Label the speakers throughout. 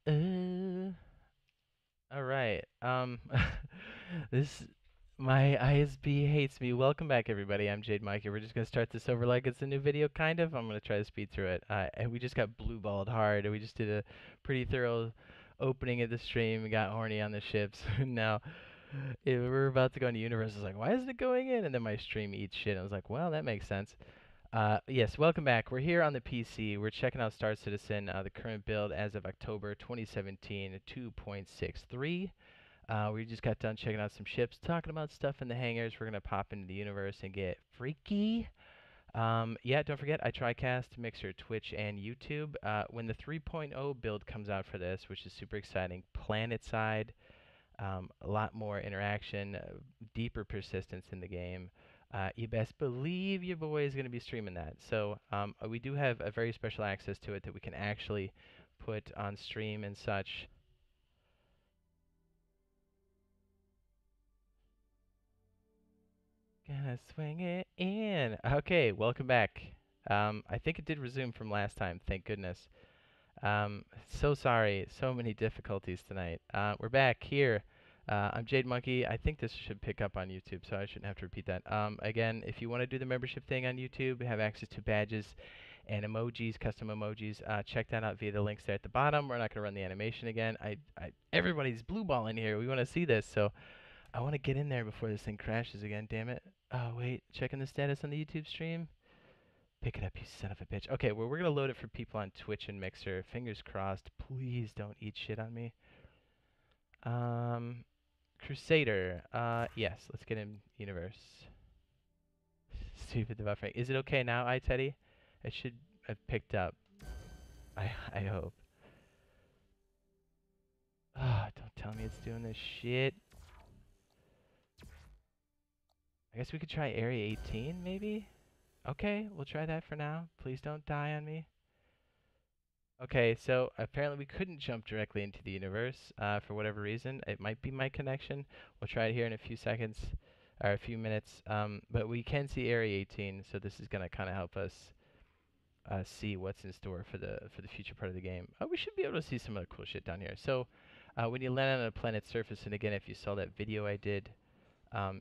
Speaker 1: Uh, all right. This my ISB hates me. Welcome back, everybody. I'm Jade Mike. We're just gonna start this over like it's a new video, kind of. I'm gonna try to speed through it. And we just got blue balled hard. We just did a pretty thorough opening of the stream. We got horny on the ships. Now, we're about to go into universe. I was like, why isn't it going in? And then my stream eats shit. I was like, well, that makes sense. Yes, welcome back. We're here on the PC. We're checking out Star Citizen, the current build as of October 2017, 2.63. We just got done checking out some ships, talking about stuff in the hangars. We're going to pop into the universe and get freaky. Yeah, don't forget, I TriCast, Mixer, Twitch, and YouTube. When the 3.0 build comes out for this, which is super exciting, planet side, a lot more interaction, deeper persistence in the game. You best believe your boy is going to be streaming that. So we do have a very special access to it that we can actually put on stream and such. Gonna swing it in. Okay, welcome back. I think it did resume from last time, thank goodness. So sorry, so many difficulties tonight. We're back here. I'm Jade Monkey. I think this should pick up on YouTube, so I shouldn't have to repeat that. Again, if you want to do the membership thing on YouTube, have access to badges and emojis, custom emojis. Check that out via the links there at the bottom. We're not going to run the animation again. Everybody's blue ball in here. We want to see this, so I want to get in there before this thing crashes again. Damn it! Oh wait, checking the status on the YouTube stream. Pick it up, you son of a bitch. Okay, well, we're going to load it for people on Twitch and Mixer. Fingers crossed. Please don't eat shit on me. Crusader. Yes, let's get in universe. Stupid buffering. Is it okay now, iTeddy? It should have picked up. I hope. Ah, don't tell me it's doing this shit. I guess we could try Area 18, maybe? Okay, we'll try that for now. Please don't die on me. Okay, so apparently we couldn't jump directly into the universe for whatever reason. It might be my connection. We'll try it here in a few seconds or a few minutes. But we can see Area 18, so this is gonna kind of help us see what's in store for the future part of the game. We should be able to see some other cool shit down here. So when you land on a planet's surface, and again, if you saw that video I did,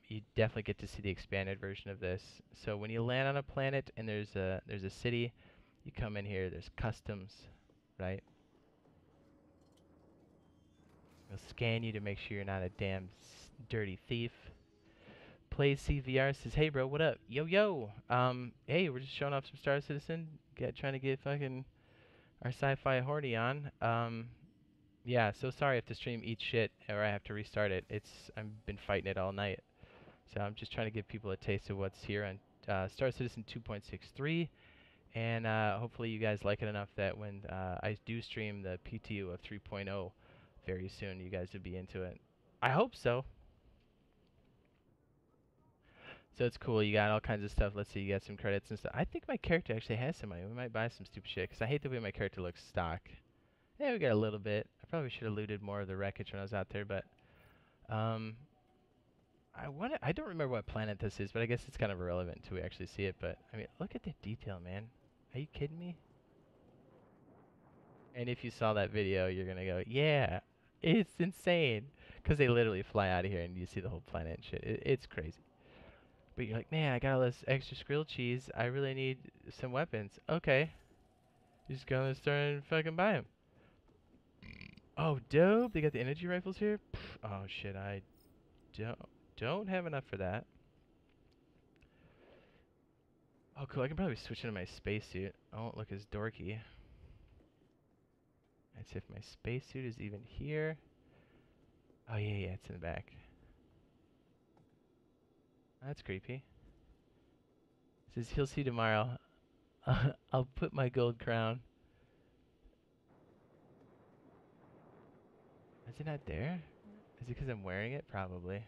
Speaker 1: you definitely get to see the expanded version of this. So when you land on a planet and there's a city, you come in here. There's customs, right? They'll scan you to make sure you're not a damn dirty thief. Plays CVR says, "Hey bro, what up? Yo yo. Hey, we're just showing off some Star Citizen. Trying to get fucking our sci-fi horny on. Yeah. So sorry if the stream eats shit or I have to restart it. I've been fighting it all night. So I'm just trying to give people a taste of what's here on Star Citizen 2.63, and hopefully you guys like it enough that when I do stream the PTU of 3.0 very soon, you guys would be into it. I hope so. So it's cool. You got all kinds of stuff. Let's see. You got some credits and stuff. I think my character actually has some money. We might buy some stupid shit because I hate the way my character looks stock. Yeah, we got a little bit. I probably should have looted more of the wreckage when I was out there, but um, I don't remember what planet this is, but I guess it's kind of irrelevant until we actually see it. But I mean, look at the detail, man. Are you kidding me? And if you saw that video, you're gonna go, yeah, it's insane. Because they literally fly out of here and you see the whole planet and shit. It's crazy. But you're like, man, I got all this extra grilled cheese. I really need some weapons. Okay. Just go in the store and fucking buy them. Oh, dope. They got the energy rifles here? Pff, oh, shit. I don't, don't have enough for that. Oh, cool. I can probably switch into my spacesuit. I won't look as dorky. Let's see if my spacesuit is even here. Oh, yeah, yeah. It's in the back. That's creepy. Says he'll see tomorrow. I'll put my gold crown. Is it not there? Is it because I'm wearing it? Probably.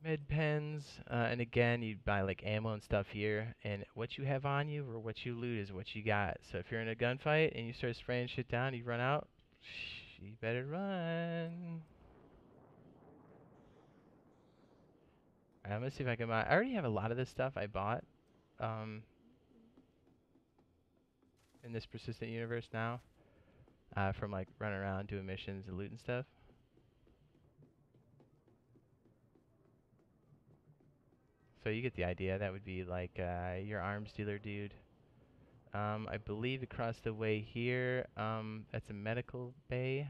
Speaker 1: Med pens, and again, you buy like ammo and stuff here, and what you have on you or what you loot is what you got. So if you're in a gunfight and you start spraying shit down, you run out, you better run. Alright, I'm gonna see if I can buy. I already have a lot of this stuff I bought. Um, in this persistent universe now, from like running around doing missions and loot and stuff. So you get the idea. That would be like your arms dealer dude. I believe across the way here, that's a medical bay.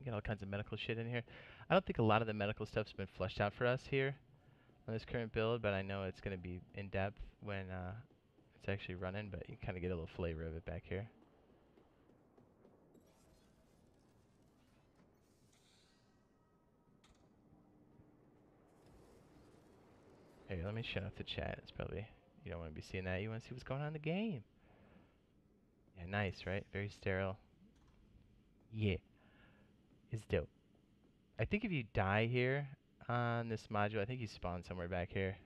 Speaker 1: You get all kinds of medical shit in here. I don't think a lot of the medical stuff's been fleshed out for us here on this current build, but I know it's going to be in depth when it's actually running, but you kind of get a little flavor of it back here. Here, let me shut off the chat. It's probably, you don't want to be seeing that. You want to see what's going on in the game. Yeah, nice, right? Very sterile. Yeah, it's dope. I think if you die here on this module, I think you spawn somewhere back here.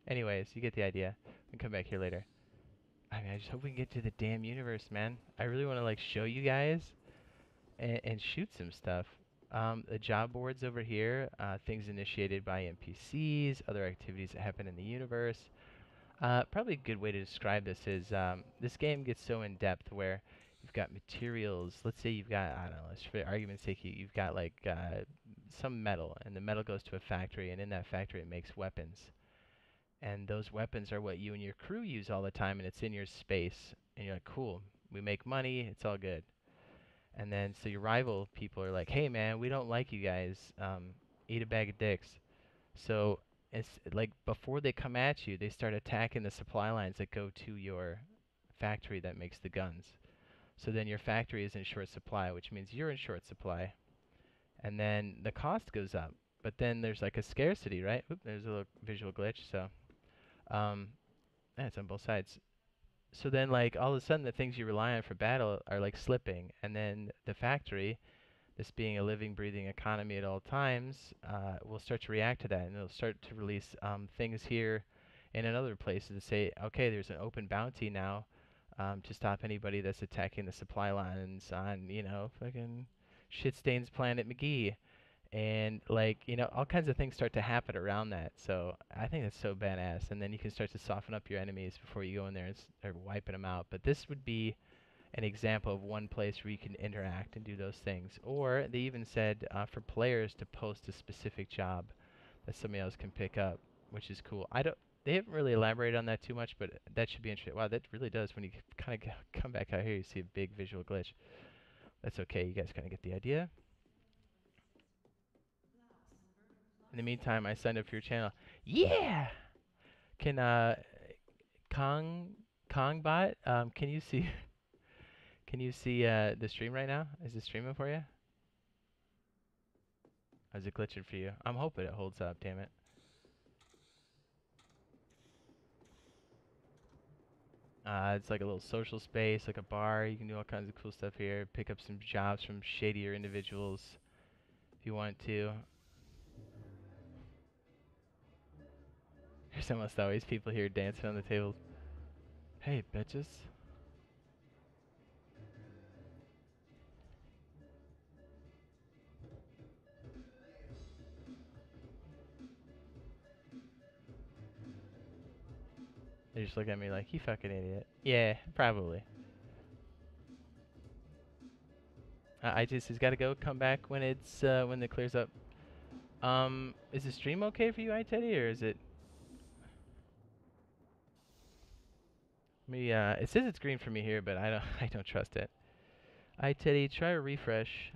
Speaker 1: Anyways, you get the idea. We can come back here later. I mean, I just hope we can get to the damn universe, man. I really want to like show you guys and shoot some stuff. The job boards over here, things initiated by NPCs, other activities that happen in the universe. Probably a good way to describe this is this game gets so in depth where you've got materials. Let's say you've got, I don't know, let's for argument's sake, you've got like some metal, and the metal goes to a factory, and in that factory it makes weapons. And those weapons are what you and your crew use all the time, and it's in your space. And you're like, cool, we make money, it's all good. And then so your rival people are like, hey man, we don't like you guys. Eat a bag of dicks. So it's like before they come at you, they start attacking the supply lines that go to your factory that makes the guns. So then your factory is in short supply, which means you're in short supply. And then the cost goes up. But then there's like a scarcity, right? Oop, there's a little visual glitch. So yeah, it's on both sides. So then like all of a sudden the things you rely on for battle are like slipping. And then the factory, this being a living, breathing economy at all times, will start to react to that, and it'll start to release things here and in other places to say, okay, there's an open bounty now to stop anybody that's attacking the supply lines on, you know, fucking shit stains Planet McGee. And like, you know, all kinds of things start to happen around that. So I think that's so badass. And then you can start to soften up your enemies before you go in there and start wiping them out. But this would be an example of one place where you can interact and do those things. Or they even said for players to post a specific job that somebody else can pick up, which is cool. They haven't really elaborated on that too much, but that should be interesting. Wow, that really does. When you kind of come back out here, you see a big visual glitch. That's okay. You guys kind of get the idea. In the meantime, I signed up for your channel. Yeah. Can Kongbot, can you see can you see the stream right now? Is it streaming for you? Or is it glitching for you? I'm hoping it holds up, damn it. It's like a little social space, like a bar. You can do all kinds of cool stuff here. Pick up some jobs from shadier individuals if you want to. There's almost always people here dancing on the tables. Hey, bitches. They just look at me like, you fucking idiot. Yeah, probably. I just has got to go. Come back when it's when it clears up. Is the stream okay for you, iTeddy, or is it? Me, it says it's green for me here, but I don't, I don't trust it. iTeddy, try a refresh.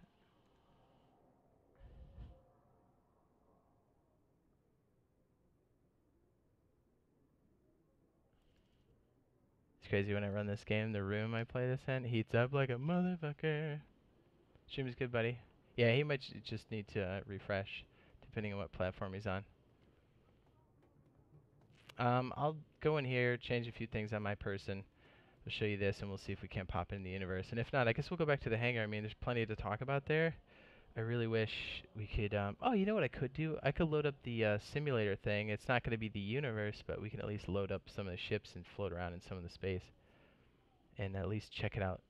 Speaker 1: It's crazy when I run this game. The room I play this in heats up like a motherfucker. Stream is good, buddy. Yeah, he might just need to refresh, depending on what platform he's on. I'll go in here, change a few things on my person. I'll show you this, and we'll see if we can't pop in the universe. And if not, I guess we'll go back to the hangar. I mean, there's plenty to talk about there. I really wish we could, oh, you know what I could do? I could load up the simulator thing. It's not going to be the universe, but we can at least load up some of the ships and float around in some of the space. And at least check it out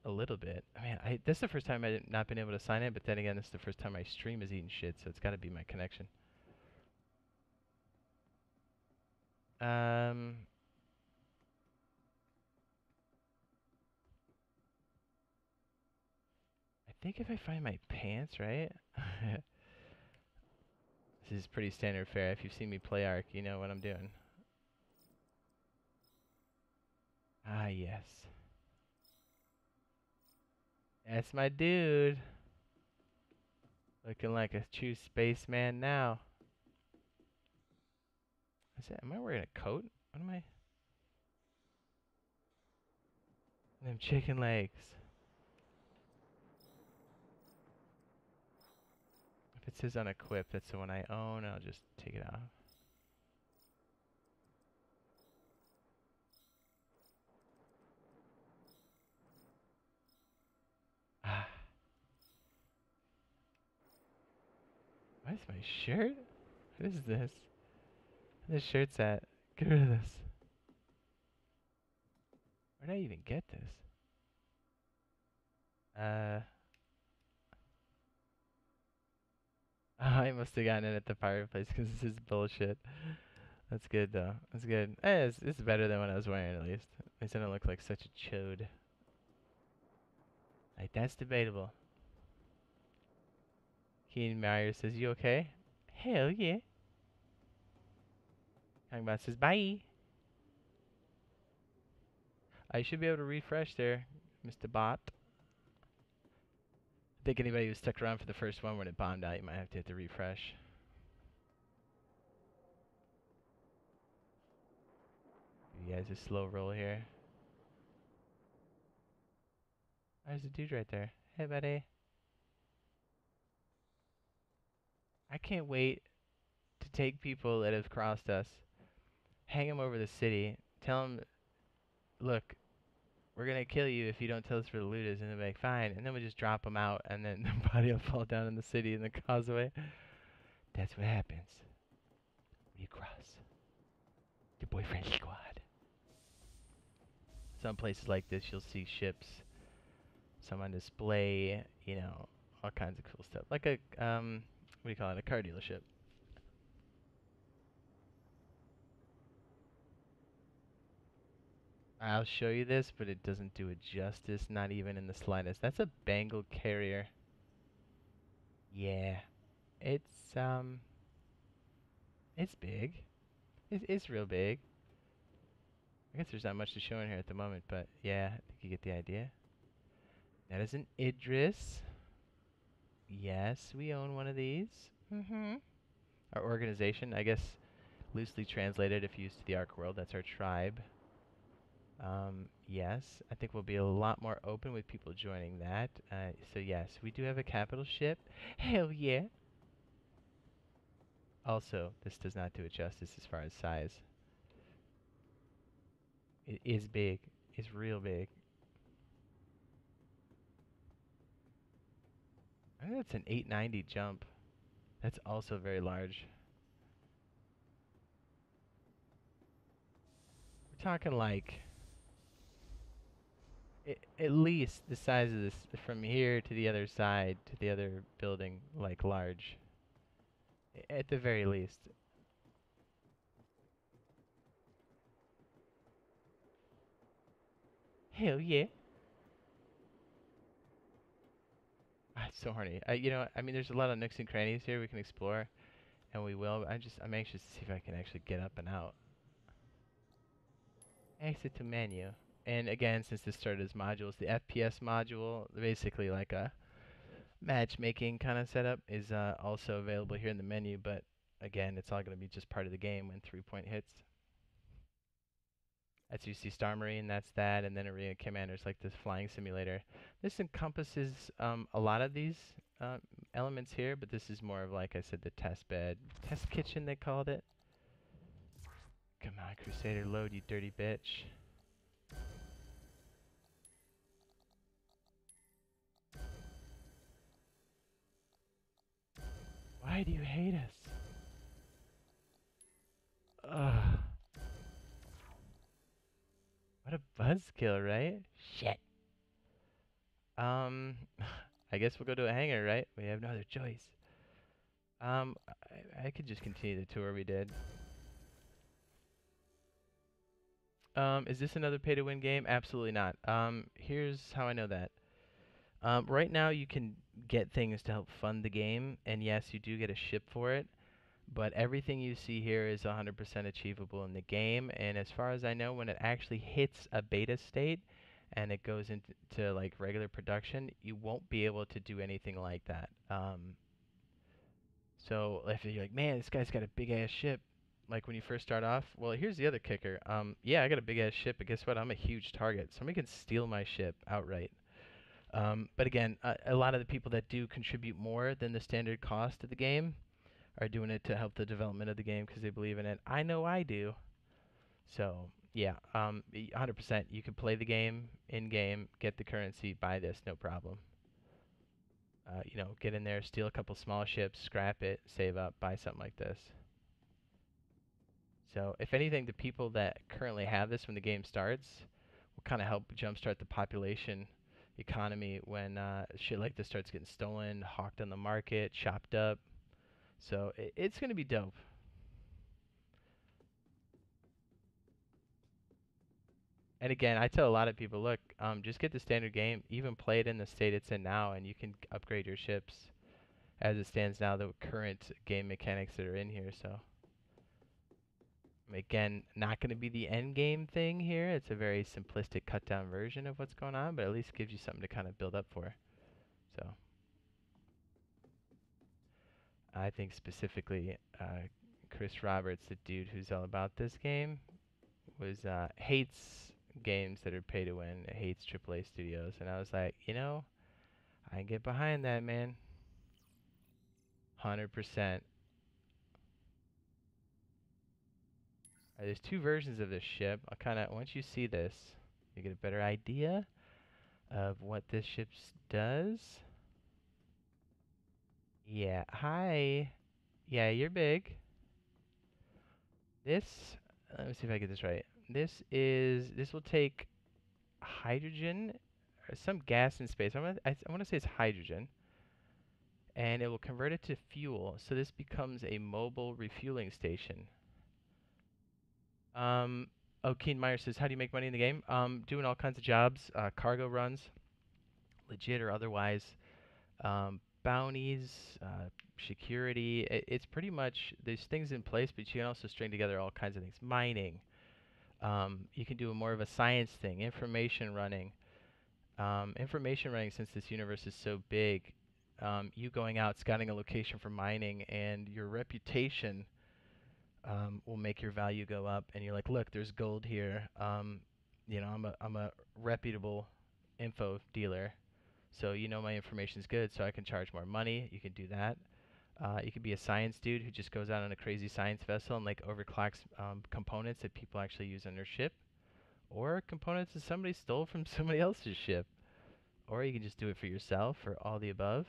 Speaker 1: a little bit. I mean, this is the first time I've not been able to sign in, but then again, this is the first time my stream is eating shit, so it's got to be my connection. Um, think if I find my pants, right? This is pretty standard fare. If you've seen me play Ark, you know what I'm doing. Ah, yes. That's my dude. Looking like a true spaceman now. Am I wearing a coat? What am I? Them chicken legs. If it says unequipped, that's the one I own. I'll just take it off. Ah. What is my shirt? What is this? Where this shirt's at? Get rid of this. Where did I even get this? Oh, I must have gotten it at the fireplace because this is bullshit. That's good though. That's good. It's better than what I was wearing at least. At least I don't look like such a chode. Like, that's debatable. Keen Meyer says, you okay? Hell yeah. Hangbot says, bye. I should be able to refresh there, Mr. Bot. I think anybody who stuck around for the first one when it bombed out, you might have to hit the refresh. Give you guys a slow roll here. There's a dude right there. Hey, buddy. I can't wait to take people that have crossed us, hang them over the city, tell them, look, we're going to kill you if you don't tell us where the loot is. And they're like, fine. And then we just drop them out, and then the body will fall down in the city in the causeway. That's what happens when you cross the boyfriend squad. Some places like this, you'll see ships, some on display, you know, all kinds of cool stuff. Like a, what do you call it, a car dealership. I'll show you this, but it doesn't do it justice, not even in the slightest. That's a Bengal carrier. Yeah. It's big. It's real big. I guess there's not much to show in here at the moment, but yeah, I think you get the idea. That is an Idris. Yes, we own one of these. Our organization, I guess, loosely translated if used to the Ark world, that's our tribe. Yes, I think we'll be a lot more open with people joining that. So yes, we do have a capital ship. Hell yeah! Also, this does not do it justice as far as size. It is big. It's real big. I think that's an 890 jump. That's also very large. We're talking like at least the size of this from here to the other side to the other building, like large. At the very least. Hell yeah. It's so horny. You know, I mean, there's a lot of nooks and crannies here we can explore, and we will. I'm anxious to see if I can actually get up and out. Exit to menu. And again, since this started as modules, the FPS module, basically like a matchmaking kind of setup, is also available here in the menu, but again, it's all going to be just part of the game when 3-point hits. As you see, Star Marine, that's that, and then Arena Commander's like this flying simulator. This encompasses a lot of these elements here, but this is more of, like I said, the test bed. Test kitchen, they called it. Come on, Crusader, load, you dirty bitch. Why do you hate us? Ugh. What a buzzkill, right? Shit. I guess we'll go to a hangar, right? We have no other choice. I could just continue the tour we did. Is this another pay-to-win game? Absolutely not. Here's how I know that. Right now, you can get things to help fund the game, and yes, you do get a ship for it. But everything you see here is 100% achievable in the game. And as far as I know, when it actually hits a beta state and it goes into like regular production, you won't be able to do anything like that. So if you're like, man, this guy's got a big ass ship, like when you first start off, well, here's the other kicker. Yeah, I got a big ass ship, but guess what? I'm a huge target. Somebody can steal my ship outright. But again, a lot of the people that do contribute more than the standard cost of the game are doing it to help the development of the game because they believe in it. I know I do. So yeah, 100%. You can play the game in game, get the currency, buy this, no problem. Get in there, steal a couple small ships, scrap it, save up, buy something like this. So if anything, the people that currently have this when the game starts will kind of help jumpstart the population economy when shit like this starts getting stolen, hawked on the market, chopped up. So it's gonna be dope. And again, I tell a lot of people, look, just get the standard game, even play it in the state it's in now, and you can upgrade your ships as it stands now, the current game mechanics that are in here. So, again, not going to be the end game thing here. It's a very simplistic, cut down version of what's going on, but at least gives you something to kind of build up for. So, I think specifically, Chris Roberts, the dude who's all about this game, was hates games that are pay to win, hates AAA studios, and I was like, I can get behind that, man. 100%. There's two versions of this ship. I'll kind of, once you see this, you get a better idea of what this ship does. Yeah, hi. Yeah, you're big. This, let me see if I get this right. This will take hydrogen, or some gas in space. I want to say it's hydrogen, and it will convert it to fuel. So this becomes a mobile refueling station. Um, oh, Keen Meyer says, how do you make money in the game? Doing all kinds of jobs, cargo runs, legit or otherwise, bounties, security. It's pretty much, there's things in place, but you can also string together all kinds of things. Mining. You can do more of a science thing, information running. Information running, since this universe is so big, you going out scouting a location for mining and your reputation will make your value go up. And you're like, look, there's gold here. I'm a reputable info dealer, so my information's good, so I can charge more money. You can do that. You could be a science dude who just goes out on a crazy science vessel and like overclocks components that people actually use on their ship, or components that somebody stole from somebody else's ship. Or you can just do it for yourself, or all the above.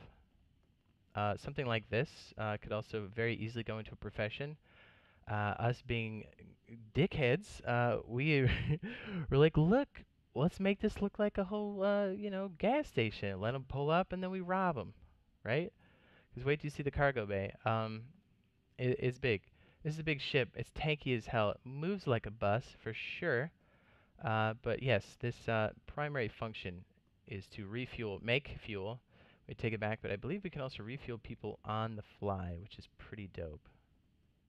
Speaker 1: Something like this could also very easily go into a profession. Us being dickheads, we we're like, look, let's make this look like a whole, gas station. Let them pull up and then we rob them, right? Because wait till you see the cargo bay. It's big. This is a big ship. It's tanky as hell. It moves like a bus for sure. But yes, this primary function is to refuel, make fuel. We take it back, but I believe we can also refuel people on the fly, which is pretty dope.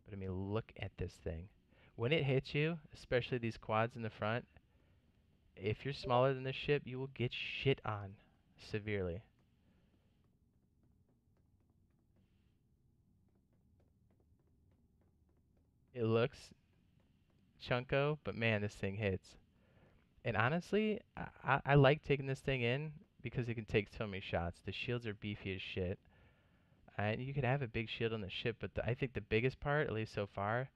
Speaker 1: But I mean, look at this thing. When it hits you, especially these quads in the front, if you're smaller than this ship, you will get shit on severely. It looks chunko, but man, this thing hits. And honestly, I like taking this thing in because it can take so many shots. The shields are beefy as shit. And you could have a big shield on the ship, but I think the biggest part, at least so far,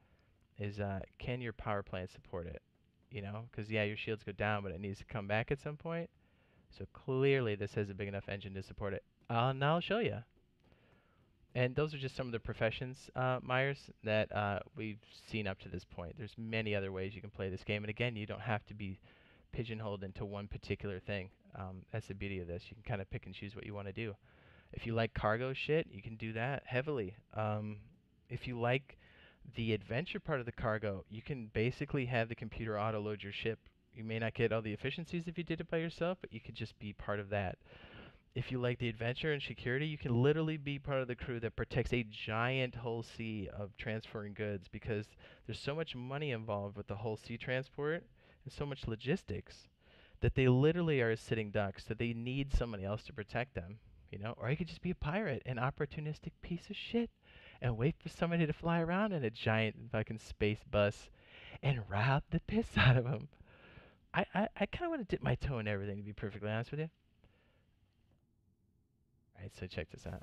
Speaker 1: is can your power plant support it? Because yeah, your shields go down, but it needs to come back at some point. So clearly this has a big enough engine to support it. And I'll show you. And those are just some of the professions, Myers, that we've seen up to this point. There's many other ways you can play this game. And again, you don't have to be pigeonholed into one particular thing. That's the beauty of this. You can kind of pick and choose what you want to do. If you like cargo shit, you can do that heavily. If you like the adventure part of the cargo, you can basically have the computer auto-load your ship. You may not get all the efficiencies if you did it by yourself, but you could just be part of that. if you like the adventure and security, you can literally be part of the crew that protects a giant whole sea of transferring goods because there's so much money involved with the whole sea transport and so much logistics that they literally are sitting ducks, that they need somebody else to protect them, you know? Or you could just be a pirate, an opportunistic piece of shit, and wait for somebody to fly around in a giant fucking space bus and rob the piss out of them. I kind of want to dip my toe in everything, to be perfectly honest with you. All right, so check this out.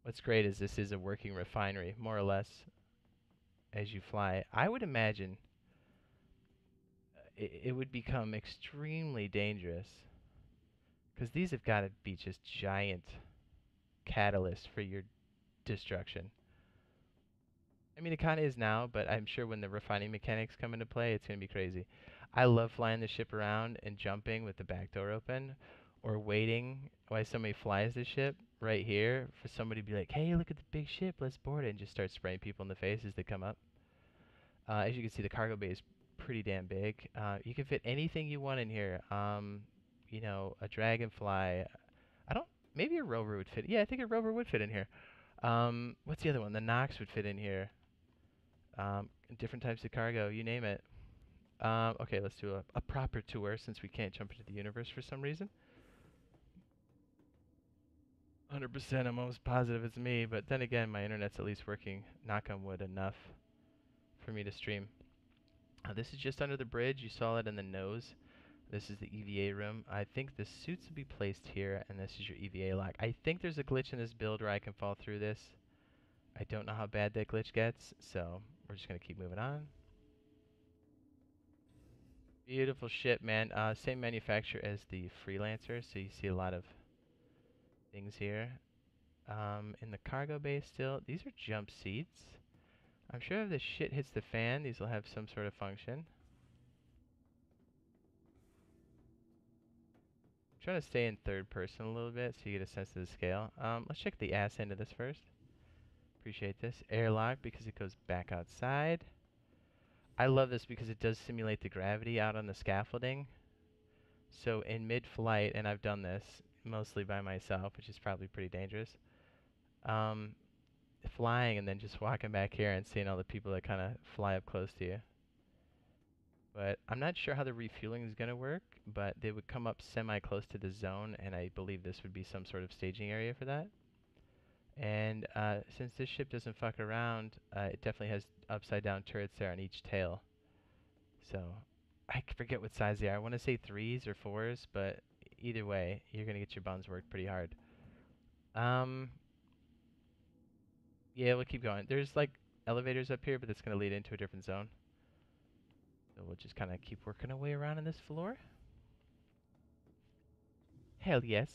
Speaker 1: What's great is this is a working refinery, more or less, as you fly. I would imagine it would become extremely dangerous because these have got to be just giant catalysts for your destruction. I mean, it kind of is now, but I'm sure when the refining mechanics come into play, it's going to be crazy. I love flying the ship around and jumping with the back door open or waiting while somebody flies the ship right here for somebody to be like, hey, look at the big ship, let's board it, and just start spraying people in the face as they come up. As you can see, the cargo bay is pretty damn big. You can fit anything you want in here. You know, a dragonfly. I don't. Maybe a rover would fit. Yeah, I think a rover would fit in here. What's the other one? The Nox would fit in here. Different types of cargo, you name it. Okay, let's do a proper tour since we can't jump into the universe for some reason. 100%, I'm almost positive it's me, but then again, my internet's at least working, knock on wood, enough for me to stream. This is just under the bridge. You saw it in the nose. This is the EVA room. I think the suits will be placed here, and this is your EVA lock. I think there's a glitch in this build where I can fall through this. I don't know how bad that glitch gets, so we're just going to keep moving on. Beautiful ship, man. Same manufacturer as the Freelancer, so you see a lot of things here. In the cargo bay still, these are jump seats. I'm sure if the shit hits the fan, these will have some sort of function. Trying to stay in third person a little bit so you get a sense of the scale. Let's check the ass end of this first. Appreciate this. Airlock because it goes back outside. I love this because it does simulate the gravity out on the scaffolding. So in mid-flight, and I've done this mostly by myself, which is probably pretty dangerous, flying and then just walking back here and seeing all the people that kind of fly up close to you. But I'm not sure how the refueling is going to work, but they would come up semi-close to the zone, and I believe this would be some sort of staging area for that. And since this ship doesn't fuck around, it definitely has upside-down turrets there on each tail. So I forget what size they are. I want to say 3s or 4s, but either way, you're going to get your buns worked pretty hard. Yeah, we'll keep going. There's like elevators up here, but it's going to lead into a different zone. So we'll just kind of keep working our way around on this floor. Hell yes.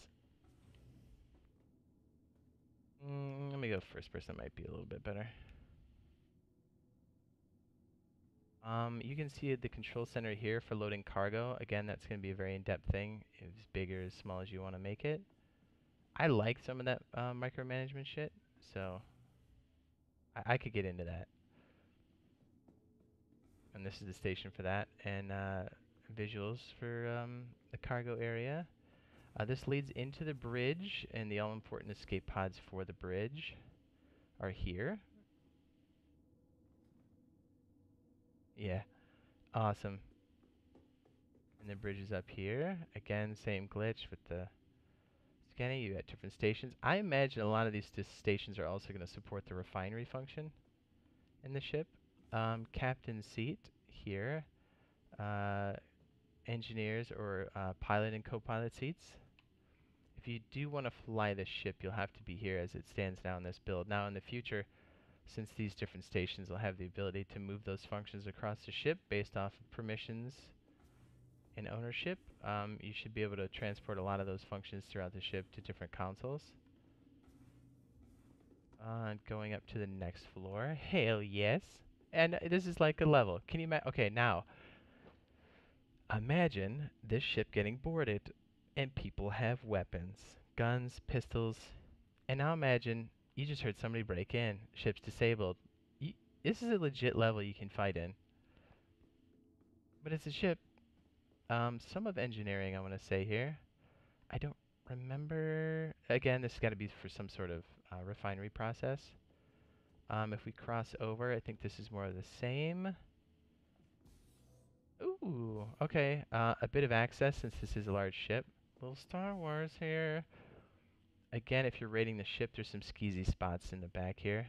Speaker 1: Let me go first person, might be a little bit better. You can see the control center here for loading cargo. Again, that's going to be a very in-depth thing. It's big or as small as you want to make it. I like some of that micromanagement shit, so I could get into that. And this is the station for that, and visuals for the cargo area. This leads into the bridge, and the all-important escape pods for the bridge are here. Yeah, awesome. And the bridge is up here. Again, same glitch with the scanning. You got different stations. I imagine a lot of these stations are also going to support the refinery function in the ship. Captain's seat here. Engineers or pilot and co-pilot seats. If you do want to fly the ship, you'll have to be here as it stands now in this build. Now in the future, since these different stations will have the ability to move those functions across the ship based off of permissions and ownership, you should be able to transport a lot of those functions throughout the ship to different consoles. Going up to the next floor. Hell yes. And this is like a level. Can you imagine? Okay, now imagine this ship getting boarded and people have weapons, guns, pistols, and now imagine you just heard somebody break in, ship's disabled. this is a legit level you can fight in. But it's a ship. Some of engineering I want to say here. I don't remember. Again, this has got to be for some sort of refinery process. If we cross over, I think this is more of the same. Ooh, okay. A bit of access since this is a large ship. Little Star Wars here. Again, if you're raiding the ship, there's some skeezy spots in the back here.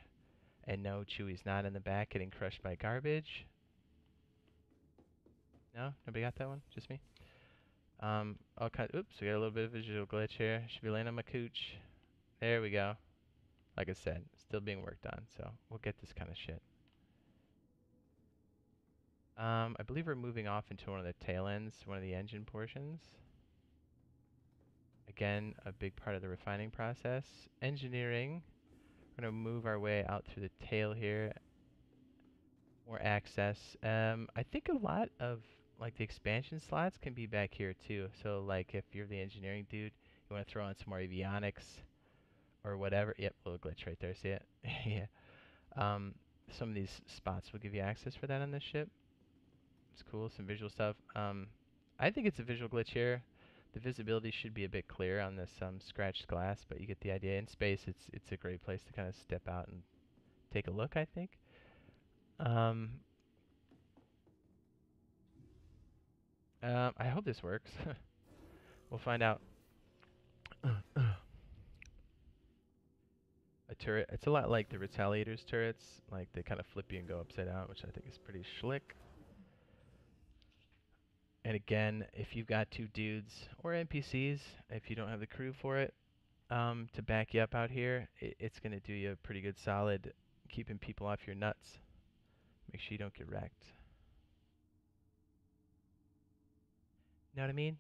Speaker 1: And no, Chewie's not in the back getting crushed by garbage. No? Nobody got that one? Just me? Oops, we got a little bit of visual glitch here. Should be laying on my cooch. There we go. Like I said, still being worked on, so we'll get this kind of shit. I believe we're moving off into one of the tail ends, one of the engine portions. Again, a big part of the refining process. Engineering. We're going to move our way out through the tail here. More access. I think a lot of like the expansion slots can be back here too. So like if you're the engineering dude, you want to throw on some more avionics or whatever. Yep, little glitch right there. See it? Yeah. Some of these spots will give you access for that on this ship. It's cool, some visual stuff. I think it's a visual glitch here. The visibility should be a bit clearer on this scratched glass, but you get the idea. In space, it's a great place to kind of step out and take a look, I think. I hope this works. We'll find out. A turret. It's a lot like the Retaliator's turrets. Like they kind of flip you and go upside down, which I think is pretty slick. And again, if you've got two dudes or NPCs, if you don't have the crew for it, to back you up out here, it's going to do you a pretty good solid keeping people off your nuts. Make sure you don't get wrecked. Know what I mean?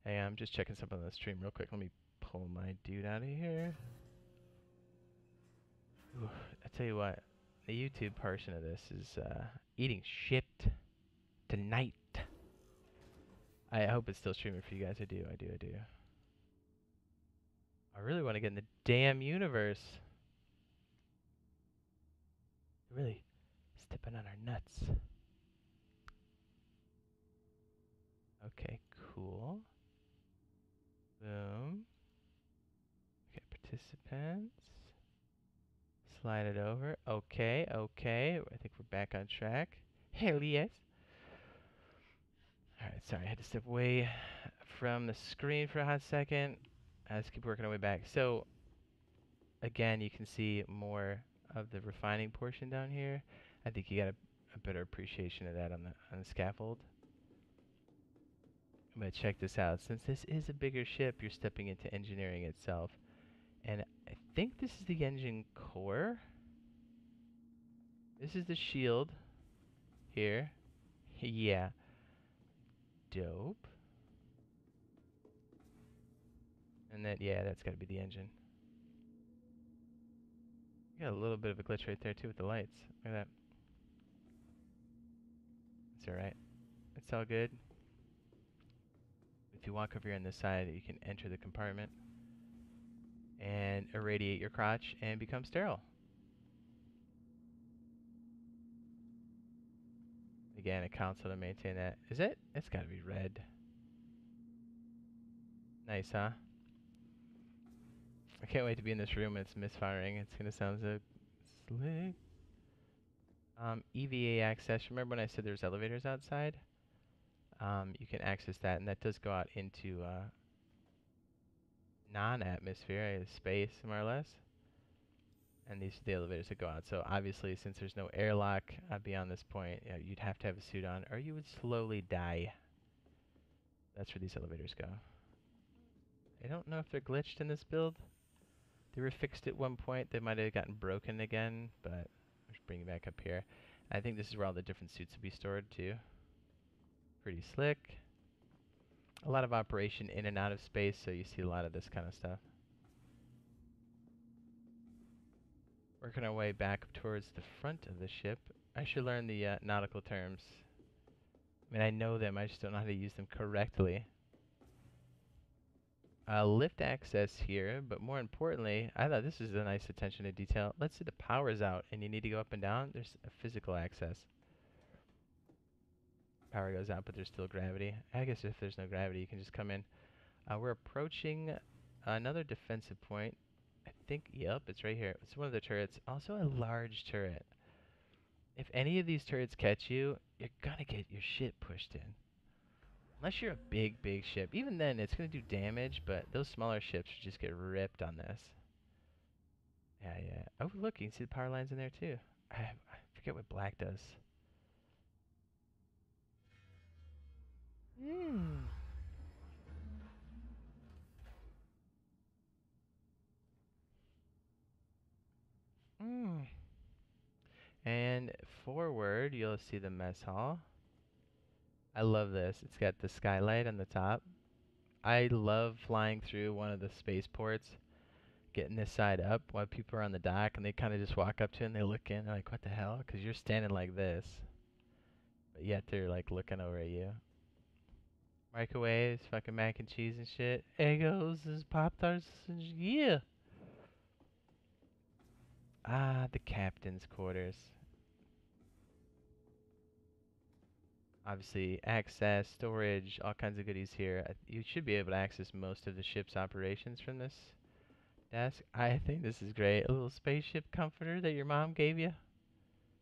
Speaker 1: Hey, I'm just checking something on the stream real quick. Let me pull my dude out of here. Ooh, I tell you what, the YouTube portion of this is eating shit tonight. I hope it's still streaming for you guys. I do. I really want to get in the damn universe. Really stepping on our nuts. Okay, cool. Boom. Okay, participants. Slide it over. Okay. I think we're back on track. Hell yes. Alright, sorry, I had to step away from the screen for a hot second. Let's keep working our way back. So, again, you can see more of the refining portion down here. I think you got a better appreciation of that on the scaffold. I'm going to check this out. Since this is a bigger ship, you're stepping into engineering itself. And I think this is the engine core. This is the shield here. Yeah. Dope. And that, yeah, that's got to be the engine. You got a little bit of a glitch right there too with the lights. Look at that. It's alright. It's all good. If you walk over here on this side, you can enter the compartment and irradiate your crotch and become sterile. Again, a console to maintain that. Is it? It's got to be red. Nice, huh? I can't wait to be in this room when it's misfiring. It's going to sound so slick. EVA access. Remember when I said there's elevators outside? You can access that, and that does go out into non-atmosphere, space, more or less. And these are the elevators that go out. So obviously, since there's no airlock beyond this point, you'd have to have a suit on, or you would slowly die. That's where these elevators go. I don't know if they're glitched in this build. They were fixed at one point. They might have gotten broken again, but let's bring it back up here. I think this is where all the different suits will be stored too. Pretty slick. A lot of operation in and out of space, so you see a lot of this kind of stuff. Working our way back towards the front of the ship. I should learn the nautical terms. I mean, I know them, I just don't know how to use them correctly. Lift access here, but more importantly, I thought this is a nice attention to detail. Let's say the power is out and you need to go up and down. There's a physical access. Power goes out, but there's still gravity. I guess if there's no gravity, you can just come in. We're approaching another defensive point. I think, yep, it's right here. It's one of the turrets. Also a large turret. If any of these turrets catch you, you're gonna get your shit pushed in. Unless you're a big, big ship. Even then, it's gonna do damage, but those smaller ships just get ripped on this. Yeah, yeah. Oh, look, you can see the power lines in there too. I forget what black does. Hmm. Hmm. And forward, you'll see the mess hall. I love this. It's got the skylight on the top. I love flying through one of the spaceports, getting this side up while people are on the dock, and they kind of just walk up to it and they look in. They're like, what the hell? Because you're standing like this, but yet they're like looking over at you. Microwaves, fucking mac and cheese and shit. Egos, is Pop-Tarts, yeah. Ah, the captain's quarters. Obviously, access, storage, all kinds of goodies here. You should be able to access most of the ship's operations from this desk. I think this is great. A little spaceship comforter that your mom gave you.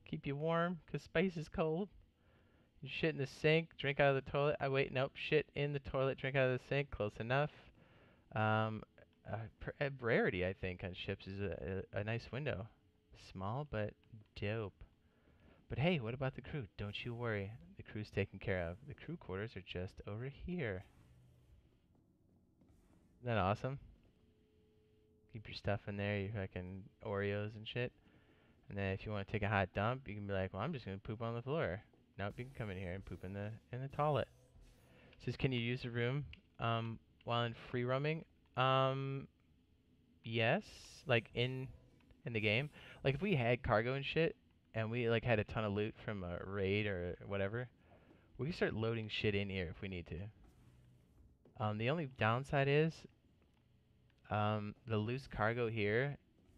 Speaker 1: Keep you warm, 'cause space is cold. You shit in the sink, drink out of the toilet. Wait, nope. Shit in the toilet, drink out of the sink. Close enough. Um, rarity, I think, on ships is a nice window. Small, but dope. But hey, what about the crew? Don't you worry. The crew's taken care of. The crew quarters are just over here. Isn't that awesome? Keep your stuff in there, your fucking Oreos and shit. And then if you want to take a hot dump, you can be like, well, I'm just going to poop on the floor. Nope, you can come in here and poop in the toilet. It says, can you use the room while in free roaming? Yes, like in the game. Like if we had cargo and shit, and we like had a ton of loot from a raid or whatever, we can start loading shit in here if we need to. The only downside is the loose cargo here,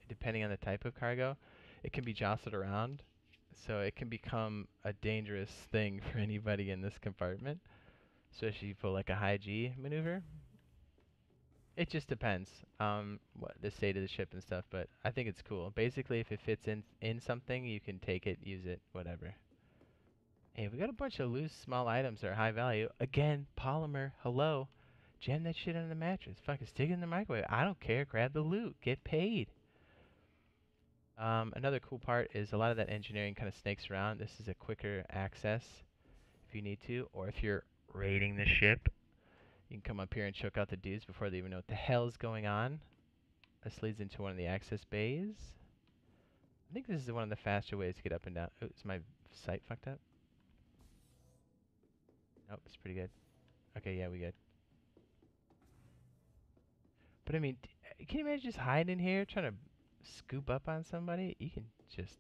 Speaker 1: depending on the type of cargo, it can be jostled around, so it can become a dangerous thing for anybody in this compartment, especially for like a high G maneuver. It just depends what the state of the ship and stuff, but I think it's cool. Basically, if it fits in something, you can take it, use it, whatever. Hey, we got a bunch of loose small items that are high value. Again, polymer. Hello. Jam that shit under the mattress. Fucking stick it in the microwave. I don't care. Grab the loot. Get paid. Another cool part is a lot of that engineering kind of snakes around. This is a quicker access if you need to, or if you're raiding the ship, you can come up here and choke out the dudes before they even know what the hell is going on. This leads into one of the access bays. I think this is one of the faster ways to get up and down. Oh, is my sight fucked up? Nope, it's pretty good. Okay, yeah, we good. But I mean, can you imagine just hiding in here trying to scoop up on somebody? You can just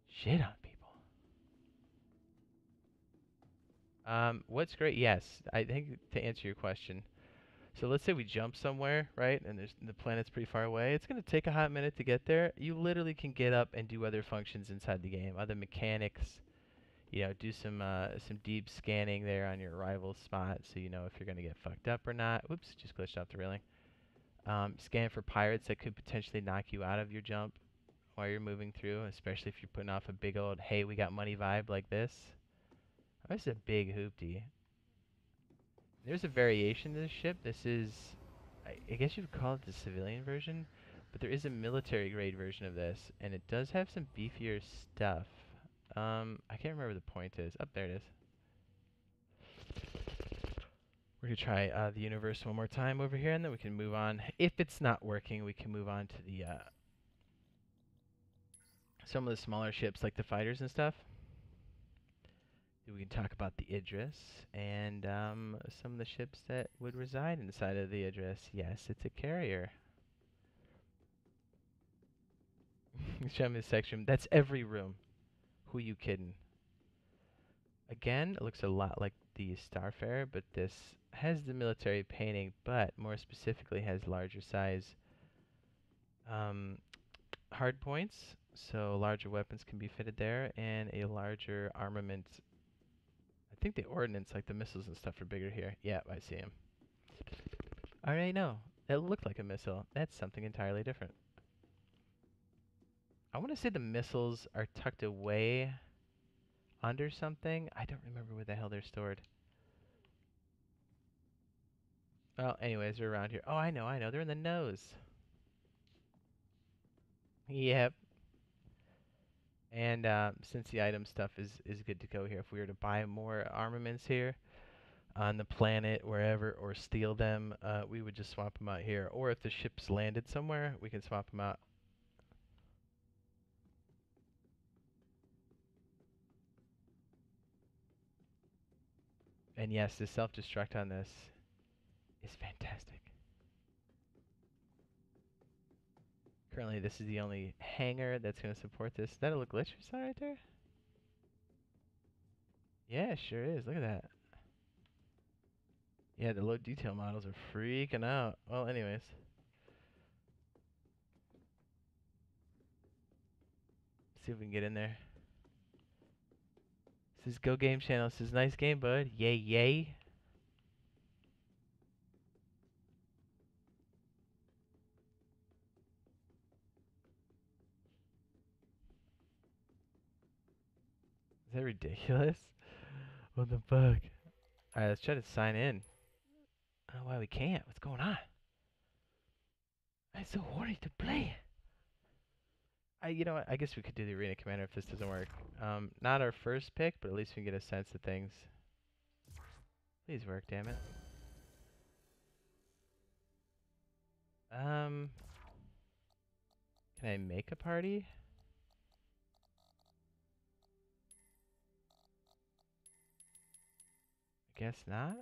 Speaker 1: shit on people. What's great? Yes, I think to answer your question. So let's say we jump somewhere, right? And the planet's pretty far away. It's gonna take a hot minute to get there. You literally can get up and do other functions inside the game, other mechanics. You know, do some deep scanning there on your arrival spot, so you know if you're gonna get fucked up or not. Whoops, just glitched off the railing. Scan for pirates that could potentially knock you out of your jump while you're moving through, especially if you're putting off a big old "hey, we got money" vibe like this. Oh, this is a big hoopty. There's a variation to this ship. This is, I guess you would call it the civilian version, but there is a military grade version of this, and it does have some beefier stuff. I can't remember the point is. Up there it is. We're gonna try the universe one more time over here, and then we can move on. If it's not working, we can move on to the some of the smaller ships like the fighters and stuff. We can talk about the Idris and some of the ships that would reside inside of the Idris. Yes, it's a carrier. Show me the section. That's every room. Who you kidding? Again, it looks a lot like the Starfarer, but this has the military painting, but more specifically has larger size um, hard points, so larger weapons can be fitted there, and a larger armament. I think the ordnance, like the missiles and stuff, are bigger here. Yeah, I see them. Alright, no. It looked like a missile. That's something entirely different. I want to say the missiles are tucked away under something. I don't remember where the hell they're stored. Well, anyways, they're around here. Oh, I know. They're in the nose. Yep. And since the item stuff is good to go here, if we were to buy more armaments here on the planet, wherever, or steal them, we would just swap them out here. Or if the ships landed somewhere, we can swap them out. And yes, the self-destruct on this is fantastic. Currently, this is the only hangar that's going to support this. Is that a glitch we saw right there? Yeah, it sure is. Look at that. Yeah, the low detail models are freaking out. Well, anyways. See if we can get in there. This is Go Game Channel. This is nice game, bud. Yay, yay. Is that ridiculous? What the fuck? Alright, let's try to sign in. I don't know why we can't. What's going on? I'm so horny to play. You know what? I guess we could do the Arena Commander if this doesn't work. Not our first pick, but at least we can get a sense of things. Please work, damn it. Can I make a party? I guess not.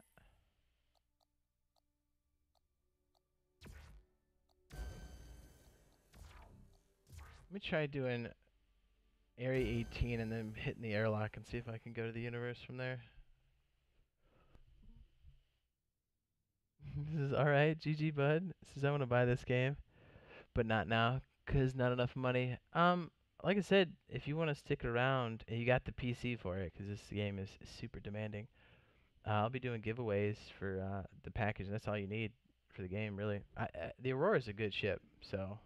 Speaker 1: Let me try doing Area 18 and then hitting the airlock and see if I can go to the universe from there. This is alright, GG bud. Says I want to buy this game, but not now, cause not enough money. Like I said, if you want to stick around, and you got the PC for it, cause this game is super demanding. I'll be doing giveaways for the package, and that's all you need for the game, really. The Aurora is a good ship, so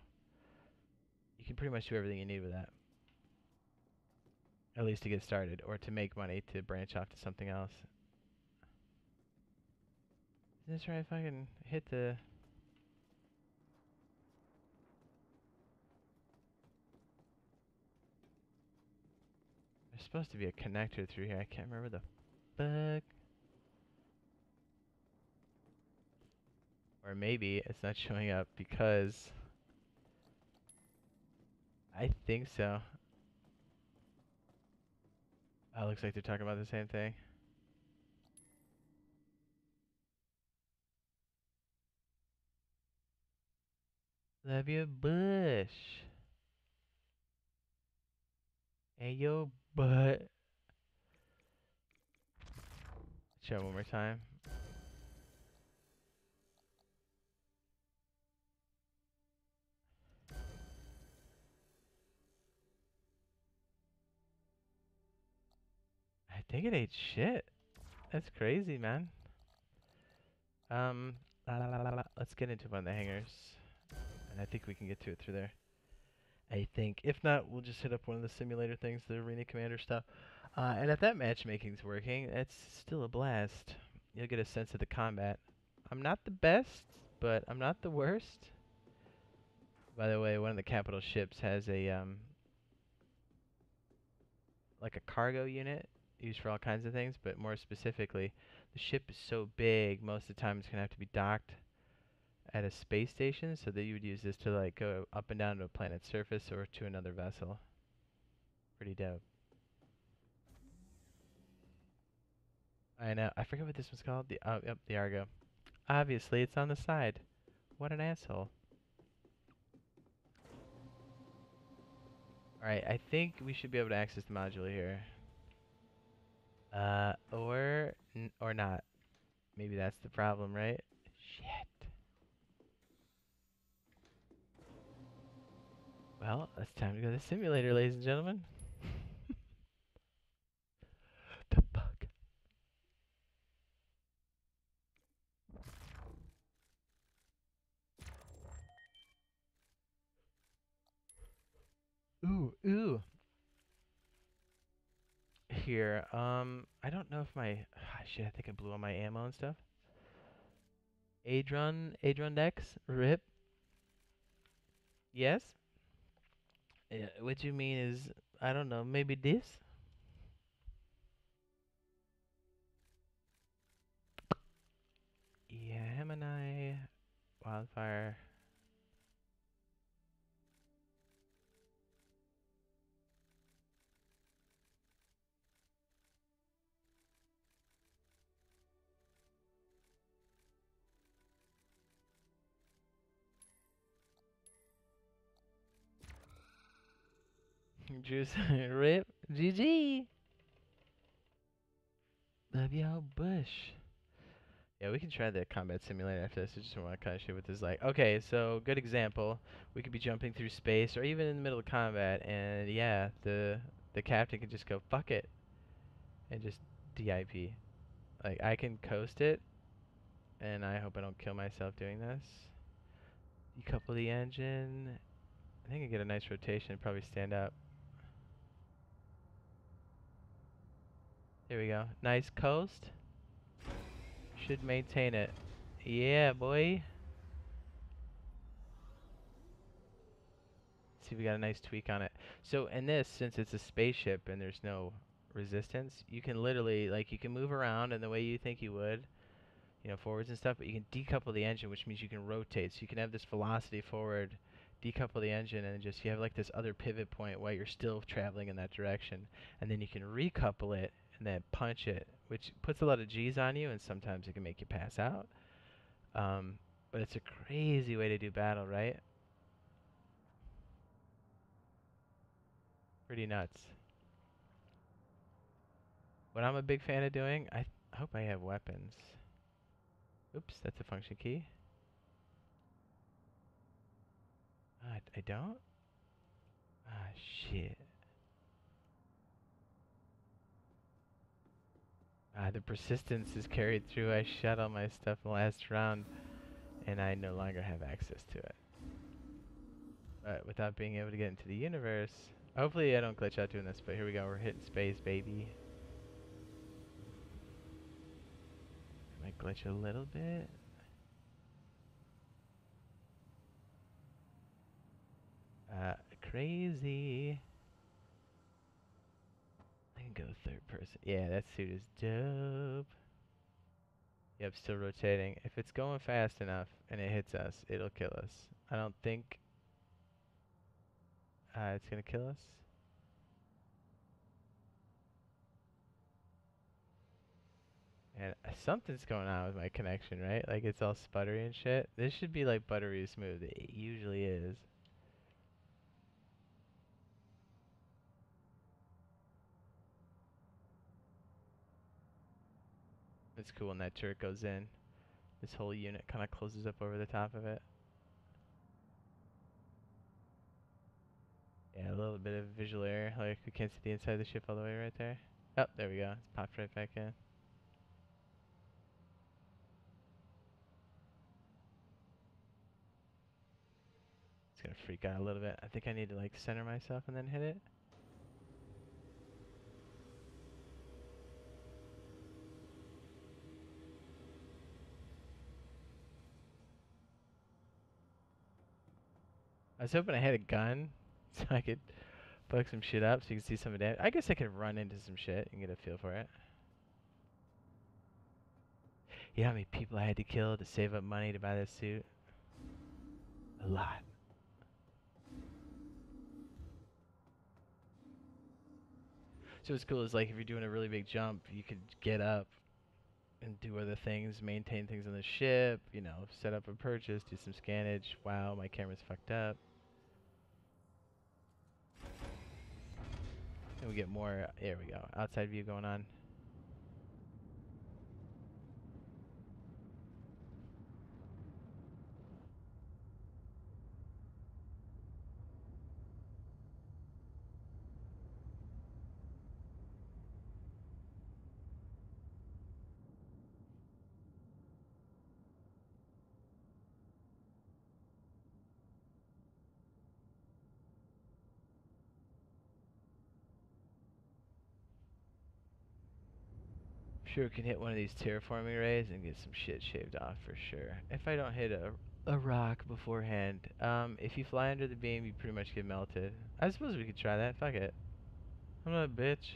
Speaker 1: you can pretty much do everything you need with that. At least to get started, or to make money to branch off to something else. Is this right if I can hit the... There's supposed to be a connector through here. I can't remember the fuck. Or maybe it's not showing up because... I think so. Oh, looks like they're talking about the same thing. Love your bush. Hey, yo, butt. Show it one more time. I think it ate shit. That's crazy, man. Let's get into one of the hangars. And I think we can get to it through there. I think. If not, we'll just hit up one of the simulator things, the Arena Commander stuff. And if that matchmaking's working, it's still a blast. You'll get a sense of the combat. I'm not the best, but I'm not the worst. By the way, one of the capital ships has a like a cargo unit used for all kinds of things, but more specifically, the ship is so big, most of the time it's gonna have to be docked at a space station, so that you would use this to like go up and down to a planet's surface or to another vessel. Pretty dope. I know. I forget what this one's called. Yep, the Argo. Obviously, it's on the side. What an asshole. Alright, I think we should be able to access the module here. Or not. Maybe that's the problem, right? Shit. Well, it's time to go to the simulator, ladies and gentlemen. The fuck? Ooh, ooh. Here, I don't know if my shit. I think I blew all my ammo and stuff. Adron Dex, rip. Yes. Yeah, what you mean is, I don't know, maybe this? Yeah, Gemini, Wildfire. Juice, rip, GG. Love y'all, Bush. Yeah, we can try the combat simulator after this. I just want to kind of show what this is like. Okay, so good example. We could be jumping through space or even in the middle of combat, and yeah, the captain can just go fuck it and just DIP. Like I can coast it, and I hope I don't kill myself doing this. Decouple the engine. I think I get a nice rotation. Probably stand up. There we go. Nice coast. Should maintain it. Yeah, boy. See, we got a nice tweak on it. So in this, since it's a spaceship and there's no resistance, you can literally, like, you can move around in the way you think you would, you know, forwards and stuff, but you can decouple the engine, which means you can rotate. So you can have this velocity forward, decouple the engine, and just you have like this other pivot point while you're still traveling in that direction. And then you can recouple it and then punch it, which puts a lot of G's on you, and sometimes it can make you pass out. But it's a crazy way to do battle, right? Pretty nuts. What I'm a big fan of doing, I hope I have weapons. Oops, that's a function key. I don't? Ah, shit. The persistence is carried through. I shot all my stuff in the last round, and I no longer have access to it. But without being able to get into the universe, hopefully I don't glitch out doing this, but here we go. We're hitting space, baby. Might glitch a little bit. Crazy. I can go third person. Yeah, that suit is dope. Yep, still rotating. If it's going fast enough and it hits us, it'll kill us. I don't think it's gonna kill us. And something's going on with my connection, right? Like it's all sputtery and shit. This should be like buttery smooth. It usually is. It's cool when that turret goes in. This whole unit kind of closes up over the top of it. Yeah, a little bit of visual error. Like we can't see the inside of the ship all the way right there. Oh, there we go. It's popped right back in. It's gonna freak out a little bit. I think I need to like center myself and then hit it. I was hoping I had a gun so I could fuck some shit up so you can see some of that. I guess I could run into some shit and get a feel for it. You know how many people I had to kill to save up money to buy this suit? A lot. So what's cool is like if you're doing a really big jump, you could get up and do other things, maintain things on the ship, you know, set up a purchase, do some scannage. Wow, my camera's fucked up. And we get more, there we go, outside view going on. Sure can hit one of these terraforming rays and get some shit shaved off for sure. If I don't hit a rock beforehand. If you fly under the beam, you pretty much get melted. I suppose we could try that. Fuck it. I'm not a bitch.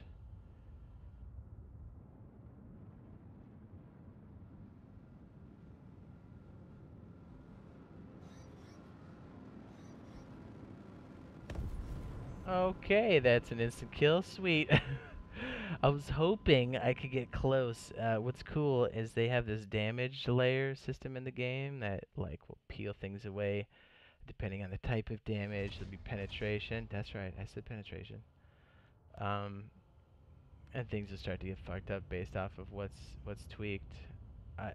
Speaker 1: Okay, that's an instant kill. Sweet. I was hoping I could get close. What's cool is they have this damage layer system in the game that like will peel things away depending on the type of damage. There'll be penetration. That's right, I said penetration. Um, and things will start to get fucked up based off of what's tweaked.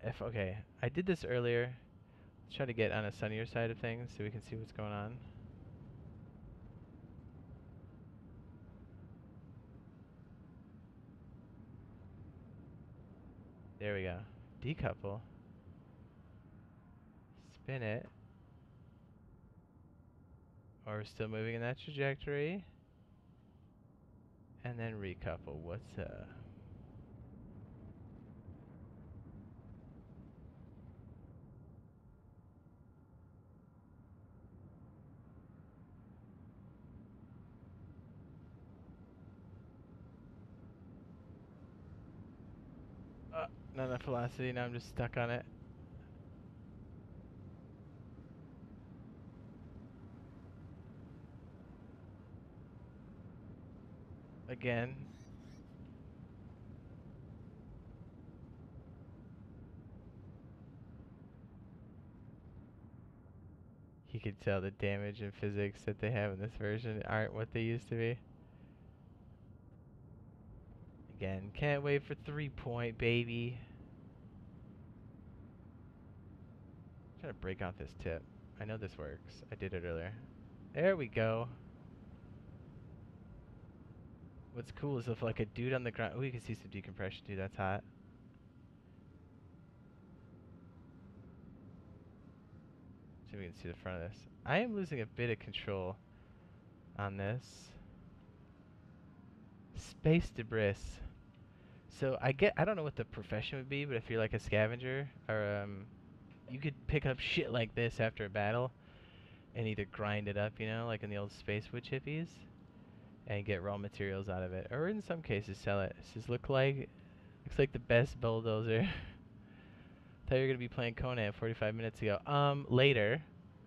Speaker 1: If okay, I did this earlier. Let's try to get on a sunnier side of things so we can see what's going on. There we go. Decouple. Spin it. Or we're still moving in that trajectory. And then recouple. What's not enough velocity, now I'm just stuck on it. Again. He could tell the damage and physics that they have in this version aren't what they used to be. Again, can't wait for 3-point, baby. I'm trying to break off this tip. I know this works. I did it earlier. There we go. What's cool is if like a dude on the ground. Oh, you can see some decompression, dude. That's hot. See if we can see the front of this. I am losing a bit of control on this. Space debris. So I don't know what the profession would be, but if you're like a scavenger or you could pick up shit like this after a battle and either grind it up, you know, like in the old Space Witch hippies, and get raw materials out of it, or in some cases sell it. This looks like the best bulldozer. Thought you were gonna be playing Conan 45 minutes ago. Later,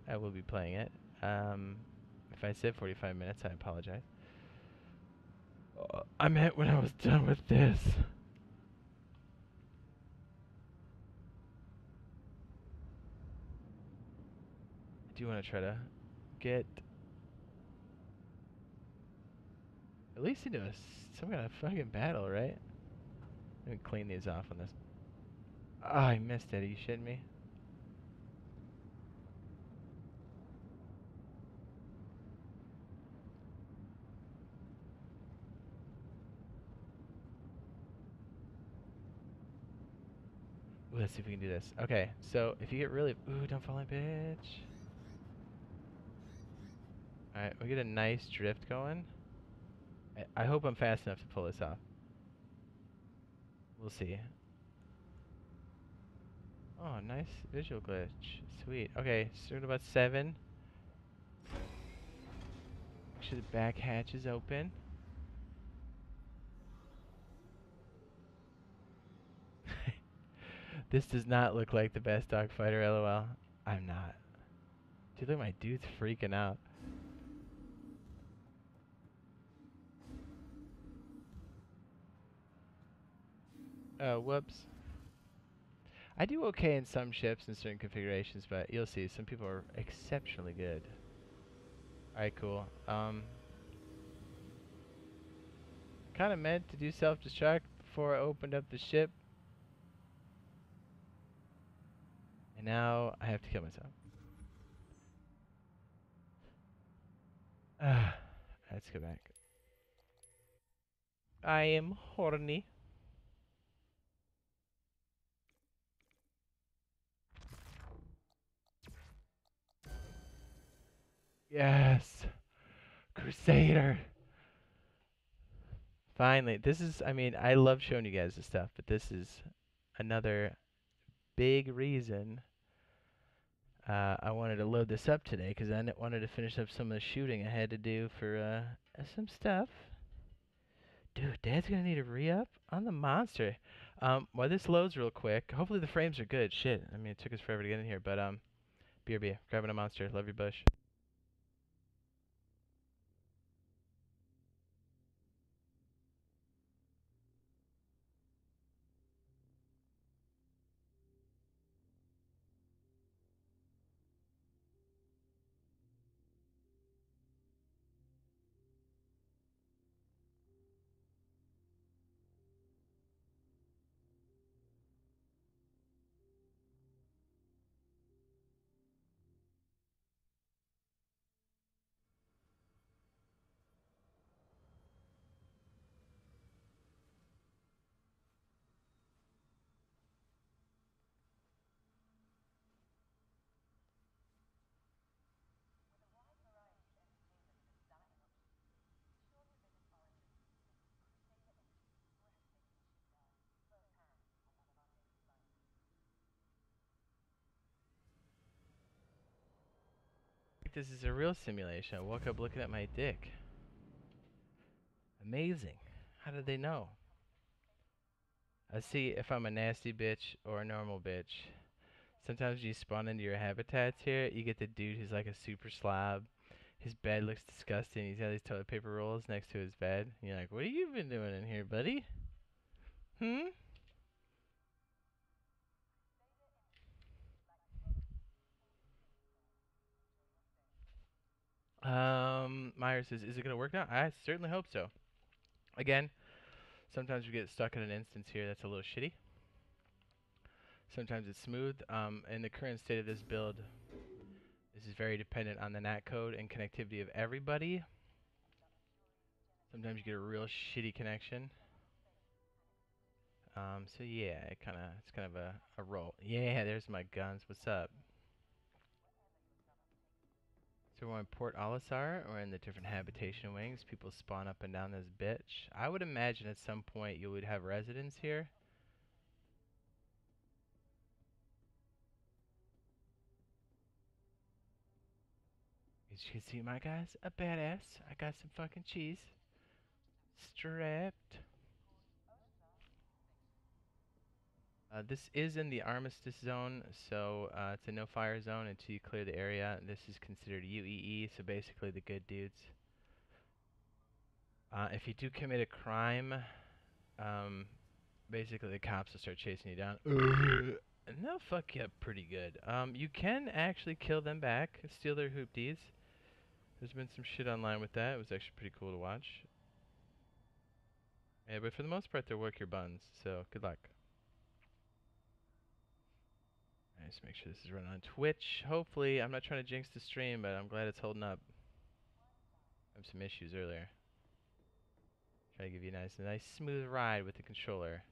Speaker 1: I will be playing it. If I said 45 minutes, I apologize. I meant when I was done with this. I do want to try to get at least into some kind of fucking battle, right? Let me clean these off on this. Oh, I missed it. Are you shitting me? Ooh, let's see if we can do this. Okay, so if you get really... Ooh, don't fall in, bitch. Alright, we get a nice drift going. I hope I'm fast enough to pull this off. We'll see. Oh, nice visual glitch. Sweet. Okay, so about 7. Make sure the back hatch is open. This does not look like the best dogfighter, lol. I'm not. Dude, look, my dude's freaking out. Oh, whoops. I do okay in some ships in certain configurations, but you'll see, some people are exceptionally good. Alright, cool. Kinda meant to do self-destruct before I opened up the ship. And now I have to kill myself. Let's go back. I am horny. Yes. Crusader. Finally, this is, I mean, I love showing you guys this stuff, but this is another big reason I wanted to load this up today because wanted to finish up some of the shooting I had to do for some stuff. Dude, Dad's gonna need a re-up on the monster. While this loads real quick, hopefully the frames are good. Shit, I mean, it took us forever to get in here, but BRB, grabbing a monster. Love your bush. This is a real simulation. I woke up looking at my dick. Amazing. How did they know? I see if I'm a nasty bitch or a normal bitch. Sometimes you spawn into your habitats here, you get the dude who's like a super slob. His bed looks disgusting. He's got these toilet paper rolls next to his bed. And you're like, what have you been doing in here, buddy? Hmm? Myers says, is it going to work now? I certainly hope so. Again, sometimes we get stuck in an instance here that's a little shitty. Sometimes it's smooth. In the current state of this build, this is very dependent on the NAT code and connectivity of everybody. Sometimes you get a real shitty connection. So yeah, it's kind of a roll. Yeah, there's my guns. What's up? So we're in Port Olisar or in the different habitation wings. People spawn up and down this bitch. I would imagine at some point you would have residents here. As you can see, my guys, a badass. I got some fucking cheese. Strapped. This is in the armistice zone, so it's a no-fire zone until you clear the area. This is considered UEE, so basically the good dudes. If you do commit a crime, basically the cops will start chasing you down. And they'll fuck you up pretty good. You can actually kill them back, steal their hoopties. There's been some shit online with that. It was actually pretty cool to watch. Yeah, but for the most part, they'll work your buns, so good luck. Alright, just make sure this is running on Twitch. Hopefully, I'm not trying to jinx the stream, but I'm glad it's holding up. I have some issues earlier. Try to give you a nice smooth ride with the controller.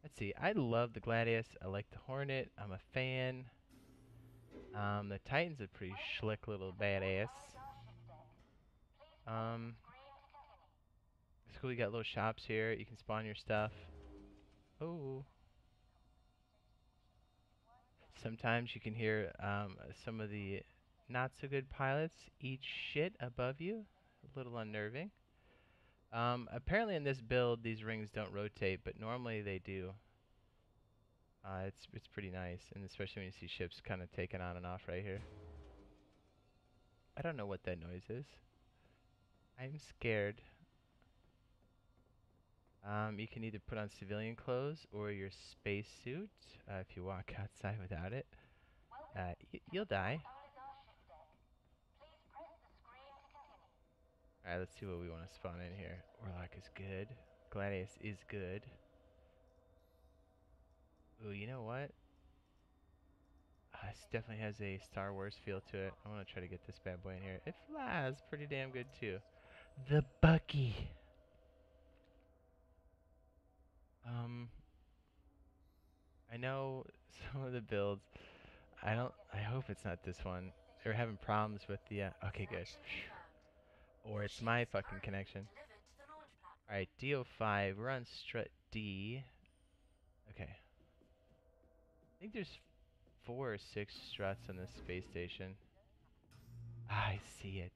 Speaker 1: Let's see. I love the Gladius. I like the Hornet. I'm a fan. The Titan's a pretty slick little badass. It's cool. You got little shops here. You can spawn your stuff. Oh. Sometimes you can hear some of the not so good pilots eat shit above you. A little unnerving. Apparently in this build, these rings don't rotate, but normally they do. It's pretty nice, and especially when you see ships kind of taking on and off right here. I don't know what that noise is. I'm scared. You can either put on civilian clothes or your spacesuit. If you walk outside without it, you'll die. Alright, let's see what we want to spawn in here. Warlock is good. Gladius is good. Ooh, you know what? This definitely has a Star Wars feel to it. I want to try to get this bad boy in here. It flies pretty damn good too. The Bucky. I know some of the builds. I hope it's not this one. They're having problems with the, okay, good. Or it's my fucking connection. Alright, DO5, we're on strut D. Okay. I think there's 4 or 6 struts on this space station. Ah, I see it.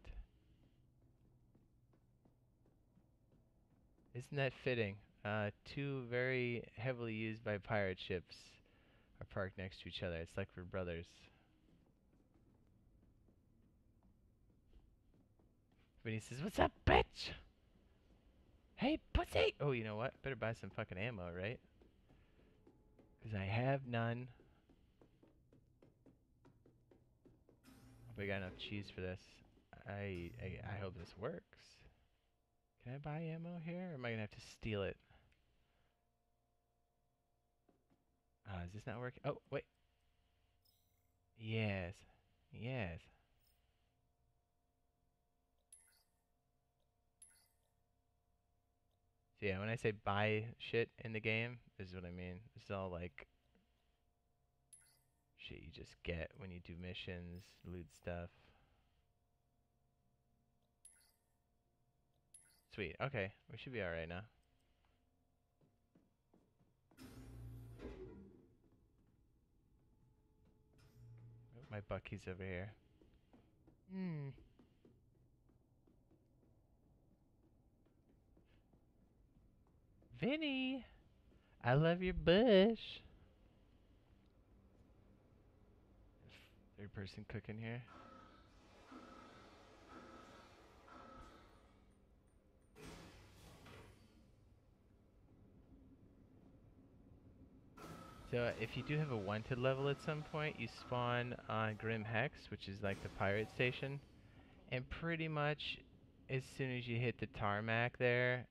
Speaker 1: Isn't that fitting? Two very heavily used by pirate ships are parked next to each other. It's like we're brothers. When he says, "What's up, bitch? Hey, pussy!" Oh, you know what? Better buy some fucking ammo, right? Because I have none. Hope I got enough cheese for this. I hope this works. Can I buy ammo here, or am I gonna have to steal it? Is this not working? Oh, wait. Yes. Yes. So yeah, when I say buy shit in the game, this is what I mean. This is all like shit you just get when you do missions, loot stuff. Sweet. Okay, we should be alright now. Oh, my bucky's over here. Hmm. Vinny, I love your bush. Third person cooking here. So if you do have a wanted level at some point, you spawn on Grim Hex, which is like the pirate station, and pretty much as soon as you hit the tarmac there,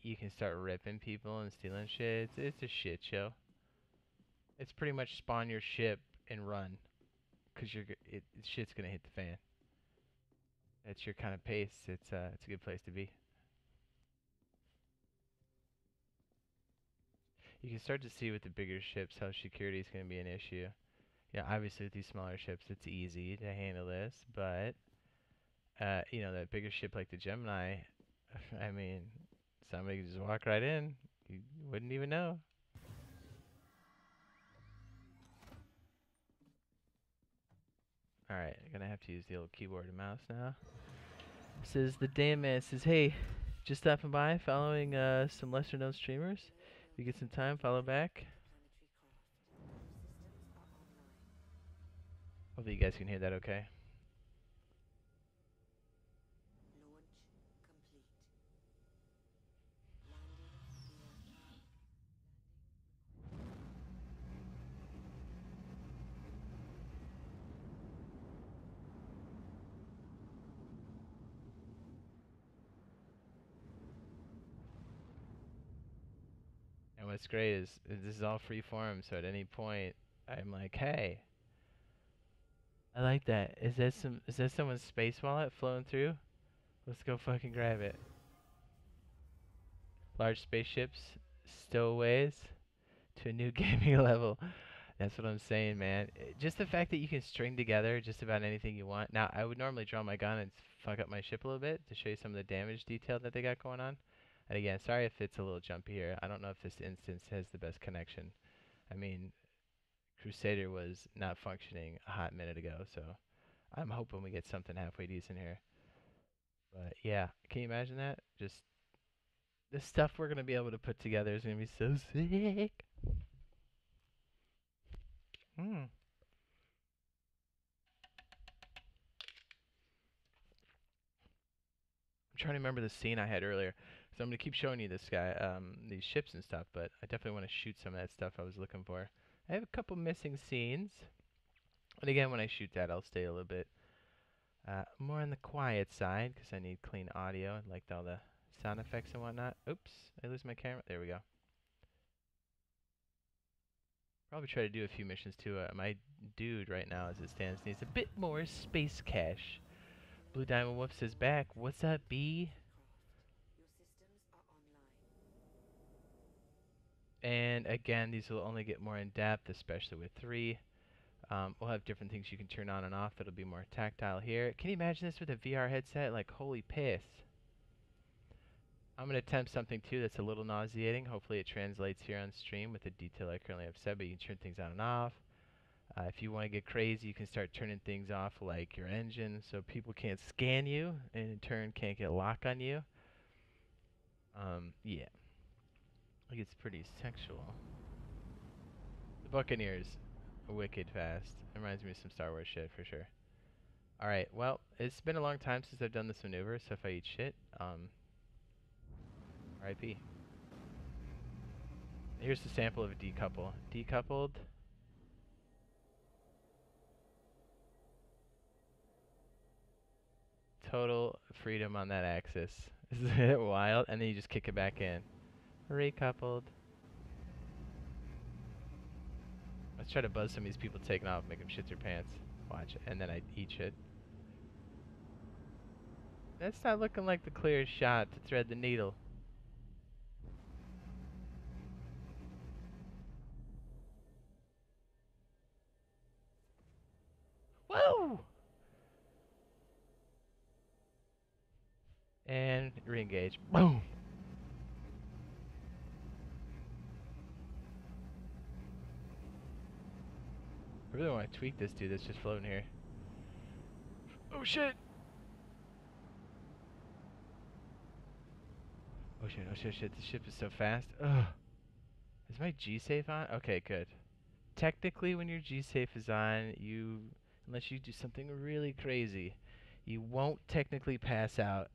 Speaker 1: you can start ripping people and stealing shit. It's a shit show. It's pretty much spawn your ship and run, cause shit's gonna hit the fan. That's your kind of pace. It's a good place to be. You can start to see with the bigger ships how security is gonna be an issue. Yeah, obviously with these smaller ships, it's easy to handle this, but you know, that bigger ship like the Gemini, I mean, somebody could just walk right in. You wouldn't even know. Alright, I'm gonna have to use the old keyboard and mouse now. Says the damn man says, "Hey, just stopping by, following some lesser known streamers. If you get some time, follow back." Hopefully you guys can hear that okay. And what's great is this is all free form, so at any point I'm like, "Hey, I like that. Is that someone's space wallet flowing through? Let's go fucking grab it." Large spaceships, stowaways to a new gaming level. That's what I'm saying, man. Just the fact that you can string together just about anything you want. Now, I would normally draw my gun and fuck up my ship a little bit to show you some of the damage detail that they got going on. And again, sorry if it's a little jumpy here. I don't know if this instance has the best connection. I mean, Crusader was not functioning a hot minute ago, so I'm hoping we get something halfway decent here. But yeah, can you imagine that? Just the stuff we're gonna be able to put together is gonna be so sick. Hmm. I'm trying to remember the scene I had earlier. So I'm gonna keep showing you this guy, these ships and stuff, but I definitely want to shoot some of that stuff I was looking for. I have a couple missing scenes, and again, when I shoot that, I'll stay a little bit more on the quiet side because I need clean audio and like all the sound effects and whatnot. Oops, I lose my camera. There we go. Probably try to do a few missions too. My dude right now, as it stands, needs a bit more space cash. Blue Diamond Wolf says back. What's up, B? And again, these will only get more in depth, especially with 3. We'll have different things you can turn on and off that'll be more tactile here. Can you imagine this with a VR headset? Like, holy piss. I'm going to attempt something too that's a little nauseating. Hopefully it translates here on stream with the detail I currently have said, but you can turn things on and off. If you want to get crazy, you can start turning things off like your engine so people can't scan you and in turn can't get lock on you. Yeah. It gets pretty sexual. The Buccaneers are wicked fast. It reminds me of some Star Wars shit for sure. Alright, well, it's been a long time since I've done this maneuver, so if I eat shit, RIP. Here's the sample of a decouple. Decoupled. Total freedom on that axis. Isn't it wild? And then you just kick it back in. Recoupled. Let's try to buzz some of these people taking off, make them shit their pants. Watch it. And then I eat shit. That's not looking like the clearest shot to thread the needle. Whoa! And re-engage. Boom! I really want to tweak this dude that's just floating here. Oh shit! Oh shit, oh shit, shit. This ship is so fast. Ugh. Is my G-safe on? Okay, good. Technically, when your G-safe is on, unless you do something really crazy, you won't technically pass out.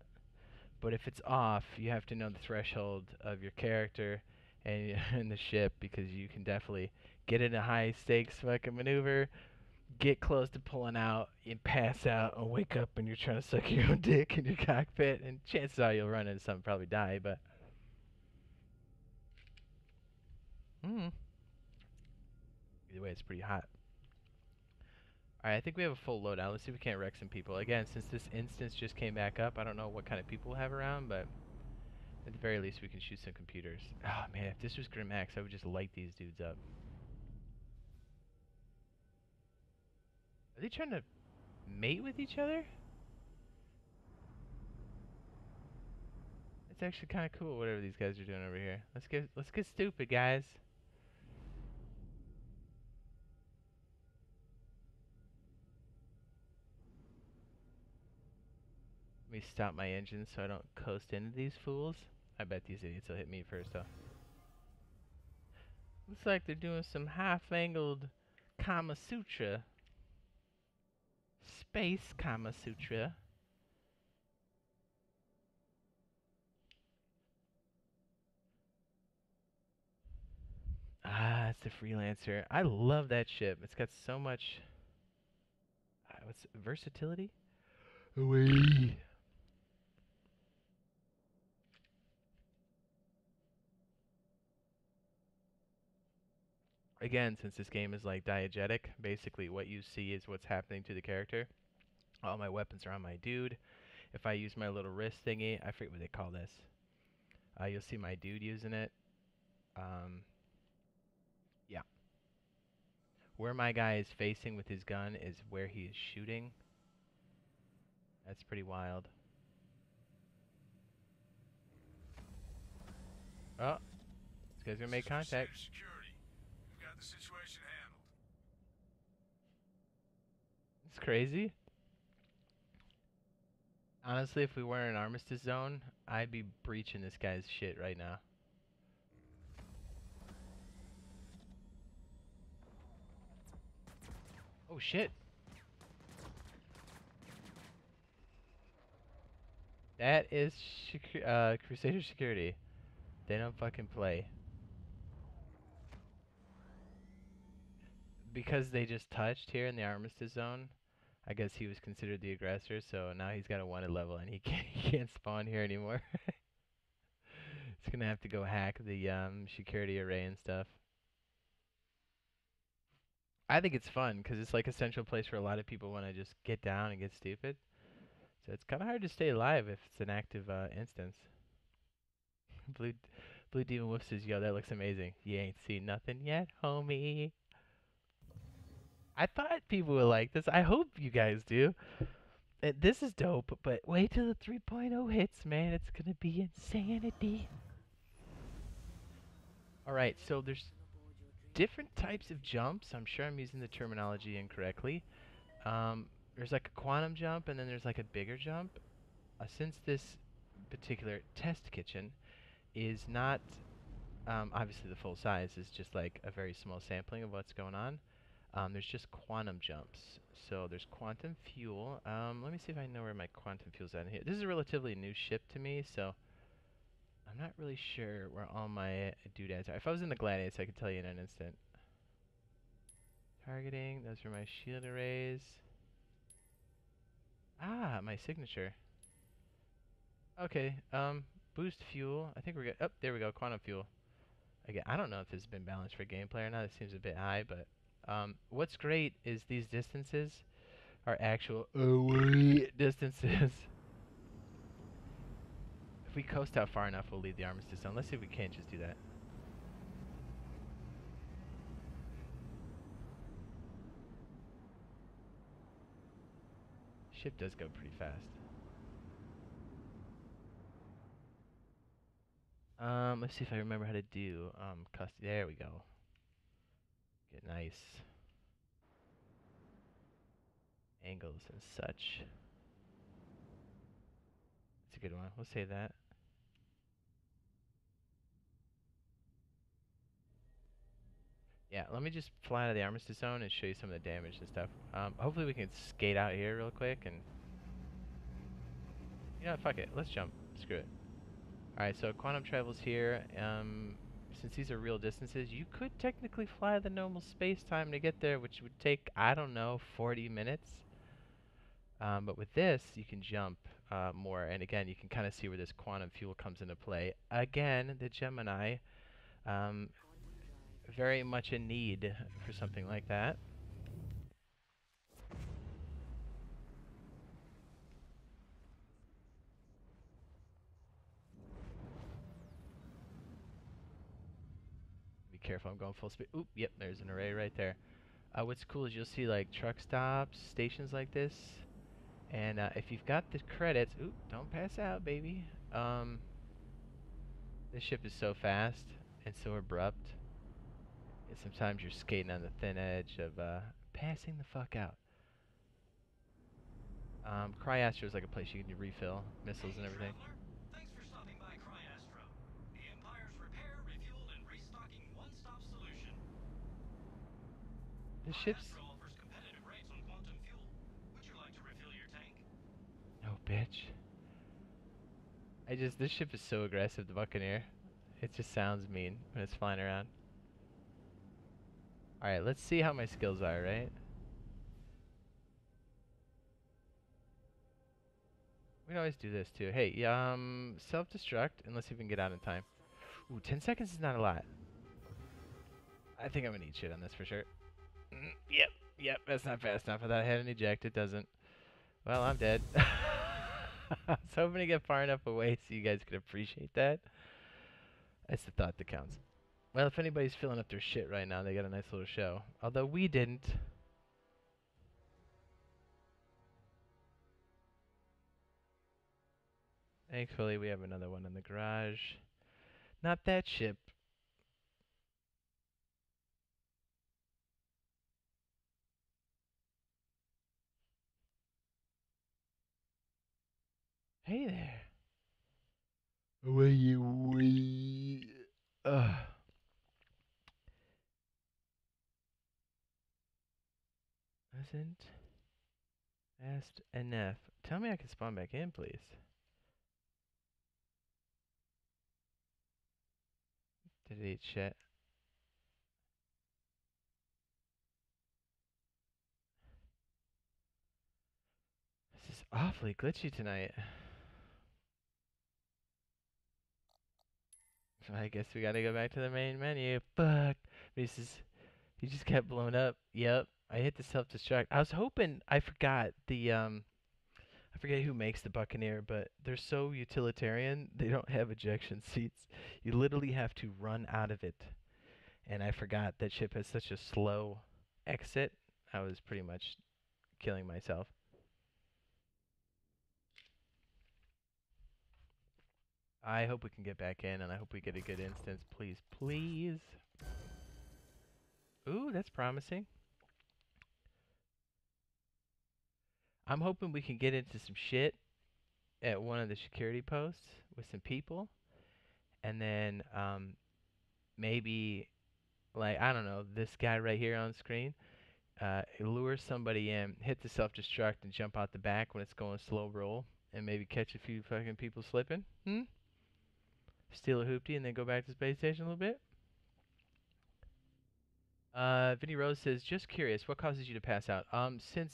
Speaker 1: But if it's off, you have to know the threshold of your character and the ship, because you can definitely get in a high stakes fucking maneuver, get close to pulling out, and pass out, and wake up and you're trying to suck your own dick in your cockpit, and chances are you'll run into something, probably die, but either way, it's pretty hot. Alright, I think we have a full loadout. Let's see if we can't wreck some people. Again, since this instance just came back up, I don't know what kind of people we'll have around, but at the very least we can shoot some computers. Oh man, if this was Grim Max, I would just light these dudes up. Are they trying to mate with each other? It's actually kind of cool, whatever these guys are doing over here. Let's get stupid, guys. Let me stop my engine so I don't coast into these fools. I bet these idiots will hit me first, though. Looks like they're doing some half-angled Kama Sutra. Space Kama Sutra. Ah, it's the Freelancer. I love that ship. It's got so much... what's versatility? Away. Again, since this game is like diegetic, basically what you see is what's happening to the character. All my weapons are on my dude. If I use my little wrist thingy, I forget what they call this. You'll see my dude using it. Yeah. Where my guy is facing with his gun is where he is shooting. That's pretty wild. Oh, this guy's gonna make contact.
Speaker 2: Security. We've got the situation handled.
Speaker 1: It's crazy. Honestly, if we were in an armistice zone, I'd be breaching this guy's shit right now. Oh shit. That is Crusader security. They don't fucking play. Because they just touched here in the armistice zone, I guess he was considered the aggressor, so now he's got a wanted level and he can't spawn here anymore. He's gonna have to go hack the security array and stuff. I think it's fun because it's like a central place where a lot of people want to just get down and get stupid. So it's kind of hard to stay alive if it's an active instance. Blue Demon Wolf says, "Yo, that looks amazing. You ain't seen nothing yet, homie." I thought people would like this. I hope you guys do. This is dope, but wait till the 3.0 hits, man. It's gonna be insanity. All right, so there's different types of jumps. I'm sure I'm using the terminology incorrectly. There's like a quantum jump, and then there's like a bigger jump. Since this particular test kitchen is not obviously the full size, is just like a very small sampling of what's going on. There's just quantum jumps. So there's quantum fuel. Let me see if I know where my quantum fuel's at in here. This is a relatively new ship to me, so I'm not really sure where all my doodads are. If I was in the Gladiator, I could tell you in an instant. Targeting, those are my shield arrays. Ah, my signature. Okay, boost fuel. I think we're good. Oh, there we go, quantum fuel. Again, I don't know if this has been balanced for gameplay or not. It seems a bit high, but what's great is these distances are actual away distances. If we coast out far enough, we'll leave the armistice zone. Let's see if we can't just do that. Ship does go pretty fast. Let's see if I remember how to do there we go. Get nice angles and such. That's a good one. We'll say that. Yeah, let me just fly out of the armistice zone and show you some of the damage and stuff. Hopefully we can skate out here real quick and... You know what, fuck it. Let's jump. Screw it. Alright, so quantum travel's here. Since these are real distances, you could technically fly the normal space time to get there, which would take, I don't know, 40 minutes. But with this, you can jump more. And again, you can kind of see where this quantum fuel comes into play. Again, the Gemini, um, very much in need for something like that. Be careful, I'm going full speed. Oop, yep, there's an array right there. What's cool is you'll see like truck stops, stations like this. And if you've got the credits, oop, don't pass out, baby. This ship is so fast and so abrupt. And sometimes you're skating on the thin edge of passing the fuck out. Cryastro is like a place you can refill missiles and everything.
Speaker 2: Traveler. Thanks for stopping by Cryastro. The Empire's repair, refuel, and restocking one-stop solution.
Speaker 1: This ship's...
Speaker 2: Cryastro offers competitive rates on quantum fuel. Would you like to refill your tank?
Speaker 1: No, bitch. This ship is so aggressive, the Buccaneer. It just sounds mean when it's flying around. Alright, let's see how my skills are, right? We can always do this too. Hey, self-destruct, unless you can get out in time. Ooh, 10 seconds is not a lot. I think I'm gonna eat shit on this for sure. Yep, that's not fast enough. I thought I had an eject, it doesn't. Well, I'm dead. I was hoping to get far enough away so you guys could appreciate that. That's the thought that counts. Well, if anybody's filling up their shit right now, they got a nice little show. Although we didn't. Thankfully, we have another one in the garage. Not that ship. Hey there. Away you wee. Ugh. Isn't fast enough. Tell me I can spawn back in, please. Did it eat shit? This is awfully glitchy tonight. So I guess we gotta go back to the main menu. Fuck. He just kept blowing up. Yep. I hit the self-destruct. I was hoping I forgot I forget who makes the Buccaneer, but they're so utilitarian, they don't have ejection seats. You literally have to run out of it. And I forgot that ship has such a slow exit. I was pretty much killing myself. I hope we can get back in, and I hope we get a good instance. Please, please. Ooh, that's promising. I'm hoping we can get into some shit at one of the security posts with some people, and then maybe, like, I don't know, this guy right here on screen, lure somebody in, hit the self-destruct, and jump out the back when it's going slow roll, and maybe catch a few fucking people slipping. Steal a hoopty and then go back to the space station a little bit. Vinny Rose says, just curious, what causes you to pass out? Since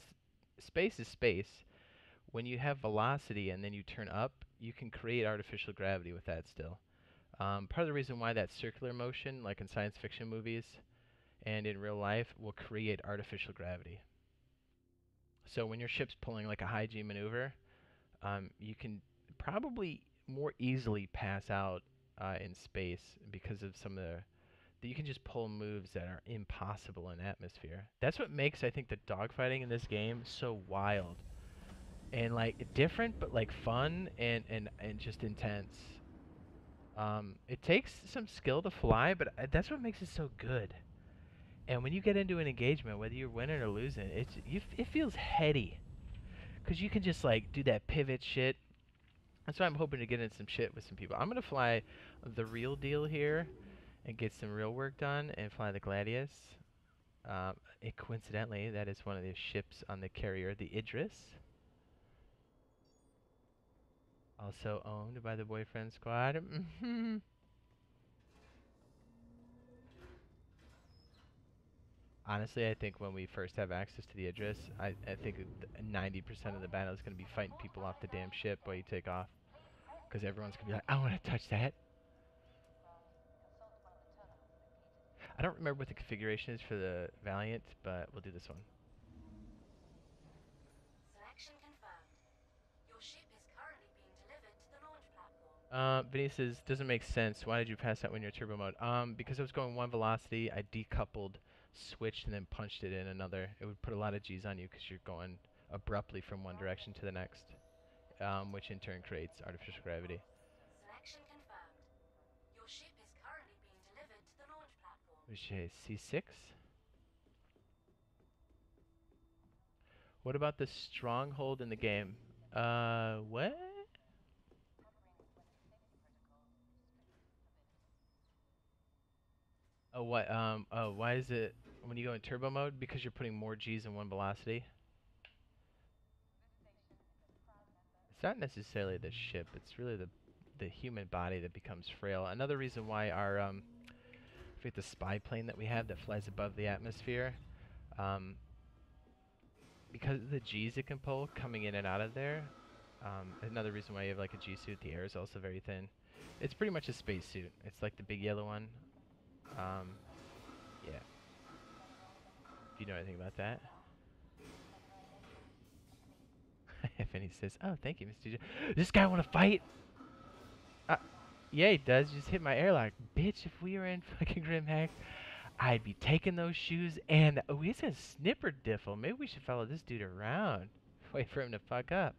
Speaker 1: space is space, when you have velocity and then you turn up, you can create artificial gravity with that still. Part of the reason why that circular motion, like in science fiction movies and in real life, will create artificial gravity. So when your ship's pulling like a high G maneuver, you can probably more easily pass out in space because of some of the that you can just pull moves that are impossible in atmosphere. That's what makes I think the dogfighting in this game so wild and like different, but like fun and just intense. It takes some skill to fly, but that's what makes it so good. And when you get into an engagement, whether you're winning or losing, it feels heady because you can just like do that pivot shit. That's why I'm hoping to get in some shit with some people. I'm gonna fly the real deal here and get some real work done and fly the Gladius. Coincidentally, that is one of the ships on the carrier, the Idris, also owned by the Boyfriend Squad. Honestly, I think when we first have access to the Idris, I think 90% of the battle is going to be fighting people off the damn ship while you take off. Because everyone's going to be like, I want to touch that. I don't remember what the configuration is for the Valiant, but we'll do this one.
Speaker 3: Selection confirmed. Your ship is currently being delivered to the launch platform.
Speaker 1: Vinny says, doesn't make sense. Why did you pass out when you're turbo mode? Because I was going one velocity, I decoupled, switched, and then punched it in another. It would put a lot of G's on you because you're going abruptly from one direction to the next, which in turn creates artificial gravity.
Speaker 3: Selection confirmed. Your ship is currently being delivered to the launch platform.
Speaker 1: Which is C6. What about the stronghold in the game? What? Oh, what? Oh, why is it when you go in turbo mode? Because you're putting more G's in one velocity. It's not necessarily the ship. It's really the human body that becomes frail. Another reason why our I forget the spy plane that we have that flies above the atmosphere, um, because of the G's it can pull coming in and out of there. Another reason why you have like a G suit. The air is also very thin. It's pretty much a space suit. It's like the big yellow one. Um, yeah. If you know anything about that. If any says, "Oh, thank you, Mr. J. This guy want to fight?" Uh, yeah, he does. Just hit my airlock, bitch. If we were in fucking Grimhack, I'd be taking those shoes and oh, he's a snipper diffle. Maybe we should follow this dude around. Wait for him to fuck up.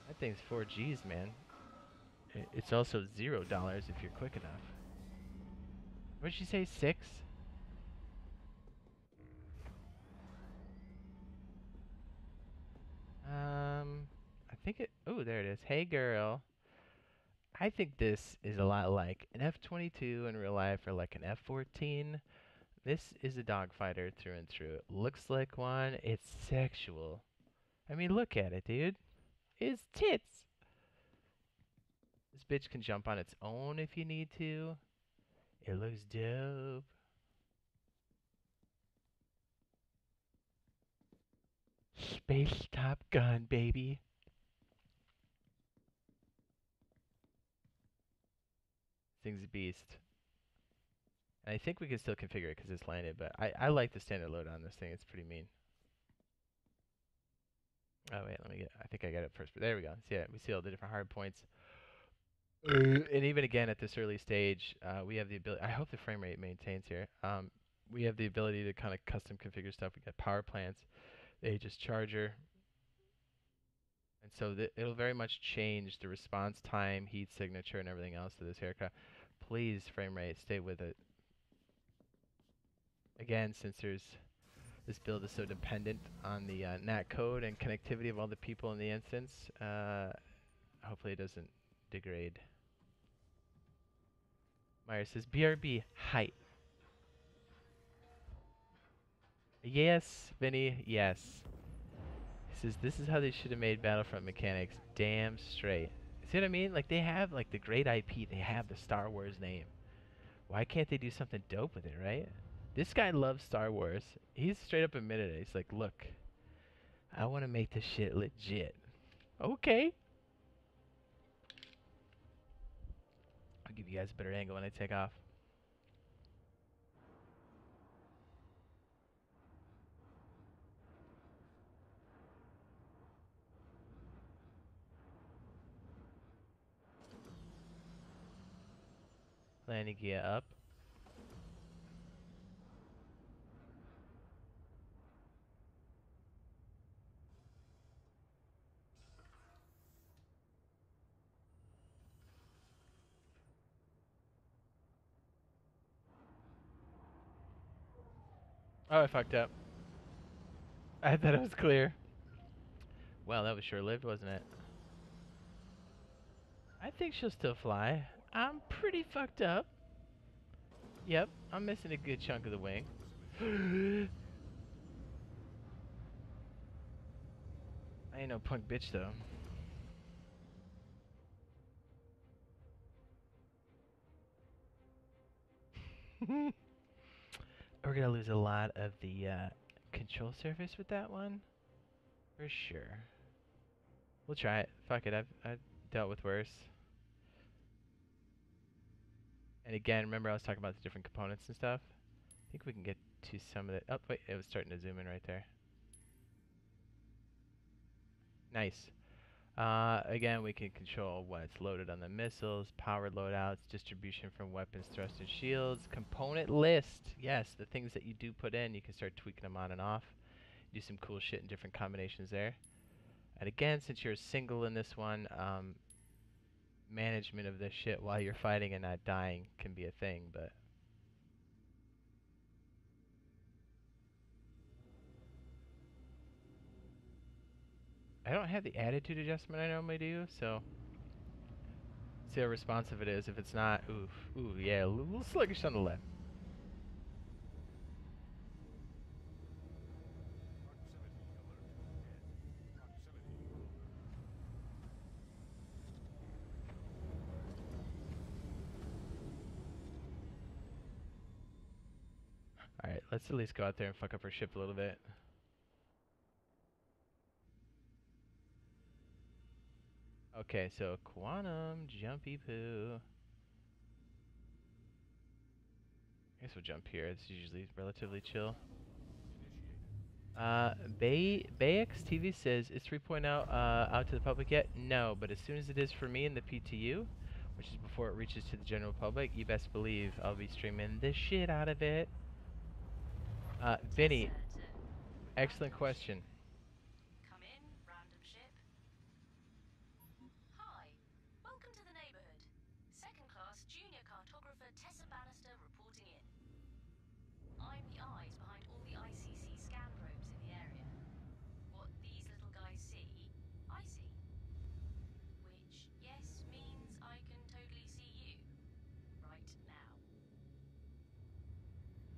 Speaker 1: That thing's 4Gs, man. It's also $0 if you're quick enough. What did she say? 6? I think it. Oh, there it is. Hey, girl. I think this is a lot like an F-22 in real life or like an F-14. This is a dogfighter through and through. It looks like one. It's sexual. I mean, look at it, dude. It's tits. This bitch can jump on its own if you need to. It looks dope. Space Top Gun, baby. Thing's a beast. And I think we can still configure it because it's landed, but I like the standard load on this thing. It's pretty mean. Oh, wait, let me get, I think I got it first, but there we go. See it? We see all the different hard points. And even again at this early stage, we have the ability, I hope the frame rate maintains here. we have the ability to kind of custom configure stuff. We got power plants, the Aegis charger, and so it'll very much change the response time, heat signature, and everything else to this aircraft. Please, frame rate, stay with it. Again, since this build is so dependent on the NAT code and connectivity of all the people in the instance, hopefully it doesn't degrade. Meyer says, BRB, height. Yes, Vinny, yes. He says, this is how they should have made Battlefront mechanics. Damn straight. See what I mean? Like, they have, like, the great IP. They have the Star Wars name. Why can't they do something dope with it, right? This guy loves Star Wars. He's straight up admitted it. He's like, look, I want to make this shit legit. Okay. I'll give you guys a better angle when I take off. Landing gear up. Oh, I fucked up. I thought it was clear. Well, that was short-lived, wasn't it? I think she'll still fly. I'm pretty fucked up. Yep, I'm missing a good chunk of the wing. I ain't no punk bitch, though. We're gonna lose a lot of the control surface with that one, for sure. We'll try it. Fuck it. I've dealt with worse. And again, remember I was talking about the different components and stuff. I think we can get to some of the. Oh wait, it was starting to zoom in right there. Nice. Again, we can control what's loaded on the missiles, power loadouts, distribution from weapons, thrust, and shields, component list. Yes, the things that you do put in, you can start tweaking them on and off. Do some cool shit in different combinations there. And again, since you're single in this one, management of this shit while you're fighting and not dying can be a thing, but I don't have the attitude adjustment I normally do, so see how responsive it is. If it's not, oof, ooh, yeah, a little sluggish on the left. Alright, let's at least go out there and fuck up our ship a little bit. Okay, so quantum jumpy poo. I guess we'll jump here. It's usually relatively chill. Bayx TV says, is 3.0 out to the public yet? No, but as soon as it is for me in the PTU, which is before it reaches to the general public, you best believe I'll be streaming the shit out of it. Vinny, excellent question.
Speaker 3: Come in, random ship. Hi, welcome to the neighborhood. Second class junior cartographer Tessa Bannister reporting in. I'm the eyes behind all the ICC scan probes in the area. What these little guys see, I see. Which, yes, means I can totally see you. Right now.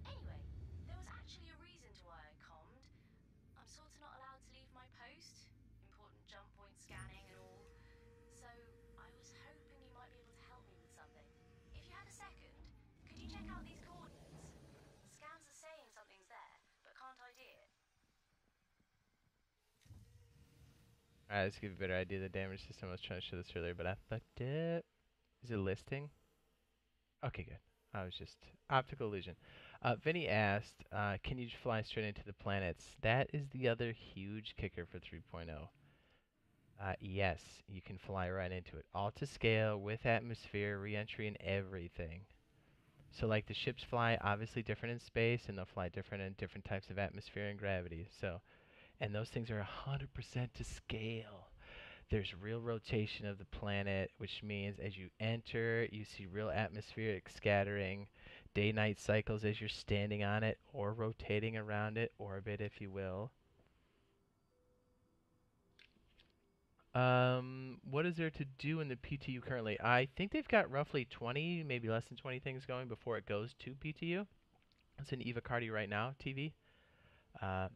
Speaker 3: Anyway, there was actually a reason to why I commed. I'm sort of not allowed to leave my post. Important jump point scanning and all. So, I was hoping you might be able to help me with something. If you had a second, could you check out these coordinates? Scans are saying something's there, but can't ID it.
Speaker 1: Alright, let's give you a better idea of the damage system. I was trying to show this earlier, but I fucked up. Is it listing? Okay, good. I was just optical illusion. Vinny asked, can you fly straight into the planets? That is the other huge kicker for 3.0. Yes, you can fly right into it. All to scale, with atmosphere, re-entry, and everything. So like the ships fly obviously different in space, and they'll fly different in different types of atmosphere and gravity. So, and those things are 100% to scale. There's real rotation of the planet, which means as you enter, you see real atmospheric scattering, day-night cycles as you're standing on it or rotating around it, orbit, if you will. What is there to do in the PTU currently? I think they've got roughly 20, maybe less than 20 things going before it goes to PTU. It's in Eva Cardi right now, TV. Uh,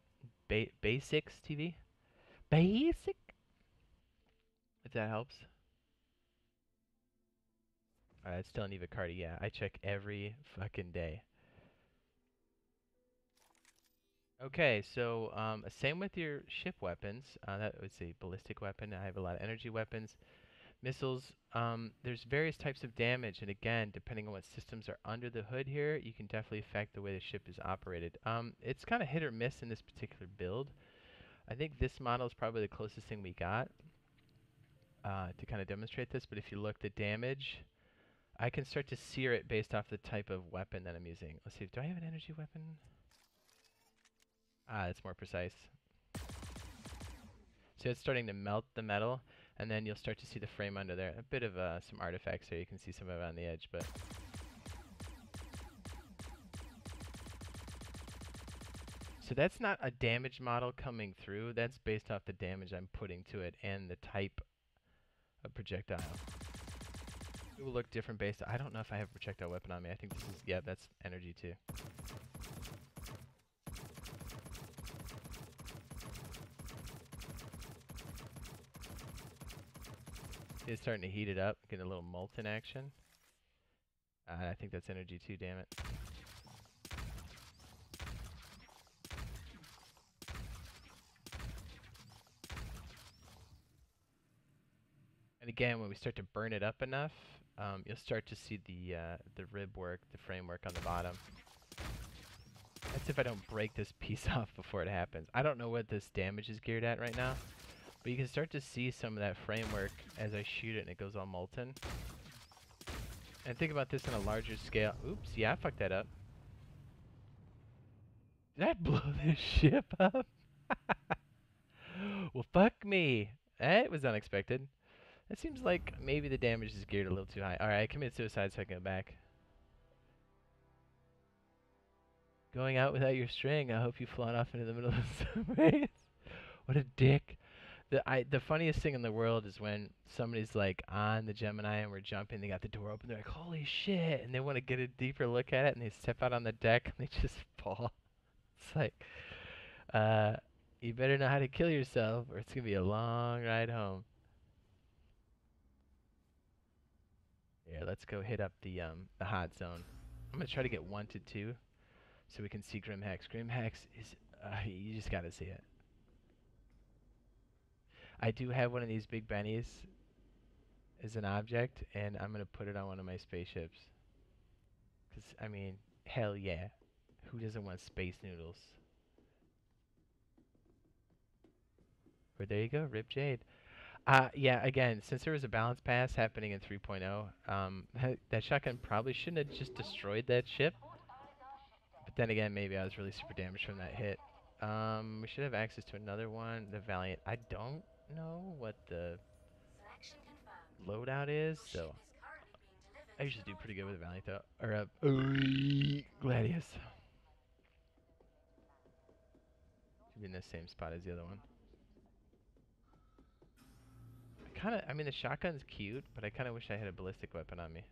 Speaker 1: Basics TV. Basic? If that helps. It's still in Eva Cardi, yeah. I check every fucking day. Okay, so same with your ship weapons. That was a ballistic weapon. I have a lot of energy weapons. Missiles, there's various types of damage, and again, depending on what systems are under the hood here, you can definitely affect the way the ship is operated. It's kind of hit or miss in this particular build. I think this model is probably the closest thing we got to kind of demonstrate this, but if you look, the damage, I can start to sear it based off the type of weapon that I'm using. Let's see, do I have an energy weapon? It's more precise. So it's starting to melt the metal, and then you'll start to see the frame under there. A bit of some artifacts here. You can see some of it on the edge, but so that's not a damage model coming through. That's based off the damage I'm putting to it and the type of projectile. It will look different based. I don't know if I have a projectile weapon on me. I think this is, yeah, that's energy too. It's starting to heat it up, getting a little molten action. I think that's energy too, damn it. And again, when we start to burn it up enough, you'll start to see the rib work, the framework on the bottom. That's if I don't break this piece off before it happens. I don't know what this damage is geared at right now, but you can start to see some of that framework as I shoot it and it goes all molten. And think about this on a larger scale. Oops, yeah, I fucked that up. Did I blow this ship up? Well, fuck me. That was unexpected. It seems like maybe the damage is geared a little too high. Alright, I committed suicide so I can go back. Going out without your string. I hope you've flown off into the middle of space. What a dick. The funniest thing in the world is when somebody's like on the Gemini and we're jumping, they got the door open, they're like, holy shit, and they want to get a deeper look at it, and they step out on the deck and they just fall. It's like, you better know how to kill yourself or it's gonna be a long ride home. Yeah, let's go hit up the hot zone. I'm gonna try to get 1 to 2 so we can see Grimhex. Grimhex is, you just gotta see it. I do have one of these big bennies as an object, and I'm gonna put it on one of my spaceships. Cause I mean, hell yeah, who doesn't want space noodles? But there you go, Rip Jade. Yeah, again, since there was a balance pass happening in 3.0, that shotgun probably shouldn't have just destroyed that ship. But then again, maybe I was really super damaged from that hit. We should have access to another one, the Valiant. I don't know what the loadout is, so I usually do pretty good with the Valiant though. Or Gladius. Should be in the same spot as the other one. I mean, the shotgun's cute, but I kind of wish I had a ballistic weapon on me.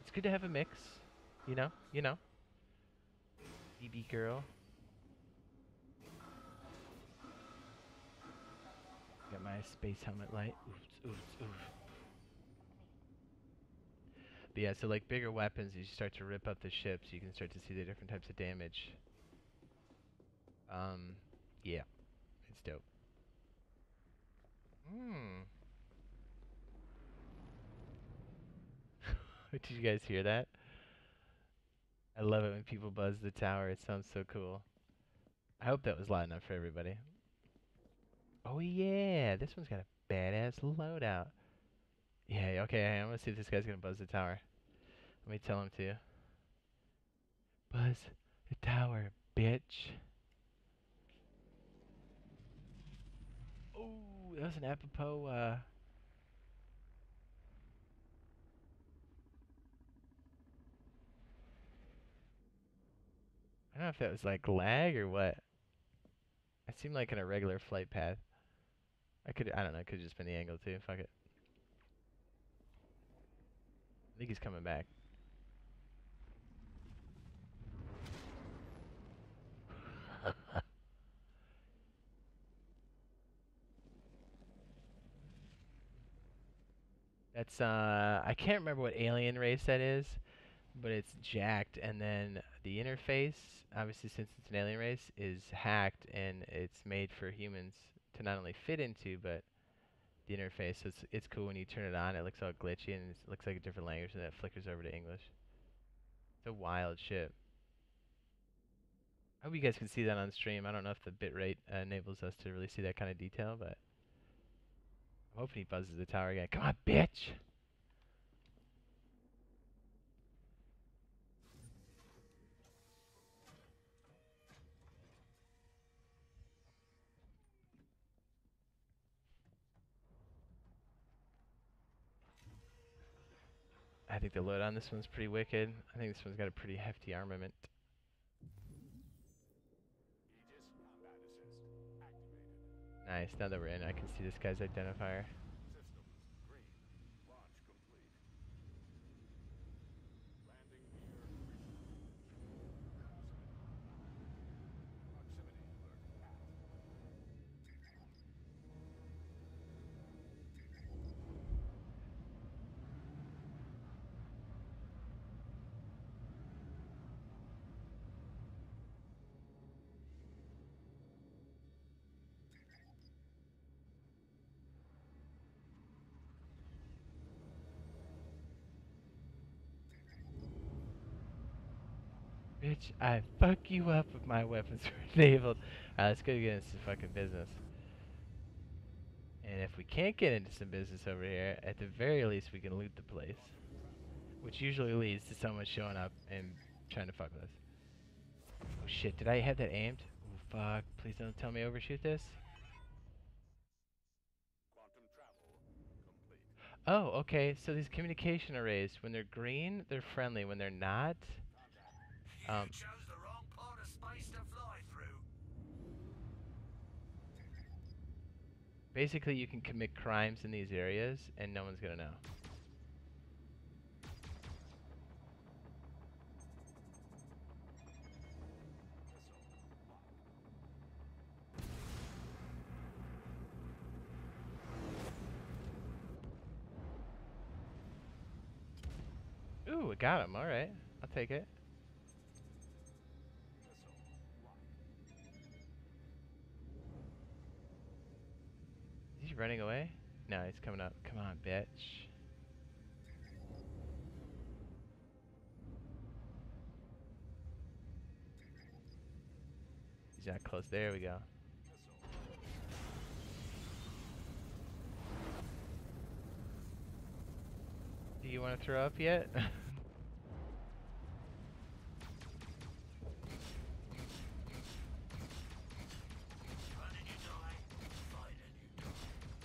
Speaker 1: It's good to have a mix, you know, BB girl. Got my space helmet light. Oops, oops, oof. But yeah, so like bigger weapons, you start to rip up the ships, you can start to see the different types of damage. Yeah, it's dope. Did you guys hear that? I love it when people buzz the tower. It sounds so cool. I hope that was loud enough for everybody. Oh yeah, this one's got a badass loadout. Yeah, okay, I'm gonna see if this guy's gonna buzz the tower. Let me tell him to. Buzz the tower, bitch. Oh, that was an apropos, I don't know if that was like lag or what. It seemed like an irregular flight path. I don't know, it could have just been the angle too. Fuck it. I think he's coming back. That's, I can't remember what alien race that is, but it's jacked, and then the interface, obviously since it's an alien race, is hacked, and it's made for humans to not only fit into, but the interface. So it's cool when you turn it on. It looks all glitchy and it looks like a different language, and then it flickers over to English. It's a wild shit. I hope you guys can see that on stream. I don't know if the bitrate enables us to really see that kind of detail, but I'm hoping he buzzes the tower again. Come on, bitch! I think the load on this one's pretty wicked. I think this one's got a pretty hefty armament. Nice, now that we're in, I can see this guy's identifier. Bitch, I fuck you up if my weapons are enabled. Alright, let's go get into some fucking business. And if we can't get into some business over here, at the very least we can loot the place. Which usually leads to someone showing up and trying to fuck with us. Oh shit, did I have that aimed? Oh fuck, please don't tell me I overshoot this. Oh, okay, so these communication arrays, when they're green, they're friendly. When they're not,
Speaker 2: You chose the wrong part of space to fly through.
Speaker 1: basically you can commit crimes in these areas and no one's gonna know. Ooh, I got him, alright. I'll take it. Is he running away? No, he's coming up. Come on, bitch. He's not close. There we go. Do you want to throw up yet?
Speaker 2: Run and you die. Fight and you die. Big mistake.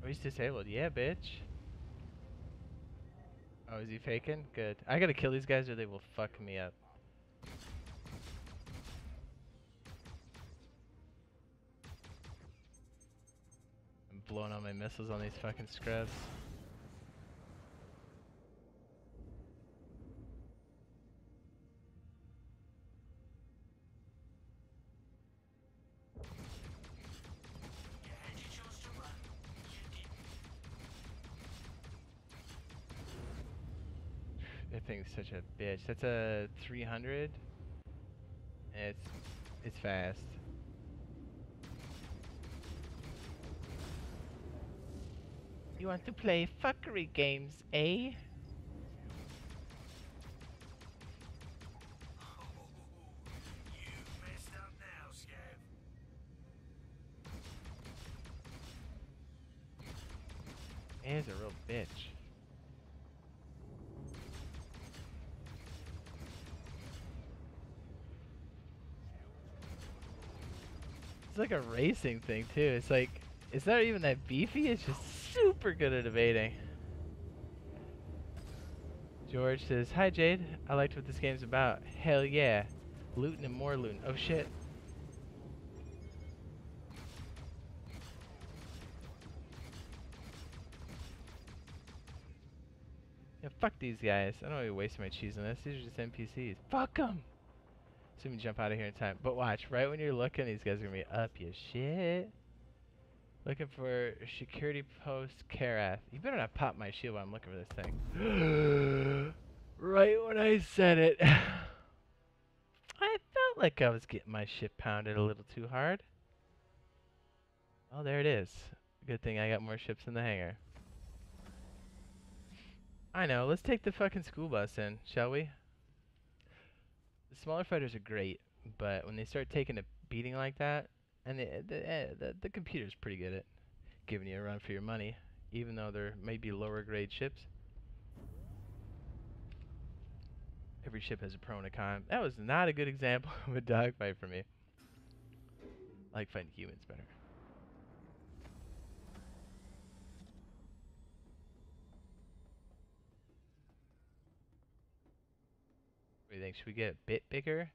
Speaker 1: Oh, he's disabled. Yeah, bitch. Oh, is he faking? Good. I gotta kill these guys or they will fuck me up. I'm blowing all my missiles on these fucking scrubs.
Speaker 2: You had your chance to run. You didn't.
Speaker 1: That thing's such a bitch. That's a 300. And it's fast. You want to play fuckery games, eh?
Speaker 2: Oh, you messed up now, Scav.
Speaker 1: It's a real bitch. It's like a racing thing too. It's like, it's not even that beefy. It's just super good at evading. George says, "Hi Jade. I liked what this game's about. Hell yeah, looting and more looting. Oh shit." Yeah, fuck these guys. I don't want to waste my cheese on this. These are just NPCs. Fuck them. So we can jump out of here in time. But watch, right when you're looking, these guys are gonna be up your shit. Looking for security post Karath. You better not pop my shield while I'm looking for this thing. Right when I said it. I felt like I was getting my ship pounded a little too hard. Oh, there it is. Good thing I got more ships in the hangar. I know, let's take the fucking school bus in, shall we? The smaller fighters are great, but when they start taking a beating like that, and the computer's pretty good at giving you a run for your money, even though they're maybe lower grade ships. Every ship has a pro and a con. That was not a good example of a dogfight for me. I like fighting humans better. What do you think? Should we get a bit bigger,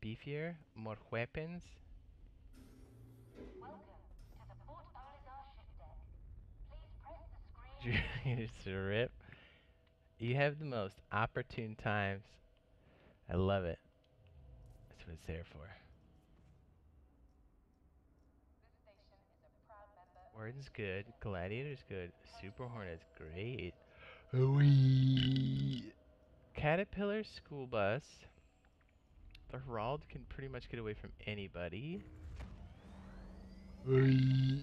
Speaker 1: beefier, more weapons?
Speaker 3: Welcome to the Port Alizar ship deck. Please press the screen.
Speaker 1: Just a rip. You have the most opportune times. I love it. That's what it's there for. Warden's good. Gladiator's good. Super Hornet's great. Wee. Caterpillar school bus. The Herald can pretty much get away from anybody. Wee.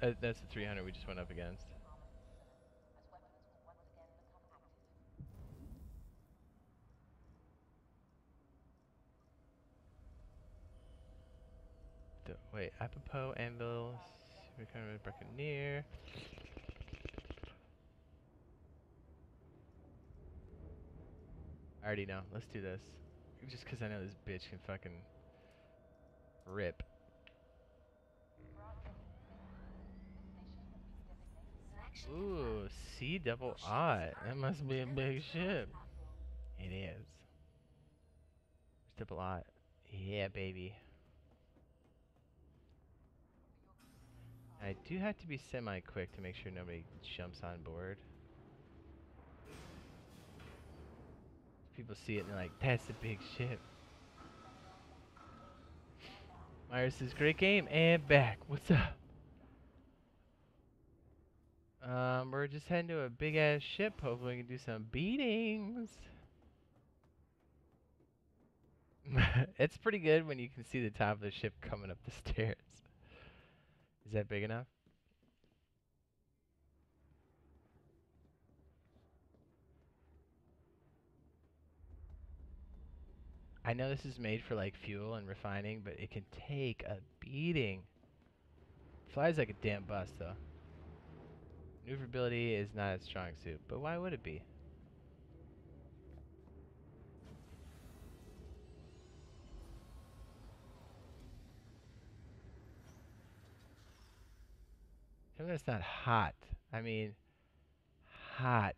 Speaker 1: That's the 300 we just went up against. Wait, Apropos, Anvil, Supercargo, Buccaneer. I already know. Let's do this. Just because I know this bitch can fucking rip. Ooh, C double odd. That must be a big ship. It is. Double odd. Yeah, baby. I do have to be semi-quick to make sure nobody jumps on board. People see it and they're like, that's a big ship. Myers says, great game, and back. What's up? We're just heading to a big-ass ship. Hopefully we can do some beatings. It's pretty good when you can see the top of the ship coming up the stairs. Is that big enough? I know this is made for like fuel and refining, but it can take a beating. Flies like a damn bus though. Maneuverability is not its strong suit, but why would it be? Tell me it's not hot. I mean, hot.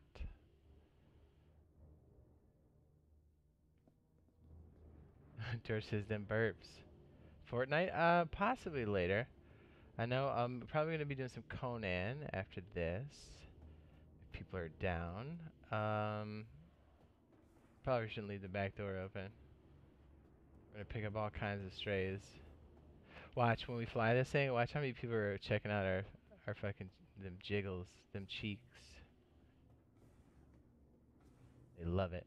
Speaker 1: George says them burps. Fortnite? Possibly later. I know I'm probably gonna be doing some Conan after this. If people are down. Probably shouldn't leave the back door open. We're gonna pick up all kinds of strays. Watch when we fly this thing. Watch how many people are checking out our fucking them jiggles, them cheeks. They love it.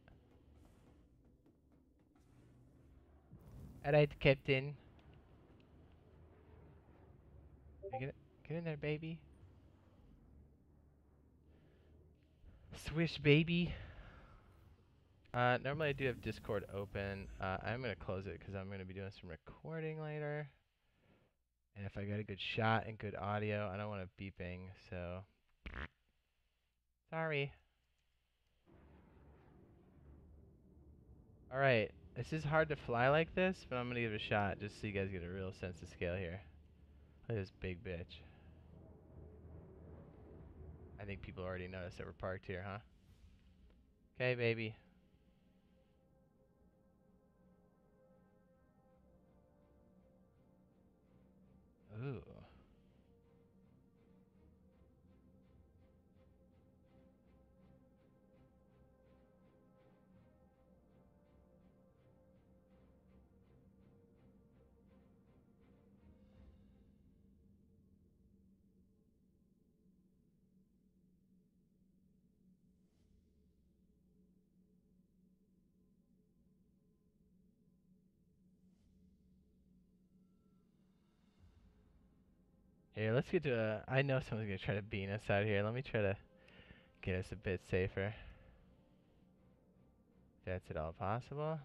Speaker 1: Alright, Captain. Get in there, baby. Swish, baby. Normally I do have Discord open. I'm gonna close it because I'm gonna be doing some recording later. And if I got a good shot and good audio, I don't want it beeping, so sorry. Alright, this is hard to fly like this, but I'm gonna give it a shot just so you guys get a real sense of scale here. Look at this big bitch. I think people already noticed that we're parked here, huh? Okay, baby. Ooh. Here, let's get to a... I know someone's gonna try to bean us out here. Let me try to get us a bit safer. If that's at all possible.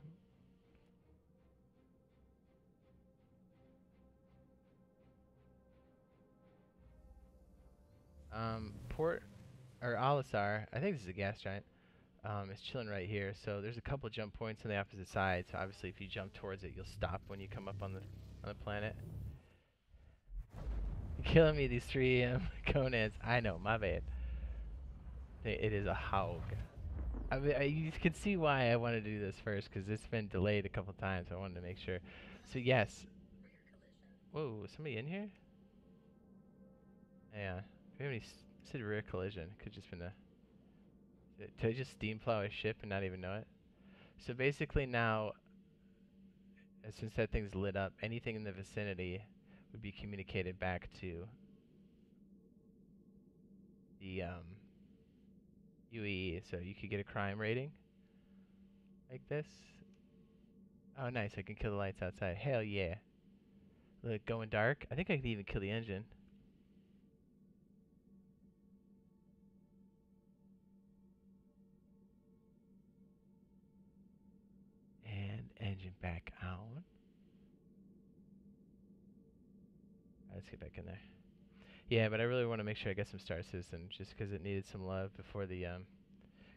Speaker 1: Port... Or Alisar, I think this is a gas giant, is chilling right here. So there's a couple jump points on the opposite side. So obviously if you jump towards it, you'll stop when you come up on the planet. You're killing me, these 3 Conans. I know, my bad. It is a hog. I mean, you can see why I wanted to do this first, because it's been delayed a couple times. I wanted to make sure. So yes. Whoa, somebody in here? Yeah. Maybe said rear collision. Could just been a... Did I just steam plow a ship and not even know it? So basically now, since that thing's lit up, anything in the vicinity would be communicated back to the UEE. So you could get a crime rating like this. Oh, nice. I can kill the lights outside. Hell yeah. Look, going dark. I think I could even kill the engine. And engine back on. Let's get back in there. Yeah, but I really want to make sure I get some Star Citizen, just because it needed some love before the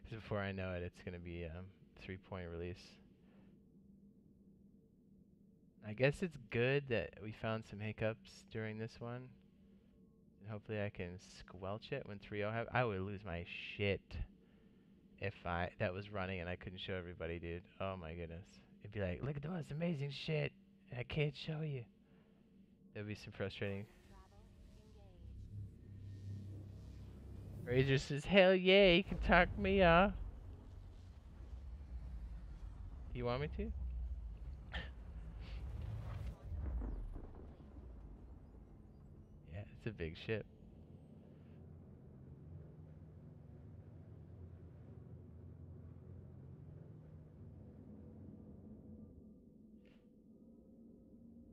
Speaker 1: because before I know it, it's gonna be 3-point release. I guess it's good that we found some hiccups during this one, and hopefully I can squelch it when 3.0 have. I would lose my shit if that was running and I couldn't show everybody, dude. Oh my goodness, it'd be like, look at all this amazing shit, and I can't show you. That'd be some frustrating. Razor says, hell yeah, you can talk me off. You want me to? Yeah, it's a big ship.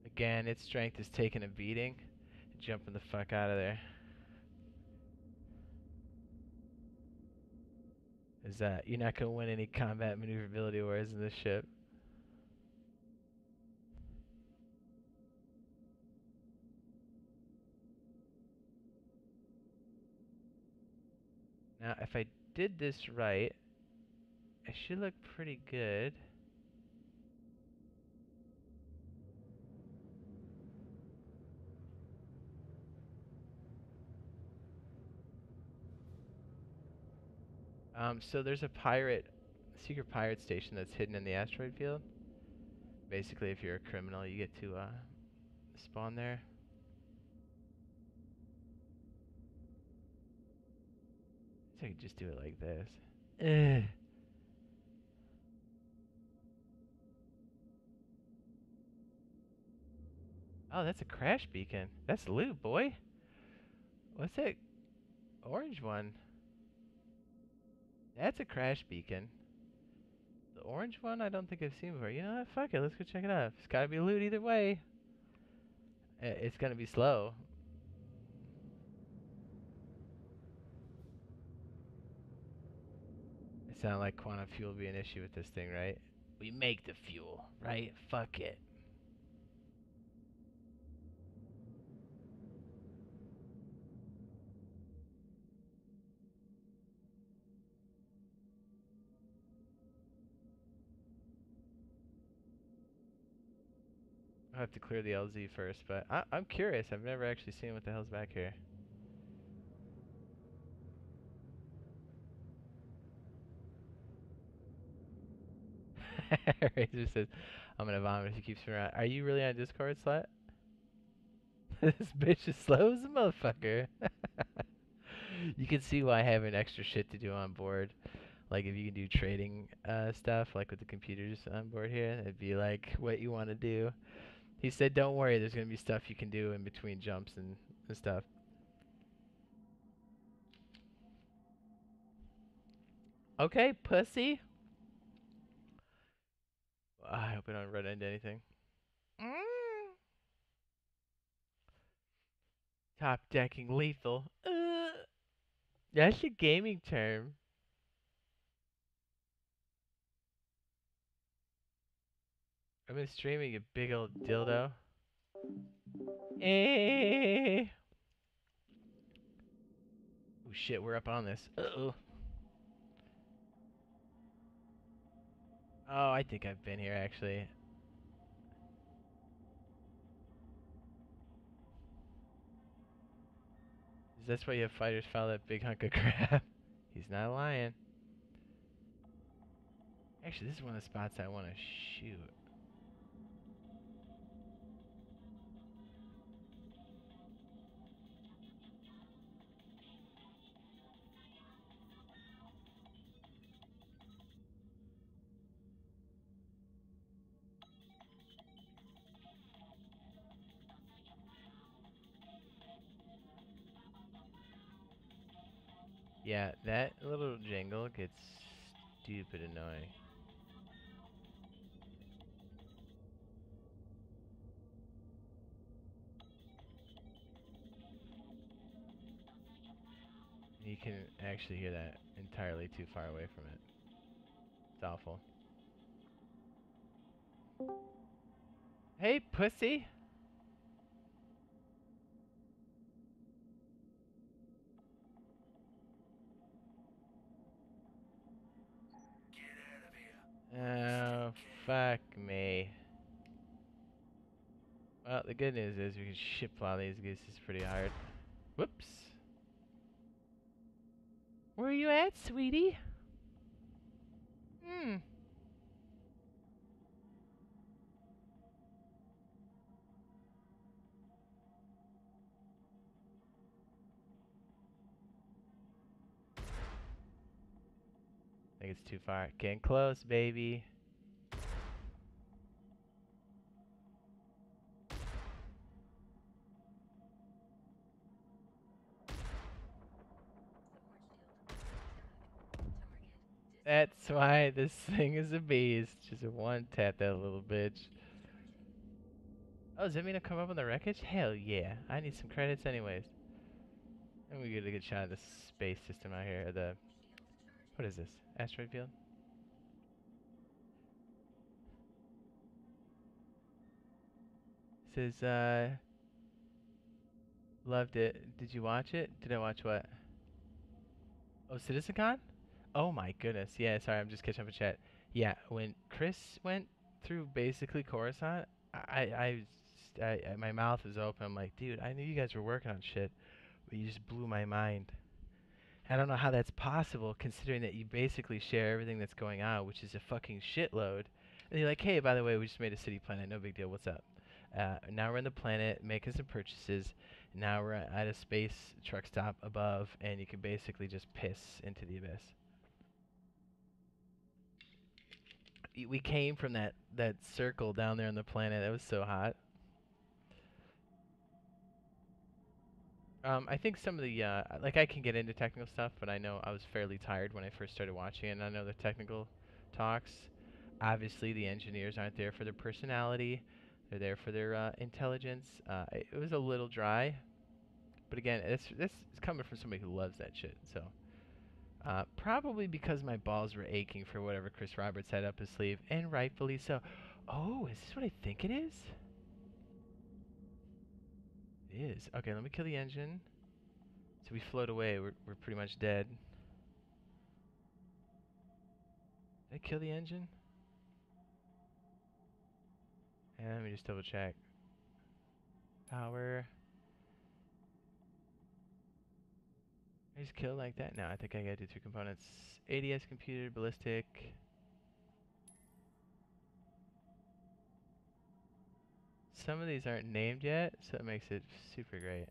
Speaker 1: Again, its strength is taking a beating. Jumping the fuck out of there. Is that you're not gonna win any combat maneuverability wars in this ship? Now, if I did this right, it should look pretty good. So there's a secret pirate station that's hidden in the asteroid field. Basically, if you're a criminal, you get to spawn there. So I could just do it like this. Ugh. Oh, that's a crash beacon. That's loot, boy. What's that orange one? That's a crash beacon. The orange one, I don't think I've seen before. You know what? Fuck it. Let's go check it out. It's gotta be loot either way. It's gonna be slow. It sounded like quantum fuel would be an issue with this thing, right? We make the fuel, right? Fuck it. I'll have to clear the LZ first, but I'm curious. I've never actually seen what the hell's back here. Razor says, I'm gonna vomit if he keeps me around. Are you really on Discord, slut? This bitch is slow as a motherfucker. You can see why having extra shit to do on board. Like if you can do trading stuff, like with the computers on board here, it'd be like what you want to do. He said, don't worry, there's gonna be stuff you can do in between jumps and stuff. Okay, pussy. I hope I don't run into anything. Top decking lethal. That's a gaming term. I've been streaming a big old dildo. Eh. Oh shit, we're up on this. Uh-oh. Oh, I think I've been here actually. Is this why you have fighters follow that big hunk of crap? He's not lying. Actually, this is one of the spots I want to shoot. Yeah, that little jingle gets stupid annoying. You can actually hear that entirely too far away from it. It's awful. Hey, pussy! Oh, fuck me. Well, the good news is we can ship plow these gooses pretty hard. Whoops. Where are you at, sweetie? Hmm. I think it's too far. Getting close, baby. That's why this thing is a beast. Just one tap that little bitch. Oh, does that mean I come up on the wreckage? Hell yeah. I need some credits anyways. And we get a good shot of the space system out here. The what is this? Asteroid field? Says loved it. Did you watch it? Did I watch what? Oh, CitizenCon? Oh my goodness. Yeah, sorry, I'm just catching up with chat. Yeah, when Chris went through basically Coruscant, my mouth was open. I'm like, dude, I knew you guys were working on shit, but you just blew my mind. I don't know how that's possible, considering that you basically share everything that's going on, which is a fucking shitload. And you're like, hey, by the way, we just made a city planet. No big deal. What's up? Now we're on the planet, making some purchases. Now we're at a space truck stop above, and you can basically just piss into the abyss. We came from that circle down there on the planet. That was so hot. I think some of the like I can get into technical stuff, but I know I was fairly tired when I first started watching it, and I know the technical talks. Obviously, the engineers aren't there for their personality; they're there for their intelligence. It was a little dry, but again, this is coming from somebody who loves that shit. So probably because my balls were aching for whatever Chris Roberts had up his sleeve, and rightfully so. Oh, is this what I think it is? It is. Okay, let me kill the engine. So we float away. We're pretty much dead. Did I kill the engine? And let me just double check. Power. I just kill like that? No, I think I gotta do 3 components. ADS computer, ballistic. Some of these aren't named yet, so it makes it super great.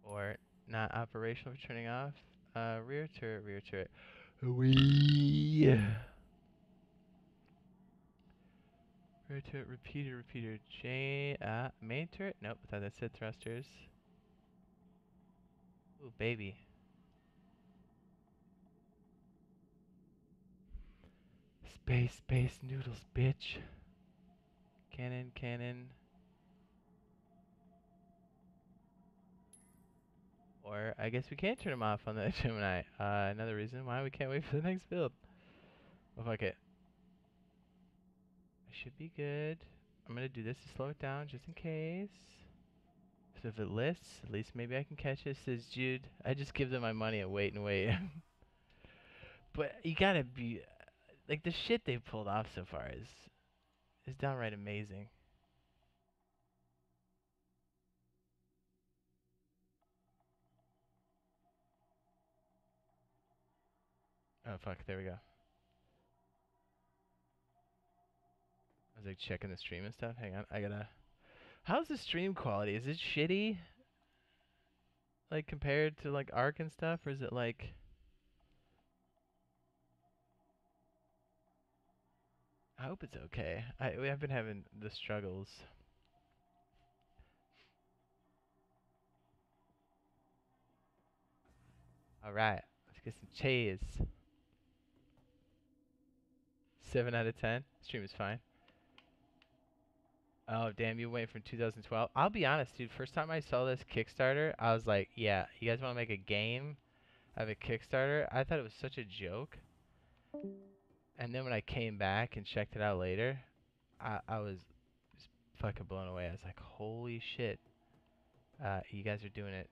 Speaker 1: Or not operational for turning off. Rear turret, rear turret. Wee. Rear turret, repeater, repeater. Main turret? Nope, I thought that said thrusters. Ooh, baby. Space noodles, bitch. Cannon, cannon. Or I guess we can't turn them off on the Gemini. Another reason why we can't wait for the next build. Well, fuck it. I should be good. I'm gonna do this to slow it down just in case. So if it lists, at least maybe I can catch it. Says Jude. I just give them my money and wait and wait. But you gotta be like the shit they've pulled off so far is downright amazing. Oh fuck, there we go. I was like checking the stream and stuff. Hang on, I gotta. How's the stream quality? Is it shitty? Like compared to like Ark and stuff, or is it like? I hope it's okay. I've been having the struggles. All right, let's get some cheese. 7 out of 10. Stream is fine. Oh damn, you went from 2012. I'll be honest, dude. First time I saw this Kickstarter, I was like, yeah, you guys want to make a game of a Kickstarter? I thought it was such a joke. And then when I came back and checked it out later, I was just fucking blown away. I was like, holy shit, you guys are doing it.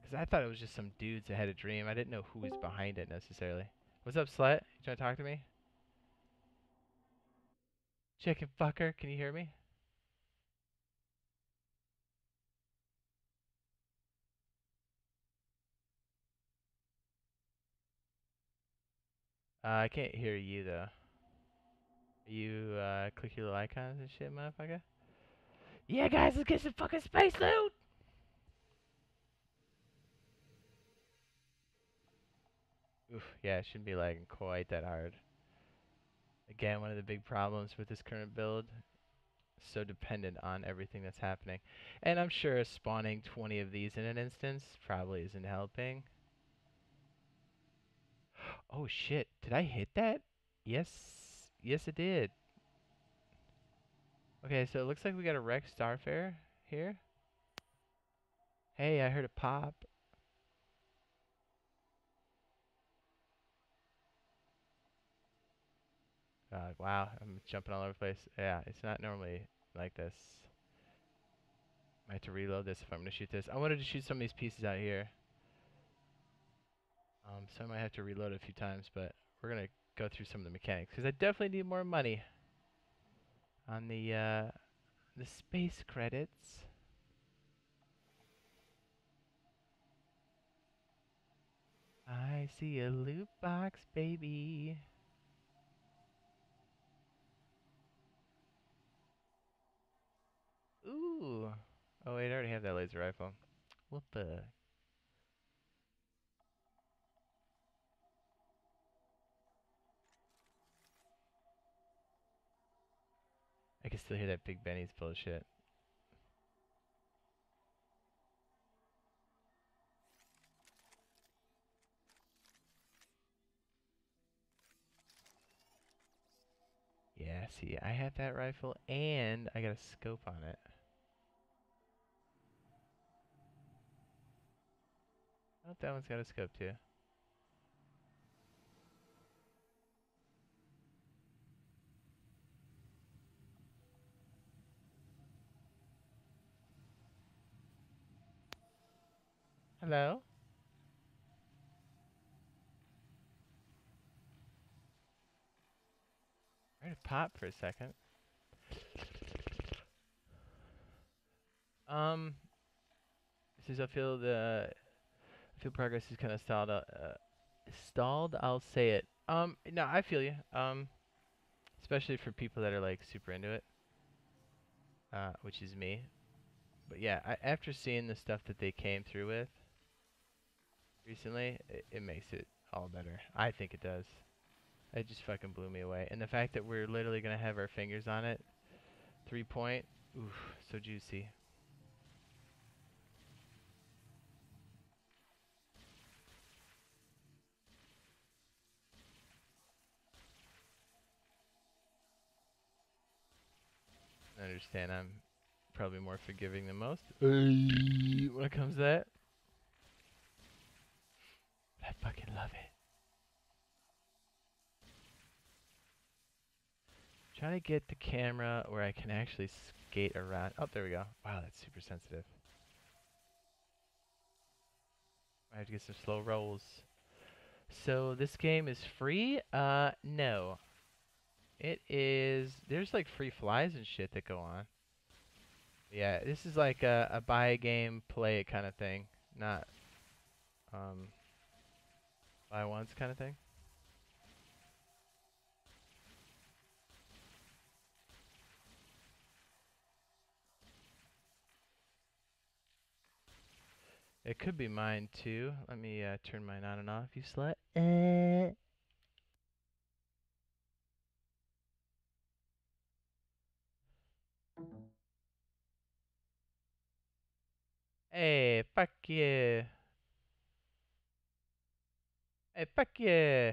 Speaker 1: Because I thought it was just some dudes that had a dream. I didn't know who was behind it necessarily. What's up, slut? You trying to talk to me? Chicken fucker, can you hear me? I can't hear you though. You click your little icons and shit, motherfucker? Yeah, guys, let's get some fucking space loot! Oof, yeah, it shouldn't be lagging quite that hard. Again, one of the big problems with this current build, so dependent on everything that's happening. And I'm sure spawning 20 of these in an instance probably isn't helping. Oh shit, did I hit that? Yes, yes it did. Okay, so it looks like we got a wrecked Starfare here. Hey, I heard a pop. Wow, I'm jumping all over the place. Yeah, it's not normally like this. I have to reload this if I'm going to shoot this. I wanted to shoot some of these pieces out here. So I might have to reload a few times, but we're going to go through some of the mechanics. Because I definitely need more money on the space credits. I see a loot box, baby. Ooh. Oh wait, I already have that laser rifle. What the? I can still hear that Big Benny's bullshit. see. I have that rifle and I got a scope on it. Oh, that one's got a scope too. Hello? I heard it pop for a second. Since I feel progress is kind of stalled. Stalled. I'll say it. No, I feel you. Especially for people that are like super into it. Which is me. But yeah, after seeing the stuff that they came through with recently, it makes it all better. I think it does. It just fucking blew me away. And the fact that we're literally gonna have our fingers on it, 3-point, oof, so juicy. I understand I'm probably more forgiving than most when it comes to that. I fucking love it. Trying to get the camera where I can actually skate around. Oh, there we go. Wow, that's super sensitive. I have to get some slow rolls. So this game is free? No. It is. There's like free flies and shit that go on. Yeah, this is like a buy a game, play it kind of thing, not buy once kind of thing. It could be mine too. Let me turn mine on and off, you slut. Hey, fuck yeah. Hey, fuck yeah.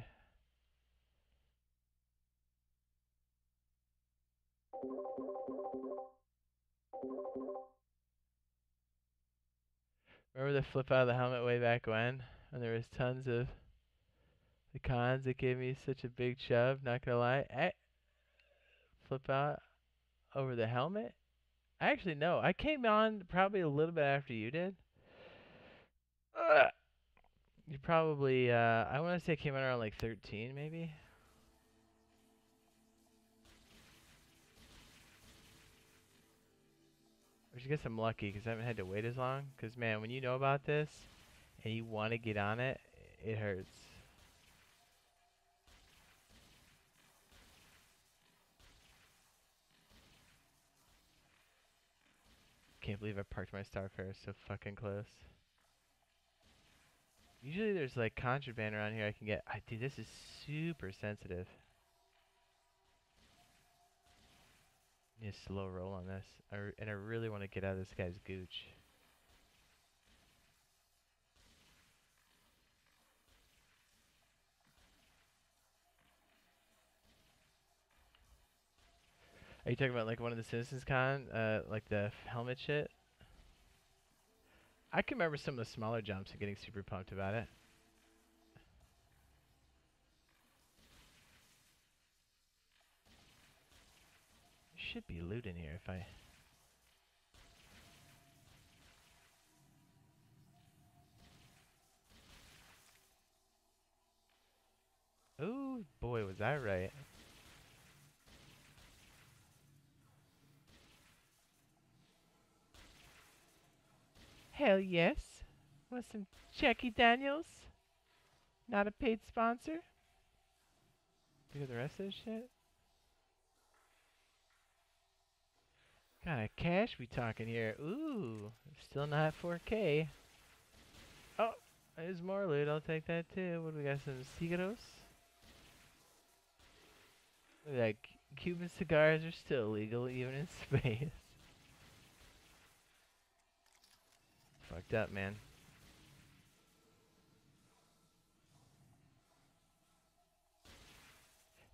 Speaker 1: Remember the flip out of the helmet way back when there was tons of the cons that gave me such a big shove, not gonna lie. Hey, flip out over the helmet? Actually, no. I came on probably a little bit after you did. Ugh. You probably, I want to say it came out around like 13, maybe? Which I guess I'm lucky because I haven't had to wait as long. Because, man, when you know about this and you want to get on it, it hurts. Can't believe I parked my Starfarer so fucking close. Usually there's like contraband around here I can get. Dude, this is super sensitive. I need a slow roll on this. And I really want to get out of this guy's gooch. Are you talking about like one of the Citizens Con? Like the helmet shit? I can remember some of the smaller jumps and getting super pumped about it. There should be loot in here if I... Oh boy, was I right. Hell yes. Want some Jackie Daniels? Not a paid sponsor? Look at the rest of this shit. Kind of cash we talking here? Ooh, still not 4K. Oh, there's more loot. I'll take that too. What do we got? Some cigaros? Look at that. Cuban cigars are still legal even in space. Fucked up, man.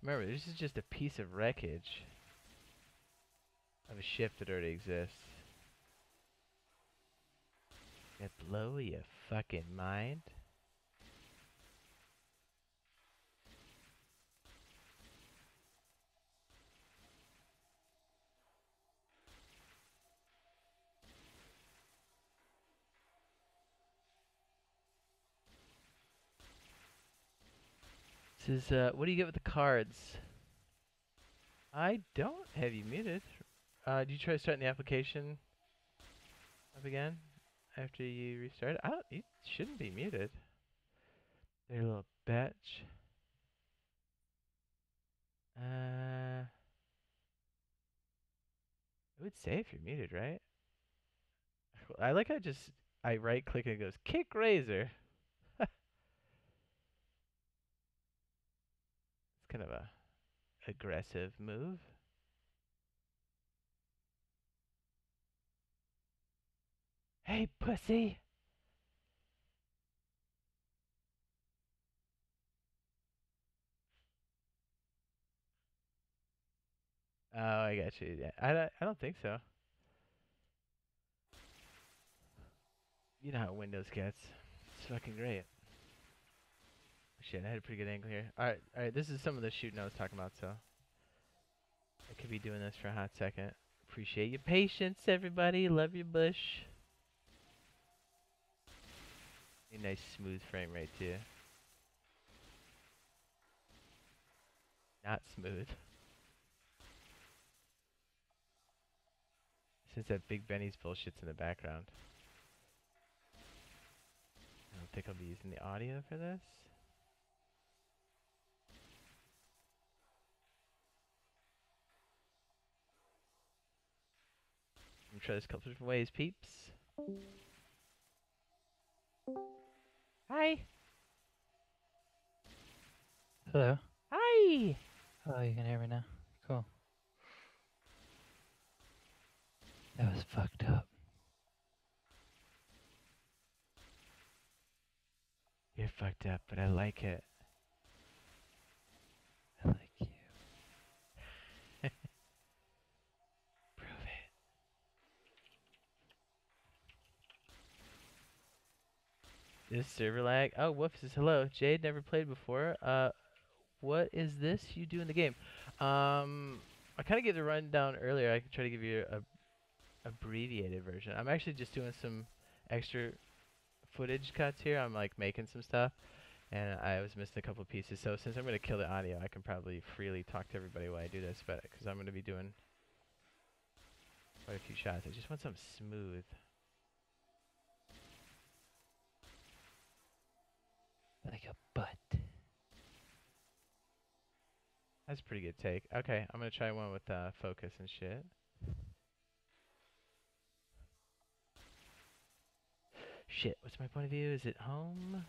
Speaker 1: Remember, this is just a piece of wreckage. shift that already exists. That blow your fucking mind? This is, what do you get with the cards? I don't have you muted. Do you try starting the application up again after you restart? I don't, you shouldn't be muted. There, little bitch. I would say if you're muted, right? I like how I right click and it goes kick razor. It's kind of a aggressive move. Hey, pussy. Oh, I got you. Yeah, I don't think so. You know how Windows gets. It's fucking great. Shit, I had a pretty good angle here. Alright, this is some of the shooting I was talking about, so I could be doing this for a hot second. Appreciate your patience, everybody. Love your bush. A nice smooth frame rate, too. Not smooth. Since that Big Benny's bullshit's in the background. I don't think I'll be using the audio for this. I'm gonna try this a couple different ways, peeps. Hi.
Speaker 4: Hello.
Speaker 1: Hi.
Speaker 4: Oh, you can hear me now? Cool. That was fucked up.
Speaker 1: You're fucked up, but I like it.
Speaker 4: I like you.
Speaker 1: Prove it. This server lag. Oh, whoops. Says hello. Jade never played before. What is this you do in the game? I kind of gave the rundown earlier. I can try to give you a abbreviated version. I'm actually just doing some extra footage cuts here. I'm like making some stuff, and I was missing a couple pieces. So since I'm gonna kill the audio, I can probably freely talk to everybody while I do this, but because I'm gonna be doing quite a few shots. I just want something smooth.
Speaker 4: Like a butt.
Speaker 1: That's a pretty good take. Okay, I'm gonna try one with focus and shit. Shit, what's my point of view? Is it home?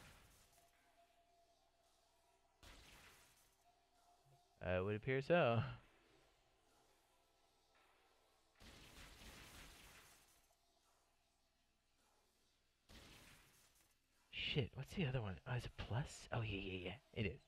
Speaker 1: Would appear so. Shit, what's the other one? Oh, is it plus? Oh, yeah. It is.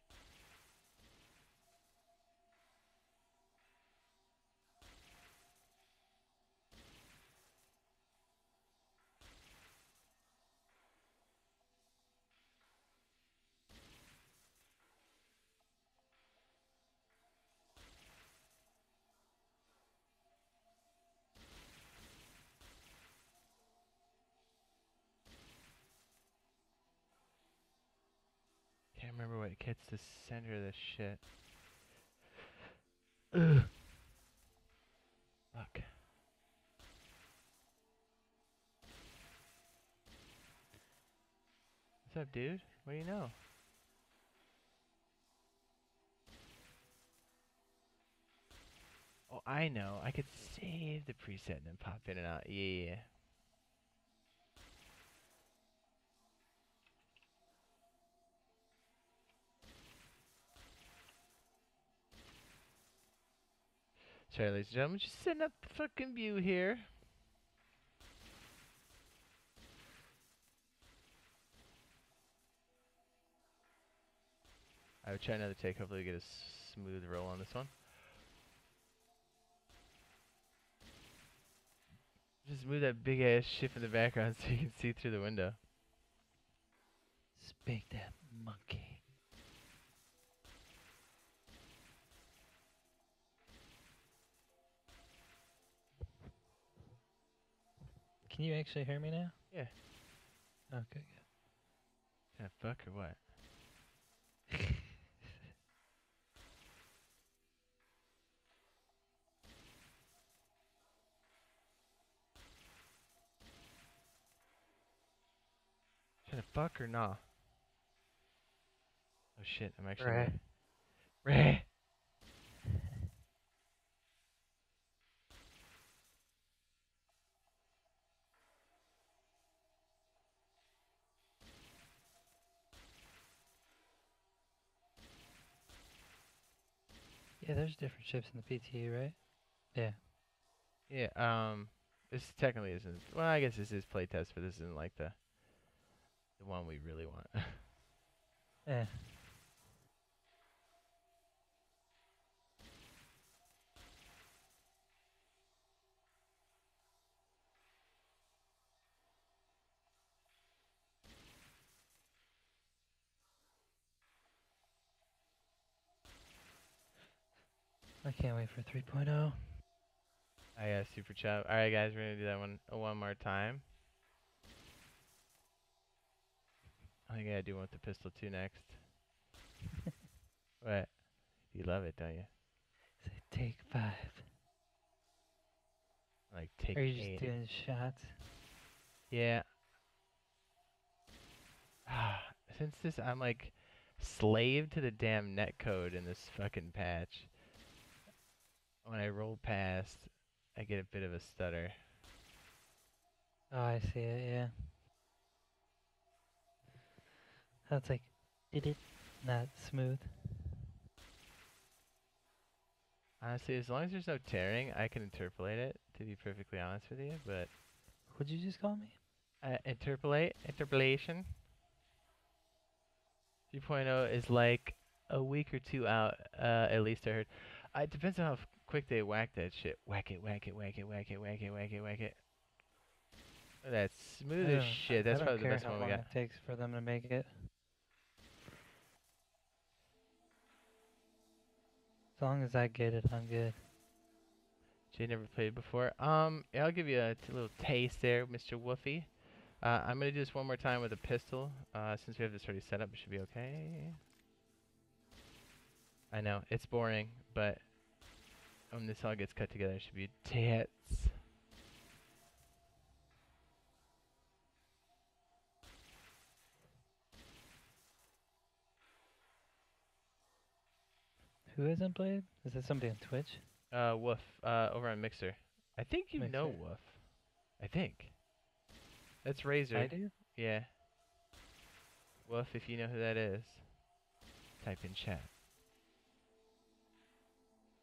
Speaker 1: Can't remember what gets the center of this shit. Ugh. Fuck. What's up, dude? What do you know? Oh, I know. I could save the preset and then pop in and out. Yeah. Sorry, ladies and gentlemen, just setting up the fucking view here. I would try another take. Hopefully, we get a smooth roll on this one. Just move that big ass ship in the background so you can see through the window.
Speaker 4: Spank that monkey. Can you actually hear me now?
Speaker 1: Yeah.
Speaker 4: Okay, good.
Speaker 1: Yeah, fuck or what? Trying to fuck or nah? Oh shit, I'm actually
Speaker 4: Right.
Speaker 1: Rah.
Speaker 4: Yeah, there's different ships in the PTE, right? Yeah.
Speaker 1: Yeah, this technically isn't. Well, I guess this is playtest, but this isn't like the one we really want.
Speaker 4: Yeah. I can't wait for 3.0.
Speaker 1: Super chat. All right, guys, we're gonna do that one more time. I think I gotta do one with the pistol too next. What? You love it, don't you?
Speaker 4: Say take 5.
Speaker 1: Like take
Speaker 4: Are you
Speaker 1: 8.
Speaker 4: just doing shots?
Speaker 1: Yeah. Since this, I'm like slave to the damn netcode in this fucking patch. When I roll past, I get a bit of a stutter.
Speaker 4: Oh, I see it, yeah. That's like, did it not smooth?
Speaker 1: Honestly, as long as there's no tearing, I can interpolate it, to be perfectly honest with you, but...
Speaker 4: What'd you just call me?
Speaker 1: Interpolation. 3.0 is like a week or two out, at least I heard. It depends on how quick they whack that shit. Whack it, whack it, whack it, whack it, whack it, whack it, whack it. Look at that smooth as shit. That's
Speaker 4: I don't
Speaker 1: probably the
Speaker 4: care
Speaker 1: best
Speaker 4: how
Speaker 1: one we
Speaker 4: long
Speaker 1: got.
Speaker 4: it takes for them to make it. As long as I get it, I'm good.
Speaker 1: Jade never played before. Yeah, I'll give you a little taste there, Mr. Woofy. I'm gonna do this one more time with a pistol. Since we have this already set up, it should be okay. I know it's boring, but when this all gets cut together, it should be tits.
Speaker 4: Who hasn't played? Is that somebody on Twitch?
Speaker 1: Woof. Over on Mixer. I think you know
Speaker 4: Mixer.
Speaker 1: Woof. I think. That's Razor.
Speaker 4: I do?
Speaker 1: Yeah. Woof, if you know who that is, type in chat.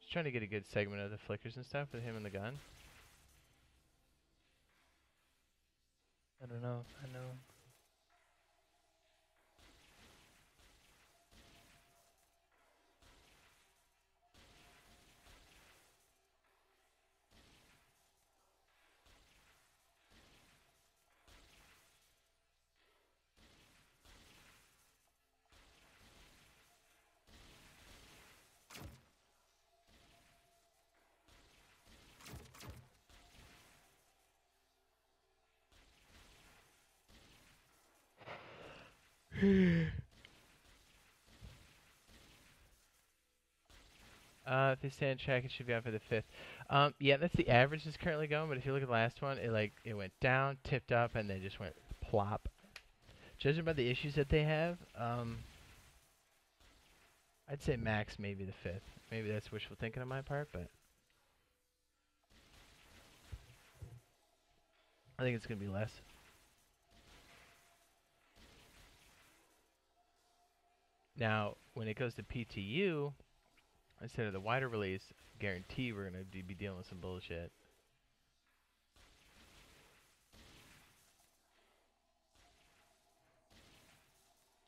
Speaker 1: Just trying to get a good segment of the flickers and stuff with him and the gun.
Speaker 4: I don't know if I know.
Speaker 1: If they stay on track, it should be out for the 5th. Yeah, that's the average that's currently going, but if you look at the last one, it went down, tipped up, and then just went plop. Judging by the issues that they have, I'd say max maybe the 5th. Maybe that's wishful thinking on my part, but I think it's going to be less. Now, when it goes to PTU, instead of the wider release, guarantee we're going to be dealing with some bullshit.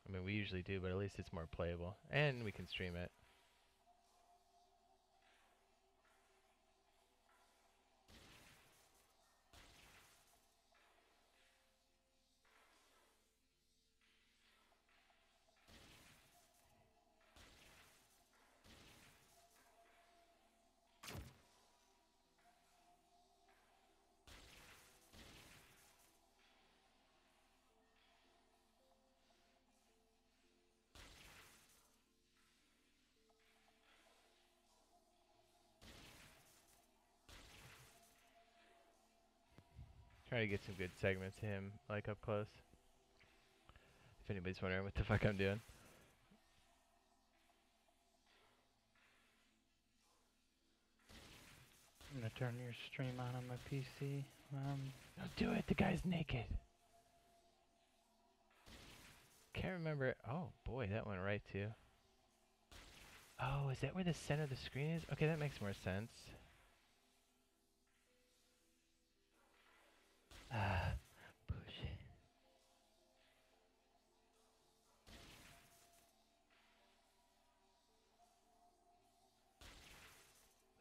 Speaker 1: I mean, we usually do, but at least it's more playable. And we can stream it. Trying to get some good segments of him, like up close. If anybody's wondering what the fuck I'm doing.
Speaker 4: I'm gonna turn your stream on my PC.
Speaker 1: Don't do it. The guy's naked. Can't remember. Oh boy, that went right too. Oh, is that where the center of the screen is? Okay, that makes more sense.
Speaker 4: Ah, push it.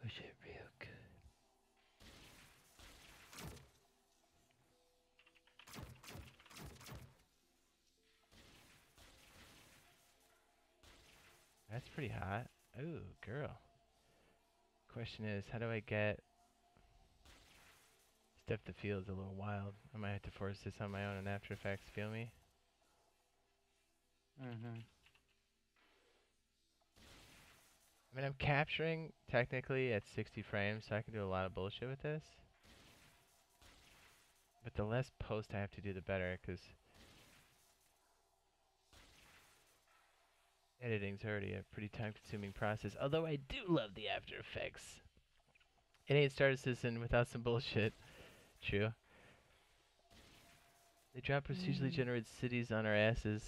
Speaker 4: Push it real good.
Speaker 1: That's pretty hot. Ooh, girl. Question is, how do I get stuff that feels a little wild? I might have to force this on my own in After Effects. Feel me?
Speaker 4: Mm-hmm.
Speaker 1: I mean, I'm capturing technically at 60 frames, so I can do a lot of bullshit with this. But the less post I have to do, the better, because editing's already a pretty time-consuming process. Although I do love the After Effects. It ain't Star Citizen without some bullshit. True. They drop procedurally generated cities on our asses.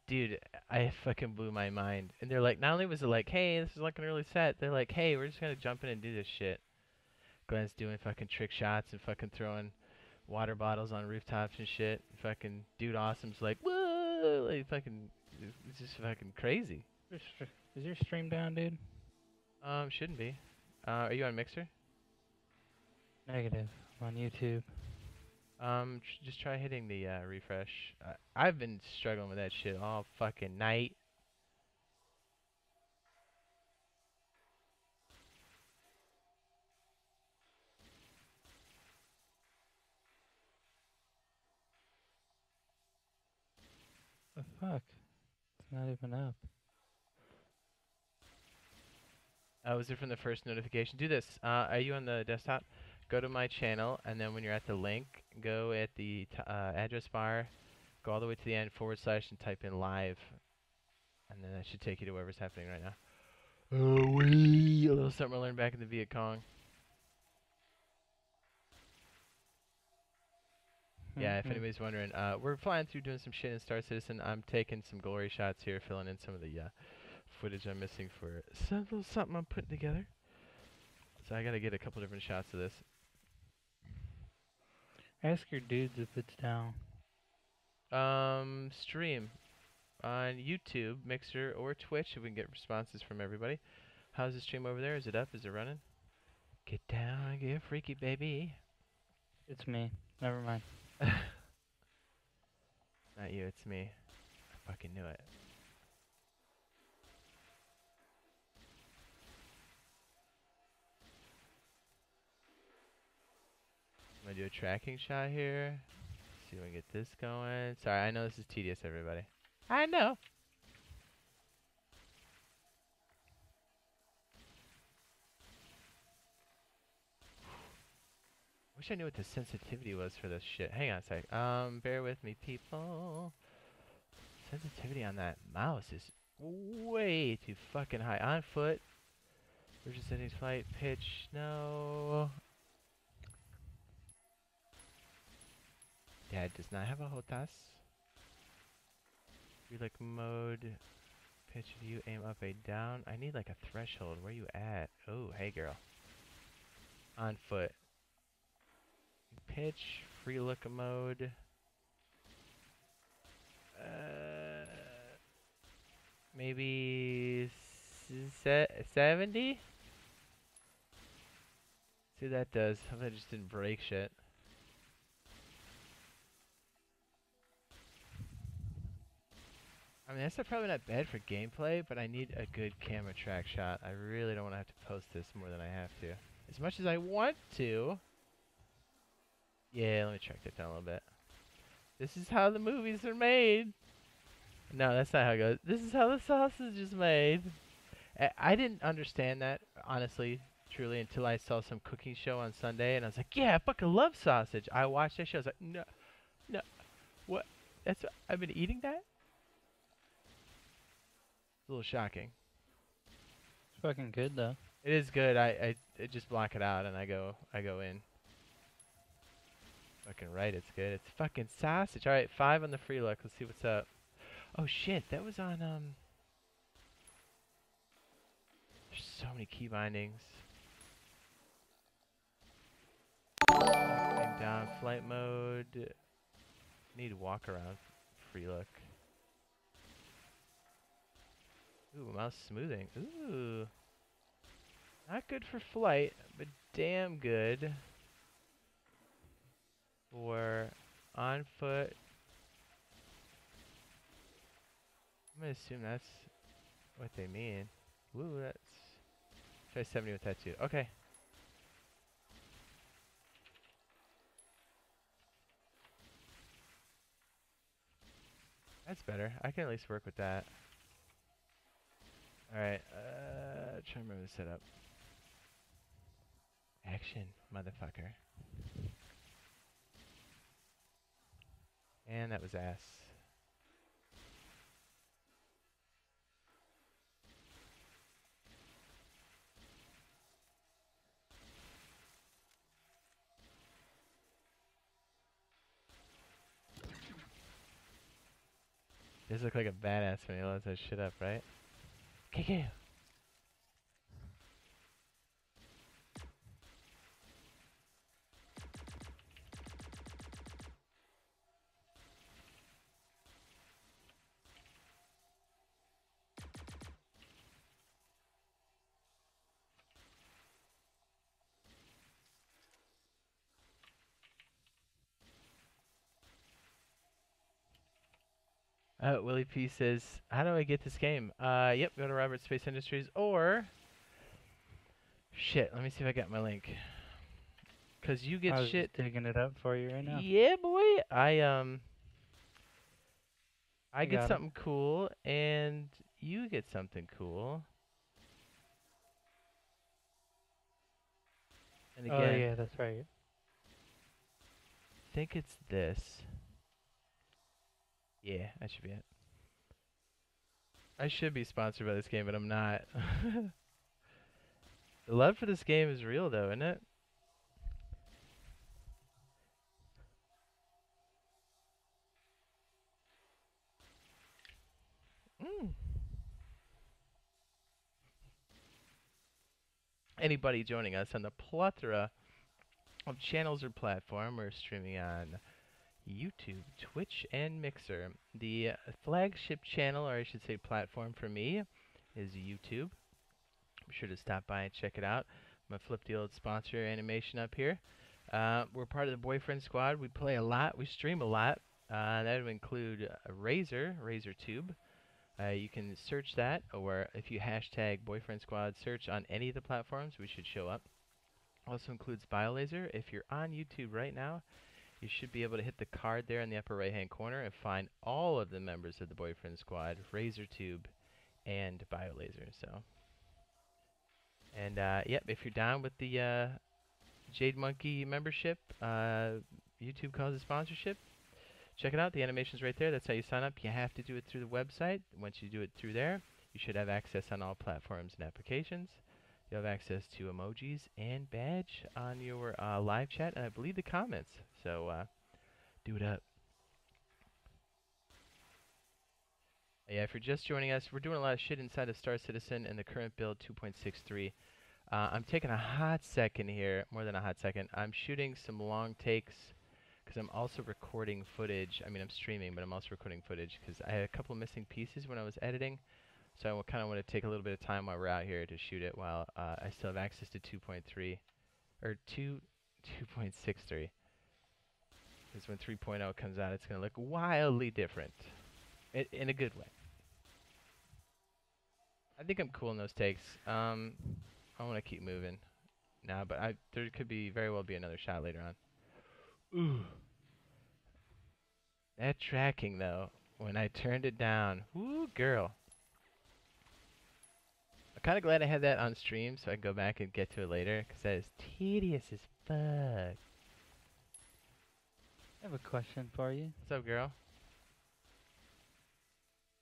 Speaker 1: Dude, I fucking blew my mind. And they're like, not only was it like, hey, this is like an early set, they're like, hey, we're just gonna jump in and do this shit. Glenn's doing fucking trick shots and fucking throwing water bottles on rooftops and shit. Fucking Dude Awesome's like, whoa, like fucking, it's just fucking crazy.
Speaker 4: Is your stream down, dude?
Speaker 1: Shouldn't be. Are you on Mixer?
Speaker 4: Negative. I'm on YouTube.
Speaker 1: Just try hitting the refresh. I've been struggling with that shit all fucking night.
Speaker 4: The fuck? It's not even up.
Speaker 1: Was it from the first notification? Do this. Are you on the desktop? Go to my channel, and then when you're at the link, go at the address bar, go all the way to the end, / and type in live. And then that should take you to wherever's happening right now. Oh, wee! A little something I learned back in the Viet Cong. Yeah, if anybody's wondering, we're flying through doing some shit in Star Citizen. I'm taking some glory shots here, filling in some of the footage I'm missing for some little something I'm putting together. So I gotta get a couple different shots of this.
Speaker 4: Ask your dudes if it's down.
Speaker 1: Stream on YouTube, Mixer, or Twitch if we can get responses from everybody. How's the stream over there? Is it up? Is it running? Get down, get freaky, baby.
Speaker 4: It's me. Never mind.
Speaker 1: Not you, it's me. I fucking knew it. I'm gonna do a tracking shot here. See if I can get this going. Sorry, I know this is tedious, everybody. I know. Wish I knew what the sensitivity was for this shit. Hang on a sec. Bear with me, people. Sensitivity on that mouse is way too fucking high. On foot. Version settings, flight, pitch, no. Dad does not have a HOTAS. Relook mode. Pitch view, aim up, A down. I need like a threshold. Where you at? Oh, hey girl. On foot. Pitch, free look mode. Maybe 70? See what that does. I hope I just didn't break shit. I mean, that's probably not bad for gameplay, but I need a good camera track shot. I really don't want to have to post this more than I have to. As much as I want to. Yeah, let me track that down a little bit. This is how the movies are made. No, that's not how it goes. This is how the sausage is made. I didn't understand that, honestly, Truly, until I saw some cooking show on Sunday, and I was like, yeah, I fucking love sausage. I watched that show. I was like, no, no, what? I've been eating that. It's a little shocking.
Speaker 4: It's fucking good though.
Speaker 1: It is good. I just block it out and I go in. Fucking right, it's good. It's fucking sausage. All right, 5 on the free look. Let's see what's up. Oh shit, that was on There's so many key bindings. Going down flight mode. Need walk around. Free look. Ooh, mouse smoothing. Ooh. Not good for flight, but damn good for on foot. I'm gonna assume that's what they mean. Ooh, that's... Try 70 with that too. Okay. That's better. I can at least work with that. Alright, try to remember the setup. Action, motherfucker. And that was ass. Does look like a badass when he loads that shit up, right? KK! Willie P says, how do I get this game? Yep, go to Robert Space Industries or... Shit, let me see if I got my link. Cause you get
Speaker 4: I was
Speaker 1: shit.
Speaker 4: just digging it up for you right now.
Speaker 1: Yeah, boy. I
Speaker 4: I
Speaker 1: get
Speaker 4: got 'em.
Speaker 1: something cool, and you get something cool. And
Speaker 4: Oh
Speaker 1: again,
Speaker 4: yeah, that's right.
Speaker 1: I think it's this. Yeah, that should be it. I should be sponsored by this game, but I'm not. The love for this game is real, though, isn't it? Mm. Anybody joining us on the plethora of channels or platform, we're streaming on YouTube, Twitch, and Mixer. The flagship channel, or I should say platform for me, is YouTube. Be sure to stop by and check it out. I'm going to flip the old sponsor animation up here. We're part of the Boyfriend Squad. We play a lot. We stream a lot. That would include RazorTube. You can search that, or if you hashtag Boyfriend Squad search on any of the platforms, we should show up. Also includes BioLaser. If you're on YouTube right now, you should be able to hit the card there in the upper right hand corner and find all of the members of the Boyfriend Squad, RazorTube, and BioLaser. So, and yep, if you're down with the Jade Monkey membership, YouTube calls it sponsorship. Check it out. The animation's right there. That's how you sign up. You have to do it through the website. Once you do it through there, you should have access on all platforms and applications. You have access to emojis and badge on your live chat, and I believe the comments. So do it up. Yeah, if you're just joining us, we're doing a lot of shit inside of Star Citizen and the current build 2.63. I'm taking a hot second here, more than a hot second. I'm shooting some long takes because I'm also recording footage. I mean, I'm streaming, but I'm also recording footage because I had a couple missing pieces when I was editing. So I kind of want to take a little bit of time while we're out here to shoot it while I still have access to 2.3 or 2.63. Because when 3.0 comes out, it's going to look wildly different in a good way. I think I'm cool in those takes. I want to keep moving now, but there could very well be another shot later on. Ooh. That tracking, though, when I turned it down. Woo, girl. kind of glad I had that on stream so I can go back and get to it later, because that is tedious as fuck.
Speaker 4: I have a question for you.
Speaker 1: What's up, girl?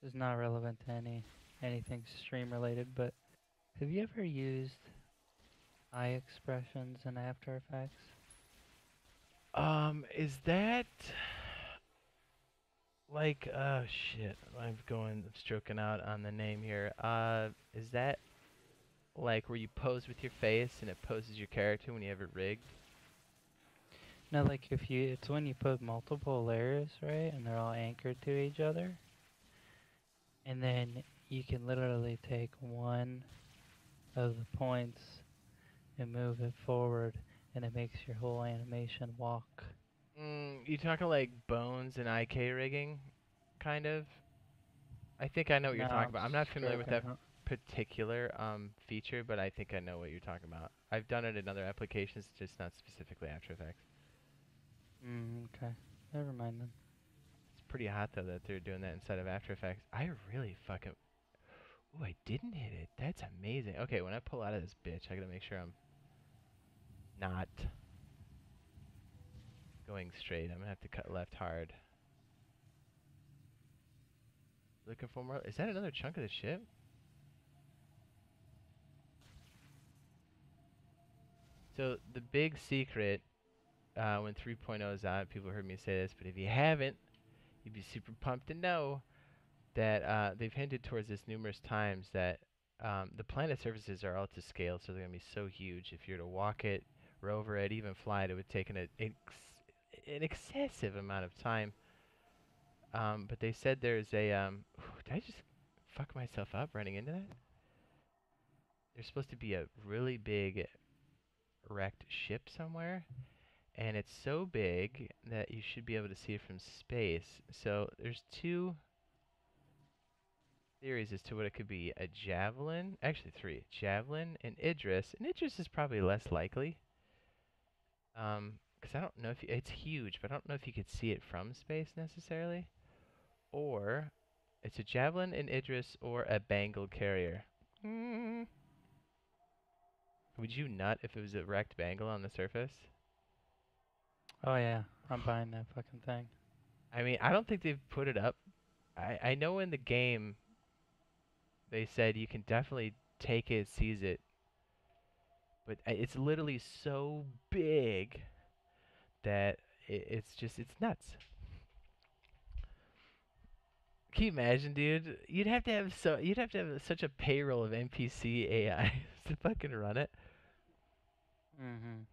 Speaker 4: It's not relevant to anything stream related, but have you ever used eye expressions in After Effects?
Speaker 1: Is that like, oh shit, I'm stroking out on the name here. Is that like where you pose with your face and it poses your character when you have it rigged?
Speaker 4: No, like it's when you put multiple layers, right, and they're all anchored to each other, and then you can literally take one of the points and move it forward, and it makes your whole animation walk.
Speaker 1: You talking like bones and IK rigging, kind of? I think I know what
Speaker 4: No,
Speaker 1: you're talking
Speaker 4: I'm
Speaker 1: about. I'm not familiar with that
Speaker 4: stroking out.
Speaker 1: particular feature, but I think I know what you're talking about. I've done it in other applications, just not specifically After Effects.
Speaker 4: Okay. Never mind then.
Speaker 1: It's pretty hot though that they're doing that inside of After Effects. I really fucking. Ooh, I didn't hit it. That's amazing. Okay, when I pull out of this bitch, I gotta make sure I'm not going straight. I'm gonna have to cut left hard. Looking for more. Is that another chunk of the ship? So the big secret when 3.0 is out, people heard me say this, but if you haven't, you'd be super pumped to know that they've hinted towards this numerous times that the planet surfaces are all to scale, so they're going to be so huge. If you were to walk it, rover it, even fly it, it would take an excessive amount of time. But they said there's a... did I just fuck myself up running into that? There's supposed to be a really big wrecked ship somewhere, and it's so big that you should be able to see it from space. So there's two theories as to what it could be. A javelin, actually three. Javelin and Idris. And Idris is probably less likely. Because I don't know if it's huge, but I don't know if you could see it from space necessarily. Or it's a javelin and Idris or a Bengal carrier. Would you nut if it was a wrecked Bengal on the surface?
Speaker 4: Oh yeah, I'm buying that fucking thing.
Speaker 1: I mean, I don't think they've put it up. I know in the game they said you can definitely take it, seize it, but it's literally so big that it's nuts. Can you imagine, dude? You'd have to have such a payroll of NPC AIs to fucking run it.
Speaker 4: Mm-hmm.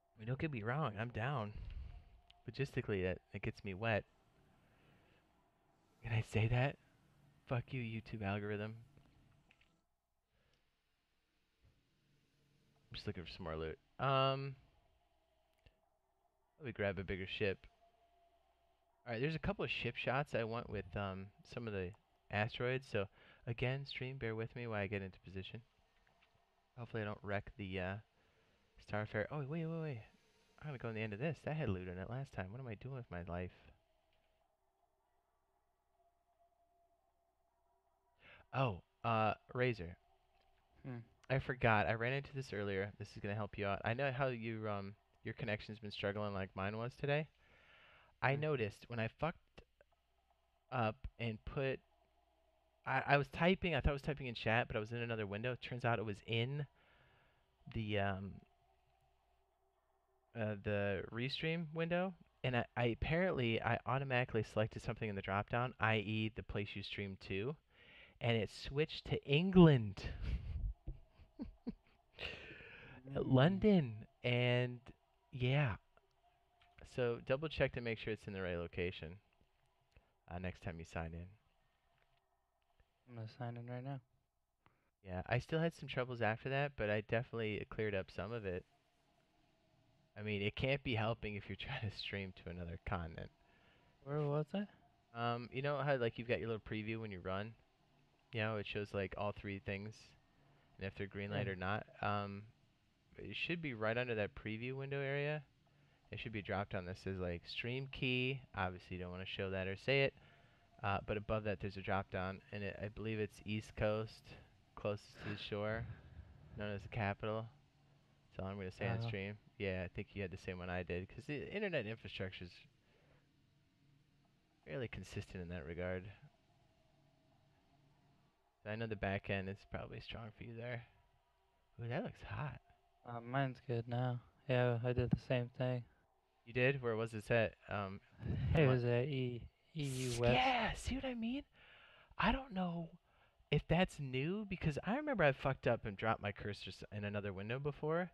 Speaker 1: I mean, don't get me wrong, I'm down. Logistically, that gets me wet. Can I say that? Fuck you, YouTube algorithm. I'm just looking for some more loot. Let me grab a bigger ship. Alright, there's a couple of ship shots I want with some of the asteroids. So, again, stream, bear with me while I get into position. Hopefully I don't wreck the Starfarer. Oh, wait. I'm gonna go in the end of this. That had loot in it last time. What am I doing with my life? Oh, Razor. I forgot. I ran into this earlier. This is gonna help you out. I know how your connection's been struggling like mine was today. I noticed when I fucked up and put I was typing, I thought I was typing in chat, but I was in another window. Turns out it was in the restream window, and I apparently I automatically selected something in the dropdown, i.e. the place you stream to, and it switched to England, London, and yeah. So double check to make sure it's in the right location next time you sign in.
Speaker 4: I'm gonna sign in right now.
Speaker 1: Yeah, I still had some troubles after that, but I definitely cleared up some of it. I mean, it can't be helping if you're trying to stream to another continent.
Speaker 4: Where was it?
Speaker 1: You know how like you've got your little preview when you run? You know, it shows like all three things, and if they're green light or not. It should be right under that preview window area. It should be dropped on that says like stream key. Obviously, you don't want to show that or say it. But above that, there's a drop down, and I believe it's East Coast, closest to the shore, known as the capital. That's all I'm going to say on
Speaker 4: Oh,
Speaker 1: stream. Yeah, I think you had the same one I did, because the internet infrastructure is fairly consistent in that regard. So I know the back end is probably strong for you there. Ooh, that looks hot.
Speaker 4: mine's good now. Yeah, I did the same thing.
Speaker 1: You did? Where was this at?
Speaker 4: It
Speaker 1: From
Speaker 4: was at EU West.
Speaker 1: yeah, see what I mean? I don't know if that's new because I remember I fucked up and dropped my cursor in another window before.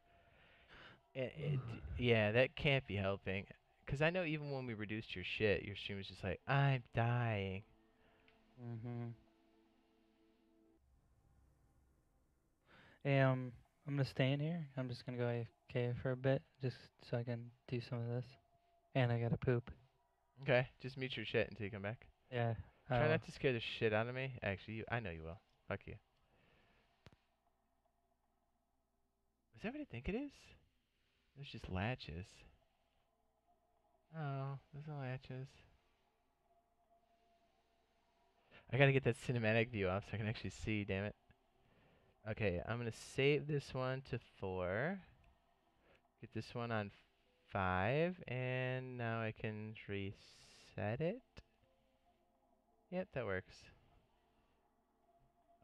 Speaker 1: Yeah, that can't be helping. Because I know even when we reduced your shit, your stream was just like, I'm dying.
Speaker 4: Mhm. Hey, I'm gonna stay in here. I'm just gonna go AFK for a bit, just so I can do some of this. And I gotta poop.
Speaker 1: Okay, just mute your shit until you come back.
Speaker 4: Yeah.
Speaker 1: Try
Speaker 4: Oh.
Speaker 1: not to scare the shit out of me. Actually, I know you will. Fuck you. Is that what I think it is? There's just latches. Oh, there's no latches. I gotta get that cinematic view off so I can actually see, damn it. Okay, I'm gonna save this one to 4. Get this one on 5, and now I can reset it. Yep, that works.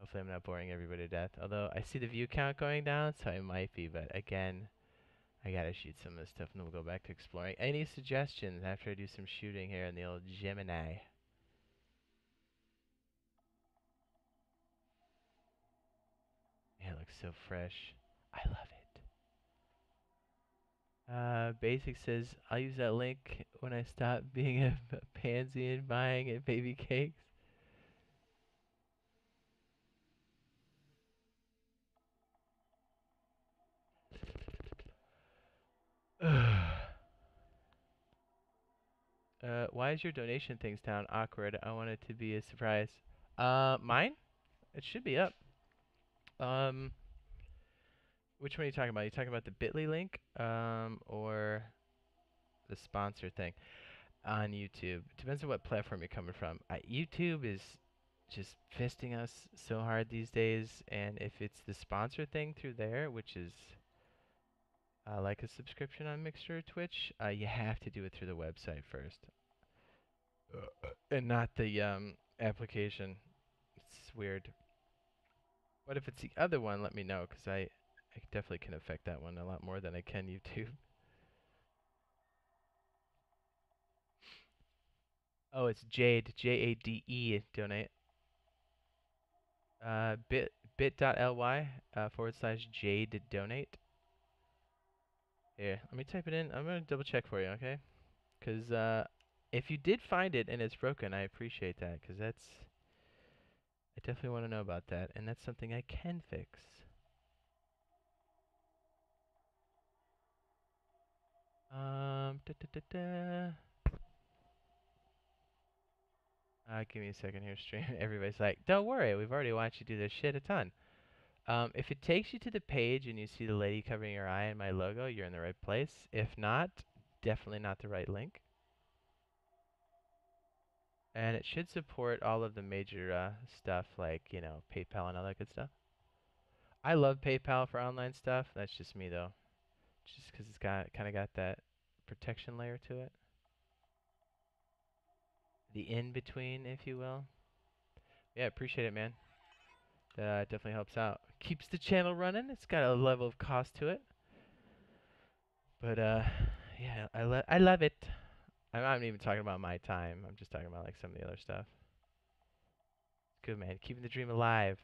Speaker 1: Hopefully I'm not boring everybody to death. Although I see the view count going down, so I might be, but again, I gotta shoot some of this stuff and then we'll go back to exploring. Any suggestions after I do some shooting here in the old Gemini? Yeah, it looks so fresh. I love it. Basic says, I'll use that link when I stop being a pansy and buying at baby cakes. Why is your donation things down? Awkward. I want it to be a surprise. Mine? It should be up. Um, which one are you talking about? Are you talking about the Bitly link, or the sponsor thing on YouTube? Depends on what platform you're coming from. YouTube is just fisting us so hard these days, and if it's the sponsor thing through there, which is like a subscription on Mixer or Twitch, you have to do it through the website first, and not the application. It's weird. But if it's the other one, let me know, because I definitely can affect that one a lot more than I can YouTube. Oh, it's Jade, Jade, donate. Bit.ly / Jade donate. Here, let me type it in. I'm gonna double check for you, okay? Because if you did find it and it's broken, I appreciate that, because I definitely want to know about that, and that's something I can fix. Da, da, da, da. Give me a second here, stream. Everybody's like, don't worry, we've already watched you do this shit a ton. If it takes you to the page and you see the lady covering her eye and my logo, you're in the right place. If not, definitely not the right link. And it should support all of the major stuff like, you know, PayPal and all that good stuff. I love PayPal for online stuff. That's just me though. Just because it's got kind of got that protection layer to it. The in-between, if you will. Yeah, appreciate it, man. That definitely helps out. Keeps the channel running. It's got a level of cost to it. But yeah, I love it. I'm not even talking about my time. I'm just talking about like some of the other stuff. Good, man. Keeping the dream alive.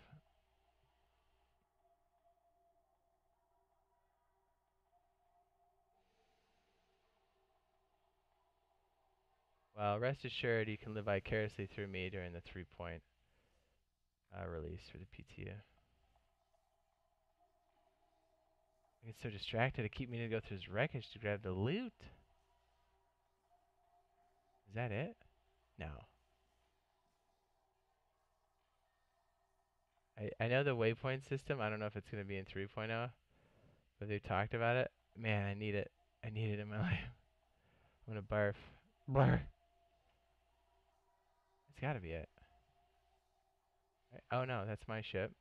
Speaker 1: Well, rest assured you can live vicariously through me during the 3-point release for the PTU. I get so distracted. I keep meaning to go through his wreckage to grab the loot. Is that it? No. I know the waypoint system. I don't know if it's going to be in 3.0, but they talked about it. Man, I need it. I need it in my life. I'm going to barf. Blur. It's gotta be it. Right? Oh no, that's my ship.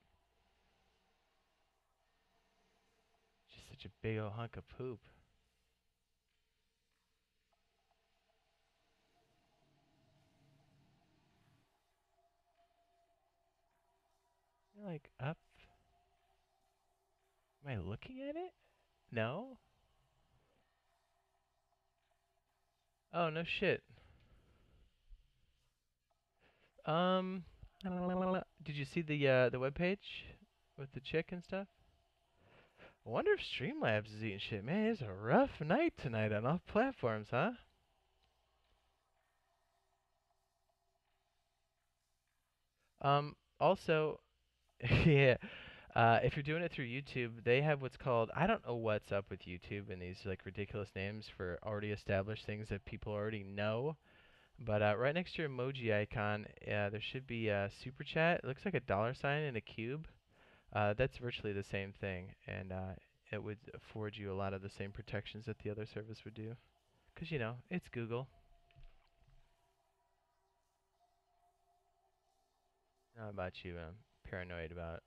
Speaker 1: Just such a big old hunk of poop. You're like up. Am I looking at it? No? Oh, no shit. Um, did you see the webpage with the chick and stuff? I wonder if Streamlabs is eating shit. Man, it's a rough night tonight on all platforms, huh? Also, yeah, if you're doing it through YouTube, they have what's called, I don't know what's up with YouTube and these like ridiculous names for already established things that people already know. But right next to your emoji icon, there should be a super chat. It looks like a dollar sign in a cube. That's virtually the same thing, and it would afford you a lot of the same protections that the other service would do. 'Cause you know, it's Google. How about you? I'm paranoid about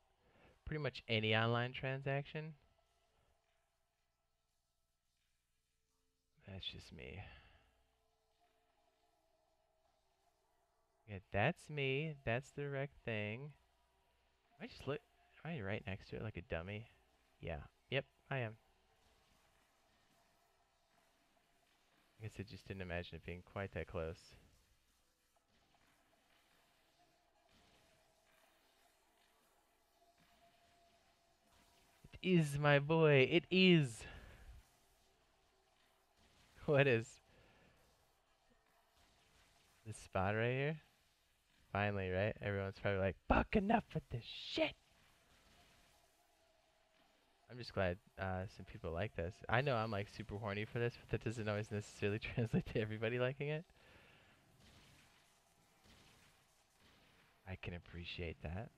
Speaker 1: pretty much any online transaction. That's just me. Yeah, that's me. That's the correct thing. I just look. Am I right next to it like a dummy? Yeah. Yep, I am. I guess I just didn't imagine it being quite that close. It is, my boy. It is. What is this spot right here? Finally, right? Everyone's probably like, fuck enough with this shit. I'm just glad some people like this. I know I'm like super horny for this, but that doesn't always necessarily translate to everybody liking it. I can appreciate that.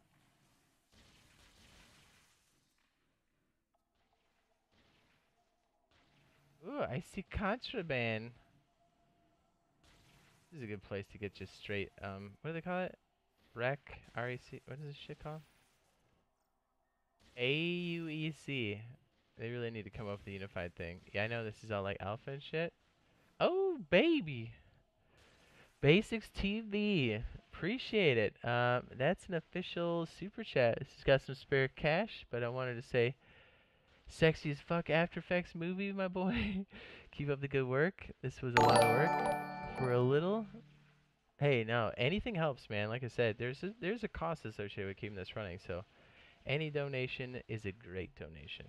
Speaker 1: Ooh, I see contraband. This is a good place to get just straight, what do they call it? Rec? REC? What is this shit called? AUEC. They really need to come up with a unified thing. Yeah, I know this is all like alpha and shit. Oh, baby. Basics TV. Appreciate it. That's an official super chat. This has got some spare cash, but I wanted to say, sexy as fuck After Effects movie, my boy. Keep up the good work. This was a lot of work for a little. Hey, no, anything helps, man. Like I said, there's a cost associated with keeping this running, so any donation is a great donation.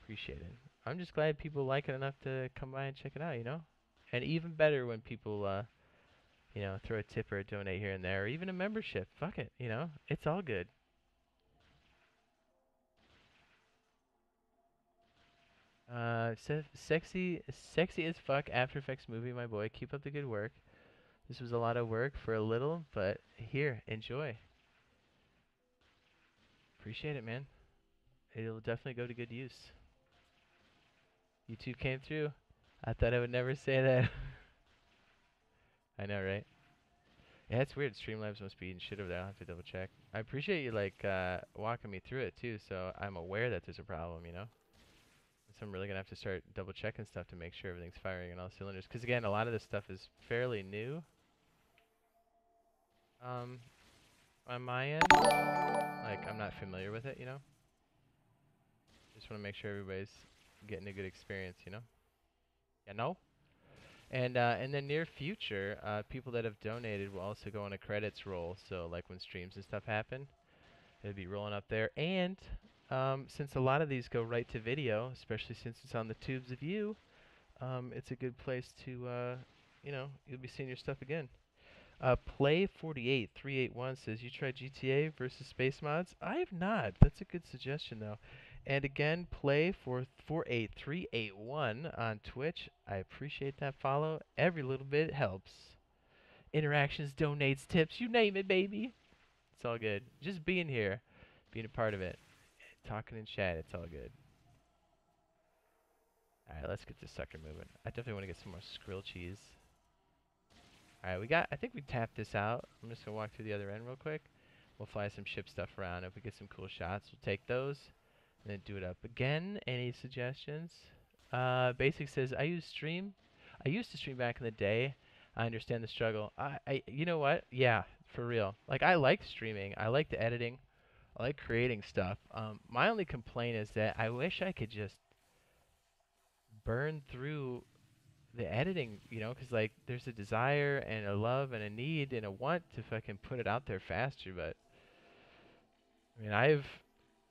Speaker 1: Appreciate it. I'm just glad people like it enough to come by and check it out, you know? And even better when people you know, throw a tip or a donate here and there, or even a membership. Fuck it, you know, it's all good. Sexy as fuck After Effects movie, my boy. Keep up the good work. This was a lot of work for a little, but here, enjoy. Appreciate it, man. It'll definitely go to good use. You two came through. I thought I would never say that. I know, right? Yeah, it's weird. Streamlabs must be eating shit over there. I'll have to double check. I appreciate you like walking me through it too, so I'm aware that there's a problem, you know? So I'm really gonna have to start double checking stuff to make sure everything's firing on all cylinders. Because again, a lot of this stuff is fairly new. On my end, like I'm not familiar with it, you know. Just want to make sure everybody's getting a good experience, you know. Yeah, no. And in the near future, people that have donated will also go on a credits roll. So like when streams and stuff happen, it'll be rolling up there. And since a lot of these go right to video, especially since it's on the tubes of you, it's a good place to, you know, you'll be seeing your stuff again. Play48381 says, you tried GTA versus Space Mods? I have not. That's a good suggestion, though. And again, Play48381 on Twitch. I appreciate that follow. Every little bit helps. Interactions, donates, tips, you name it, baby. It's all good. Just being here, being a part of it, talking in chat, it's all good. Alright, let's get this sucker moving. I definitely want to get some more skrill cheese. All right, we got. I think we tapped this out. I'm just gonna walk through the other end real quick. We'll fly some ship stuff around. If we get some cool shots, we'll take those and then do it up again. Any suggestions? Basic says I use stream. I used to stream back in the day. I understand the struggle. You know what? Yeah, for real. Like I like streaming. I like the editing. I like creating stuff. My only complaint is that I wish I could just burn through the editing, you know, 'cause like there's a desire and a love and a need and a want to fucking put it out there faster, but I mean, I've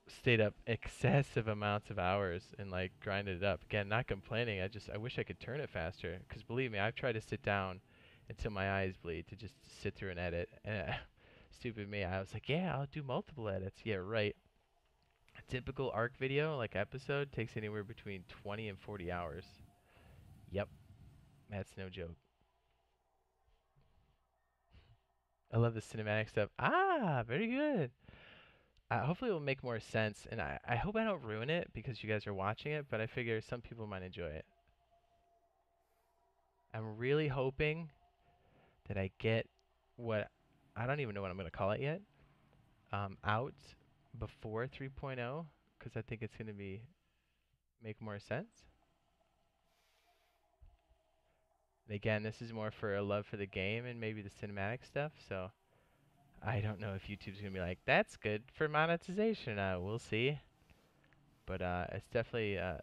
Speaker 1: stayed up excessive amounts of hours and like grinded it up. Again, not complaining. I wish I could turn it faster, 'cause believe me, I've tried to sit down until my eyes bleed to just sit through an edit. And stupid me, I was like, yeah, I'll do multiple edits. Yeah, right. A typical Ark video, like episode, takes anywhere between 20 and 40 hours. Yep, that's no joke. I love the cinematic stuff. Ah, very good. Hopefully it will make more sense, and I hope I don't ruin it because you guys are watching it, but I figure some people might enjoy it. I'm really hoping that I get what, I don't even know what I'm going to call it yet, out before 3.0, because I think it's going to make more sense. And again, this is more for a love for the game and maybe the cinematic stuff, so I don't know if YouTube's going to be like, that's good for monetization. We'll see. But it's definitely, I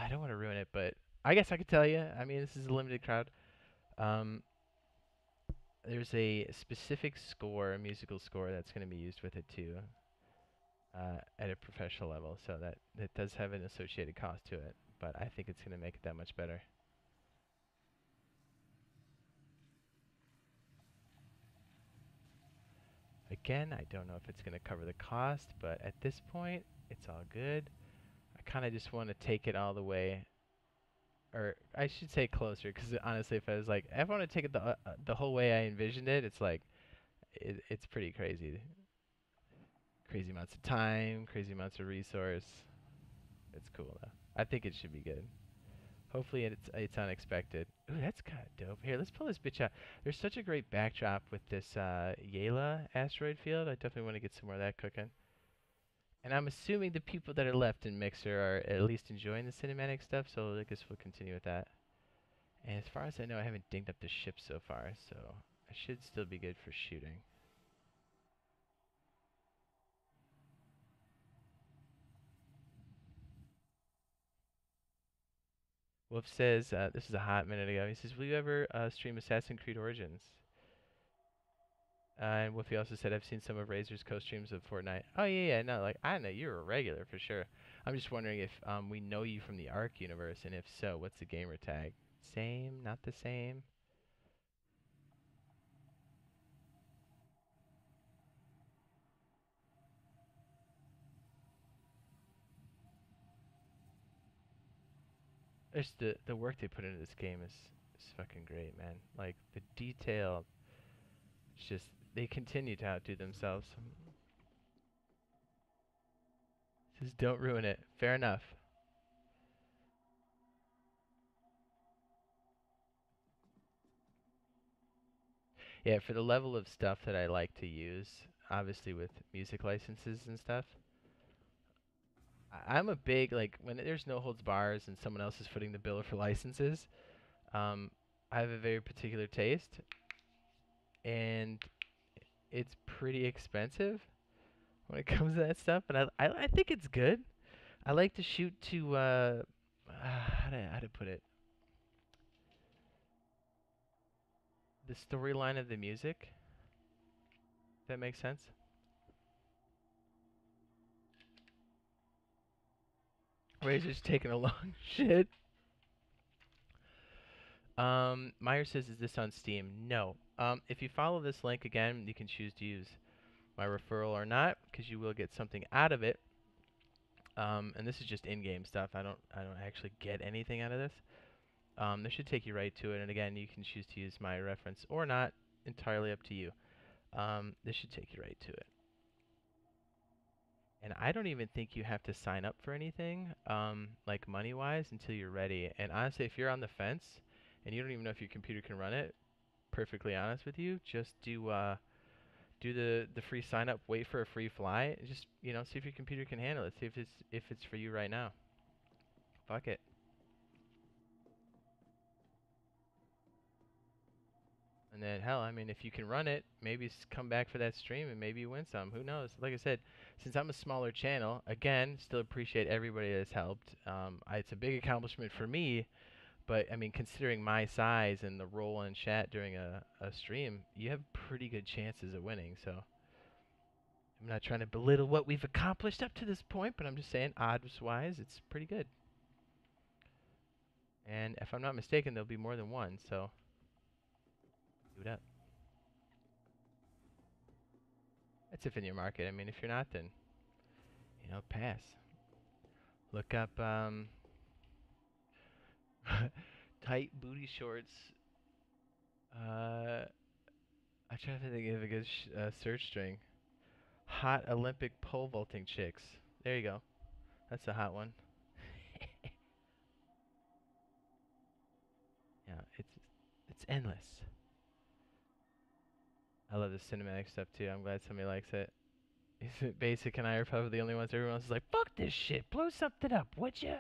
Speaker 1: don't want to ruin it, but I guess I could tell you. I mean, this is a limited crowd. Um, there's a specific score, a musical score, that's going to be used with it too, at a professional level. So that does have an associated cost to it, but I think it's going to make it that much better. Again, I don't know if it's going to cover the cost, but at this point, it's all good. I kind of just want to take it all the way, or I should say closer, because honestly, if I was like, if I want to take it the whole way I envisioned it, it's like, it's pretty crazy. Crazy amounts of time, crazy amounts of resource. It's cool though. I think it should be good. Hopefully it's unexpected. Ooh, that's kind of dope. Here, let's pull this bitch out. There's such a great backdrop with this Yela asteroid field. I definitely want to get some more of that cooking. And I'm assuming the people that are left in Mixer are at least enjoying the cinematic stuff, so I guess we'll continue with that. And as far as I know, I haven't dinged up the ship so far, so I should still be good for shooting. Wolf says, this is a hot minute ago, he says, will you ever stream Assassin's Creed Origins? And Wolfie also said, I've seen some of Razor's co-streams of Fortnite. Oh, yeah, no, like, I know you're a regular for sure. I'm just wondering if we know you from the Ark universe, and if so, what's the gamer tag? Same, not the same? There's the work they put into this game is fucking great, man. Like, the detail, it's just, they continue to outdo themselves. Just don't ruin it. Fair enough. Yeah, for the level of stuff that I like to use, obviously with music licenses and stuff, I'm a big, like, when there's no holds bars and someone else is footing the bill for licenses, um, I have a very particular taste, and it's pretty expensive when it comes to that stuff, and I think it's good. I like to shoot to, how to put it? The storyline of the music. If that makes sense? Razor's taking a long shit. Meyer says, is this on Steam? No. If you follow this link again, you can choose to use my referral or not, because you will get something out of it. And this is just in-game stuff. I don't actually get anything out of this. This should take you right to it. And again, you can choose to use my reference or not. Entirely up to you. This should take you right to it. And I don't even think you have to sign up for anything, like money-wise, until you're ready. And honestly, if you're on the fence and you don't even know if your computer can run it, perfectly honest with you, just do the free sign up, wait for a free fly, and just see if your computer can handle it. See if it's for you right now. Fuck it. And then hell, I mean, if you can run it, maybe come back for that stream and maybe you win some. Who knows? Like I said, since I'm a smaller channel, again, still appreciate everybody that's helped. It's a big accomplishment for me, but I mean, considering my size and the role in chat during a stream, you have pretty good chances of winning. So I'm not trying to belittle what we've accomplished up to this point, but I'm just saying, odds-wise, it's pretty good. And if I'm not mistaken, there'll be more than one. So do it up. That's if in your market. I mean, if you're not, then pass. Look up tight booty shorts. I'm trying to think of a good search string. Hot Olympic pole vaulting chicks. There you go. That's a hot one. Yeah, it's endless. I love the cinematic stuff too. I'm glad somebody likes it. Basic and I are probably the only ones. Everyone else is like, fuck this shit. Blow something up, would ya?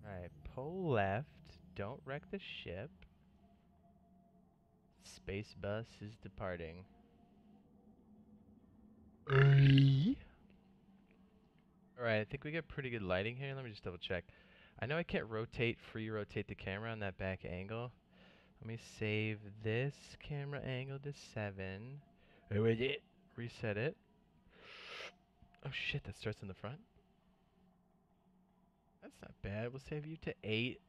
Speaker 1: Alright, pull left. Don't wreck the ship. Space bus is departing. Alright, I think we get pretty good lighting here. Let me just double check. I know I can't free rotate the camera on that back angle. Let me save this camera angle to 7. Reset it. Oh shit, that starts in the front. That's not bad. We'll save you to 8.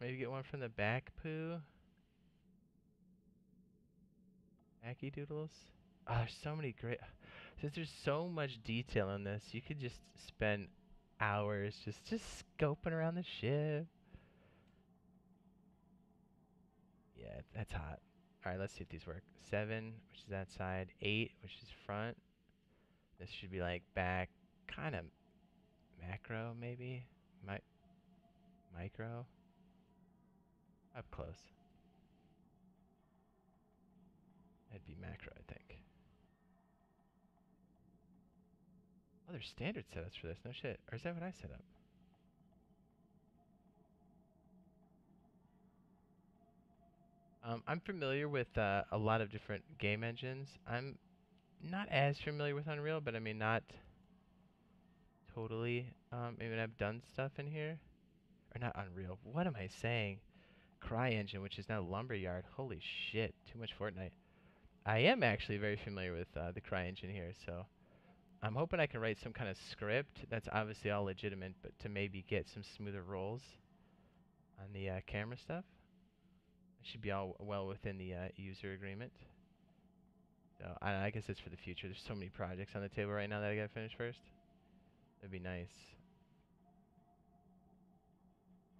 Speaker 1: Maybe get one from the back, poo. Backy doodles. Oh, there's so many great... Since there's so much detail in this, you could just spend hours just scoping around the ship. Yeah, that's hot. Alright, let's see if these work. 7, which is that side. 8, which is front. This should be like back, kind of macro, maybe? Micro? Up close. That'd be macro, I think. Oh, there's standard setups for this. No shit. Or is that what I set up? I'm familiar with a lot of different game engines. I'm not as familiar with Unreal, but I mean, not totally. I mean, I've done stuff in here. Or not Unreal. What am I saying? CryEngine, which is now Lumberyard. Holy shit. Too much Fortnite. I am actually very familiar with the CryEngine here, so I'm hoping I can write some kind of script that's obviously all legitimate, but to maybe get some smoother rolls on the camera stuff. It should be all well within the user agreement. So I guess it's for the future. There's so many projects on the table right now that I gotta finish first. That'd be nice.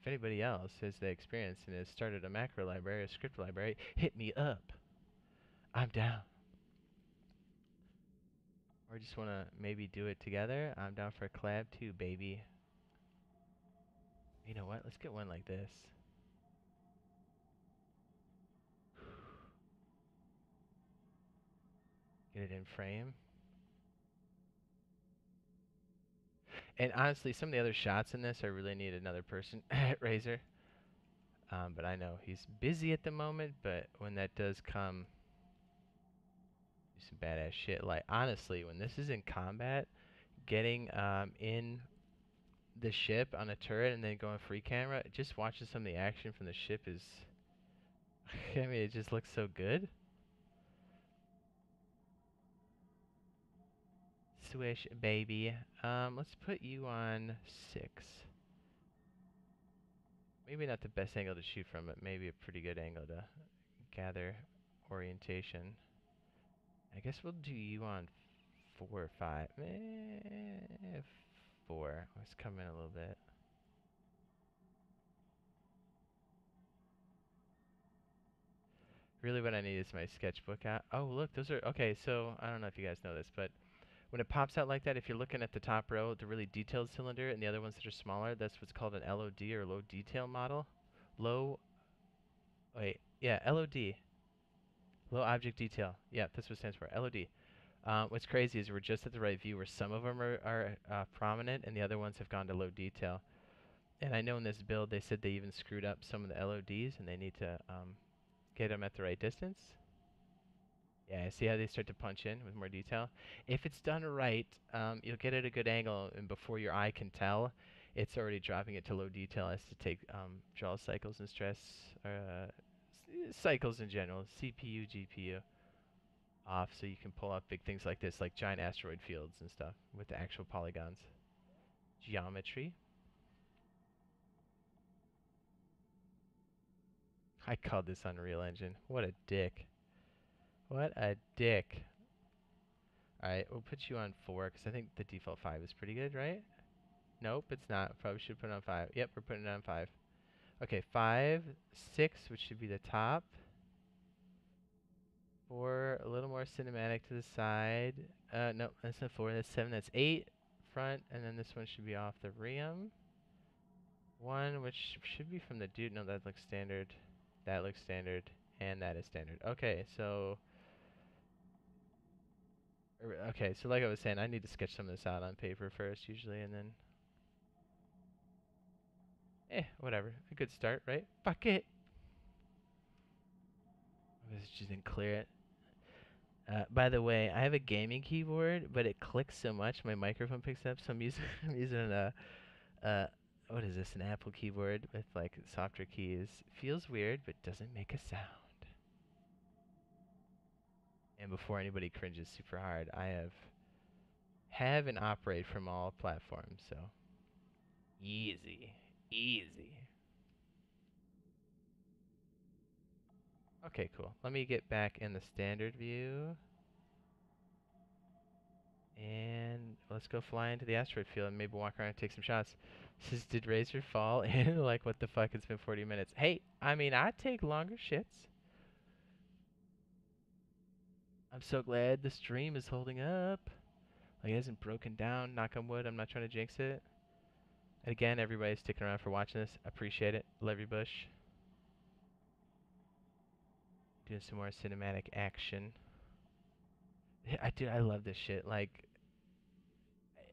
Speaker 1: If anybody else has the experience and has started a macro library, a script library, hit me up. I'm down. Or just want to maybe do it together. I'm down for a collab too, baby. You know what? Let's get one like this. Get it in frame. And honestly, some of the other shots in this, I really need another person at Razor. But I know he's busy at the moment, but when that does come, do some badass shit. Like, honestly, when this is in combat, getting in the ship on a turret and then going free camera, just watching some of the action from the ship is... I mean, it just looks so good. Swish, baby. Let's put you on 6. Maybe not the best angle to shoot from, but maybe a pretty good angle to gather orientation. I guess we'll do you on 4 or 5. 4. Let's come in a little bit. Really what I need is my sketchbook out. Oh, look, those are, okay, so I don't know if you guys know this, but when it pops out like that, if you're looking at the top row, the really detailed cylinder, and the other ones that are smaller, that's what's called an LOD, or low detail model. Low, wait, yeah, LOD, low object detail. Yeah, that's what it stands for, LOD. What's crazy is we're just at the right view where some of them are prominent and the other ones have gone to low detail. And I know in this build they said they even screwed up some of the LODs and they need to get them at the right distance. Yeah, see how they start to punch in with more detail? If it's done right, you'll get at a good angle, and before your eye can tell, it's already dropping it to low detail as to take draw cycles and stress, cycles in general, CPU, GPU, off so you can pull up big things like this, like giant asteroid fields and stuff with the actual polygons. Geometry. I called this Unreal Engine. What a dick. What a dick. Alright, we'll put you on 4 because I think the default 5 is pretty good, right? Nope, it's not. Probably should put it on 5. Yep, we're putting it on 5. Okay, 5, 6, which should be the top. 4, a little more cinematic to the side. No, that's not 4, that's 7, that's 8. Front, and then this one should be off the rim. 1, which should be from the dude. No, that looks standard. That looks standard. And that is standard. Okay, so... Okay, so like I was saying, I need to sketch some of this out on paper first, usually, and then... whatever. A good start, right? Fuck it! I just didn't clear it. By the way, I have a gaming keyboard, but it clicks so much my microphone picks up, so I'm using, I'm using what is this, an Apple keyboard with like softer keys. Feels weird, but doesn't make a sound. And before anybody cringes super hard, I have and operate from all platforms, so easy, easy. Okay, cool. Let me get back in the standard view. And let's go fly into the asteroid field and maybe walk around and take some shots. Says, did Razor fall in? Like, what the fuck? It's been 40 minutes. Hey, I mean, I'd take longer shits. I'm so glad the stream is holding up. Like, it hasn't broken down. Knock on wood. I'm not trying to jinx it. And again, everybody sticking around for watching this. Appreciate it. Love you, Bush. Doing some more cinematic action. I love this shit. Like,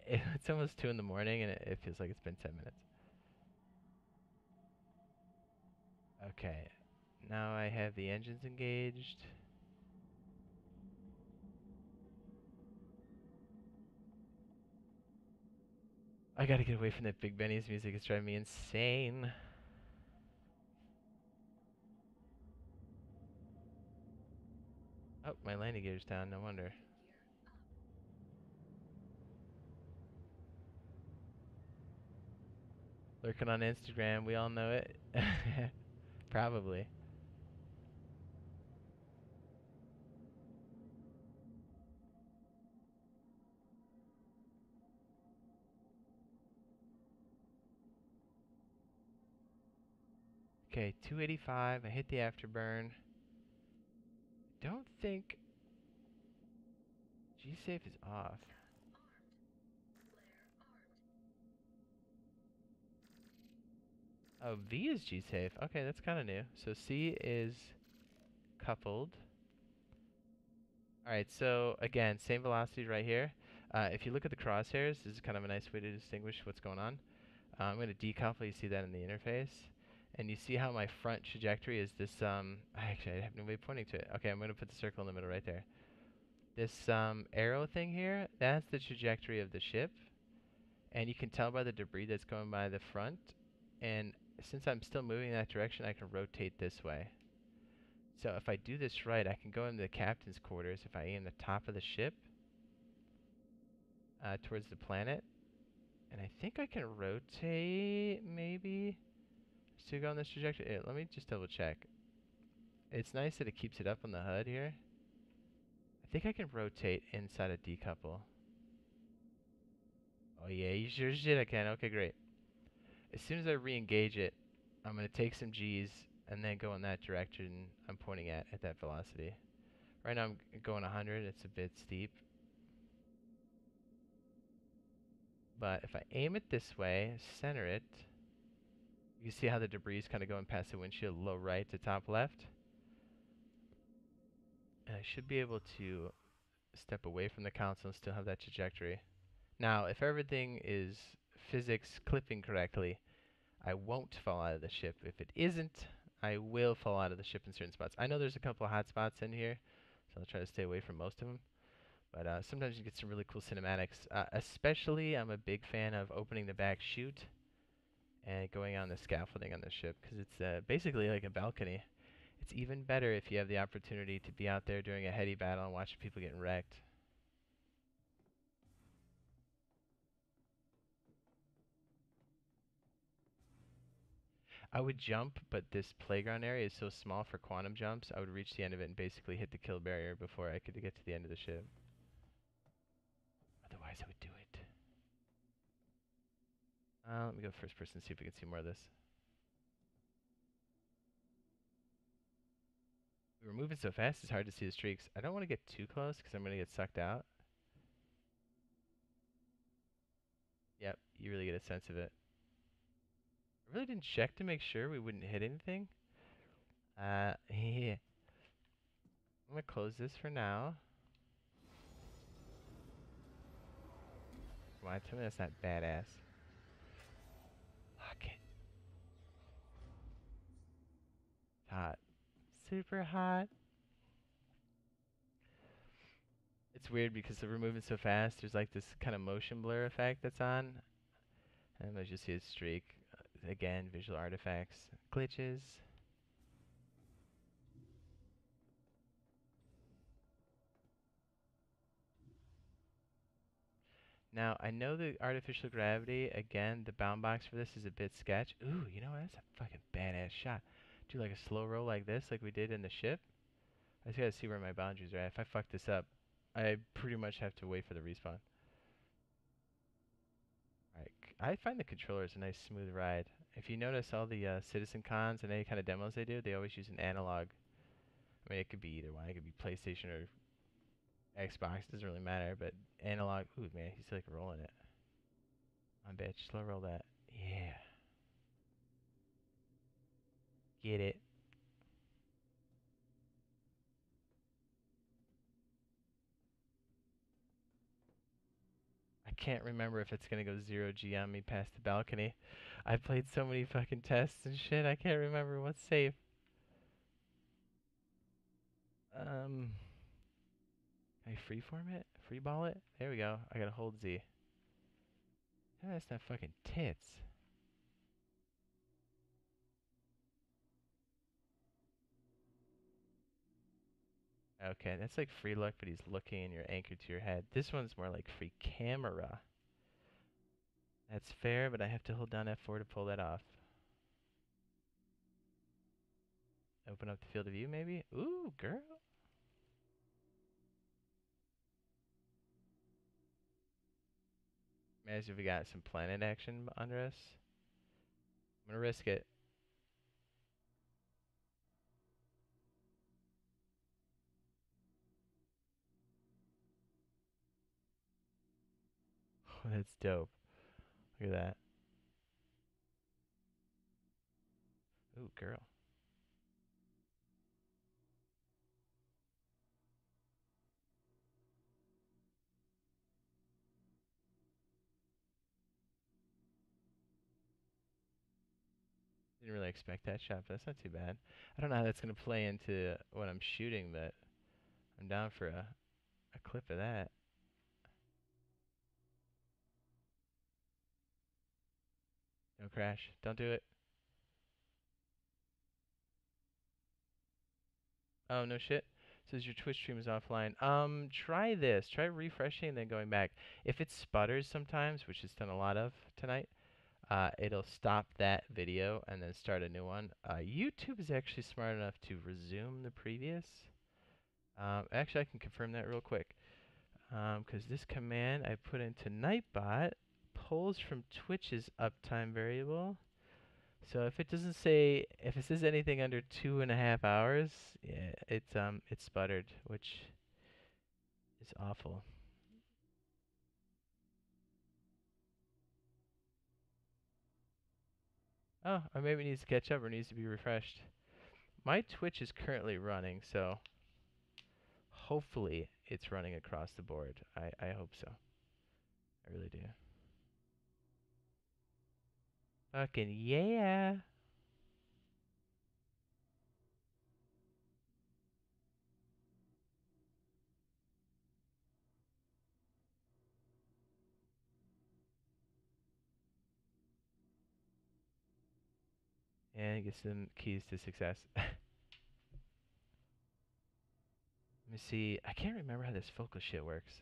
Speaker 1: it's almost 2 in the morning and it feels like it's been 10 minutes. Okay. Now I have the engines engaged. I gotta get away from that Big Benny's music. It's driving me insane. Oh, my landing gear's down. No wonder. Lurking on Instagram. We all know it. Probably. Okay, 285. I hit the afterburn. Don't think G-Safe is off. Oh, V is G-Safe. Okay, that's kind of new. So C is coupled. Alright, so again, same velocity right here. If you look at the crosshairs, this is kind of a nice way to distinguish what's going on. I'm going to decouple. You see that in the interface. And you see how my front trajectory is this, actually, I have no way of pointing to it. Okay, I'm going to put the circle in the middle right there. This arrow thing here, that's the trajectory of the ship. And you can tell by the debris that's going by the front. And since I'm still moving in that direction, I can rotate this way. So if I do this right, I can go into the captain's quarters if I aim the top of the ship towards the planet. And I think I can rotate, maybe, to go on this trajectory. Here, let me just double check. It's nice that it keeps it up on the HUD here. I think I can rotate inside a decouple. Oh yeah, you sure shit I can. Okay, great. As soon as I re-engage it, I'm going to take some G's, and then go in that direction I'm pointing at that velocity. Right now I'm going 100, it's a bit steep. But if I aim it this way, center it, you see how the debris is kind of going past the windshield, low right to top left? And I should be able to step away from the console and still have that trajectory. Now, if everything is physics clipping correctly, I won't fall out of the ship. If it isn't, I will fall out of the ship in certain spots. I know there's a couple of hot spots in here, so I'll try to stay away from most of them. But sometimes you get some really cool cinematics. Especially, I'm a big fan of opening the back chute and going on the scaffolding on the ship, because it's basically like a balcony. It's even better if you have the opportunity to be out there during a heady battle and watch people getting wrecked. I would jump, but this playground area is so small for quantum jumps, I would reach the end of it and basically hit the kill barrier before I could get to the end of the ship. Otherwise, I would do it. Let me go first person, see if we can see more of this. We were moving so fast, it's hard to see the streaks. I don't want to get too close because I'm going to get sucked out. Yep, you really get a sense of it. I really didn't check to make sure we wouldn't hit anything. Yeah. I'm going to close this for now. Come on, tell me that's not badass. Lock it. It's hot. Super hot. It's weird because we're moving so fast, there's like this kind of motion blur effect that's on. And as you see a streak. Again, visual artifacts. Glitches. Now, I know the artificial gravity, again, the bound box for this is a bit sketch. Ooh, you know what? That's a fucking badass shot. Do like a slow roll like this, like we did in the ship. I just gotta see where my boundaries are at. If I fuck this up, I pretty much have to wait for the respawn. Alright, I find the controller is a nice smooth ride. If you notice all the Citizen Cons and any kind of demos they do, they always use an analog. I mean, it could be either one. It could be PlayStation or Xbox. It doesn't really matter, but analog. Ooh, man, he's like rolling it. On bitch, slow roll that. Yeah. Get it. I can't remember if it's gonna go 0G on me past the balcony. I played so many fucking tests and shit, I can't remember what's safe. Can I freeform it? Freeball it? There we go. I gotta hold Z. Oh, that's not fucking tits. Okay, that's like free look, but he's looking and you're anchored to your head. This one's more like free camera. That's fair, but I have to hold down F4 to pull that off. Open up the field of view, maybe? Ooh, girl. Imagine if we got some planet action under us. I'm gonna risk it. Oh, that's dope. Look at that. Ooh, girl. Didn't really expect that shot, but that's not too bad. I don't know how that's gonna play into what I'm shooting, but I'm down for a clip of that. Don't crash. Don't do it. Oh, no shit. Says your Twitch stream is offline. Try this. Try refreshing and then going back. If it sputters sometimes, which it's done a lot of tonight, it'll stop that video and then start a new one. YouTube is actually smart enough to resume the previous. Actually, I can confirm that real quick. Because this command I put into Nightbot pulls from Twitch's uptime variable, So if it doesn't say, if it says anything under 2.5 hours, yeah, it's sputtered, which is awful. Oh, or maybe it needs to catch up or needs to be refreshed. My Twitch is currently running, so hopefully it's running across the board. I hope so. I really do. Fucking yeah. And get some keys to success. Let me see. I can't remember how this focal shit works.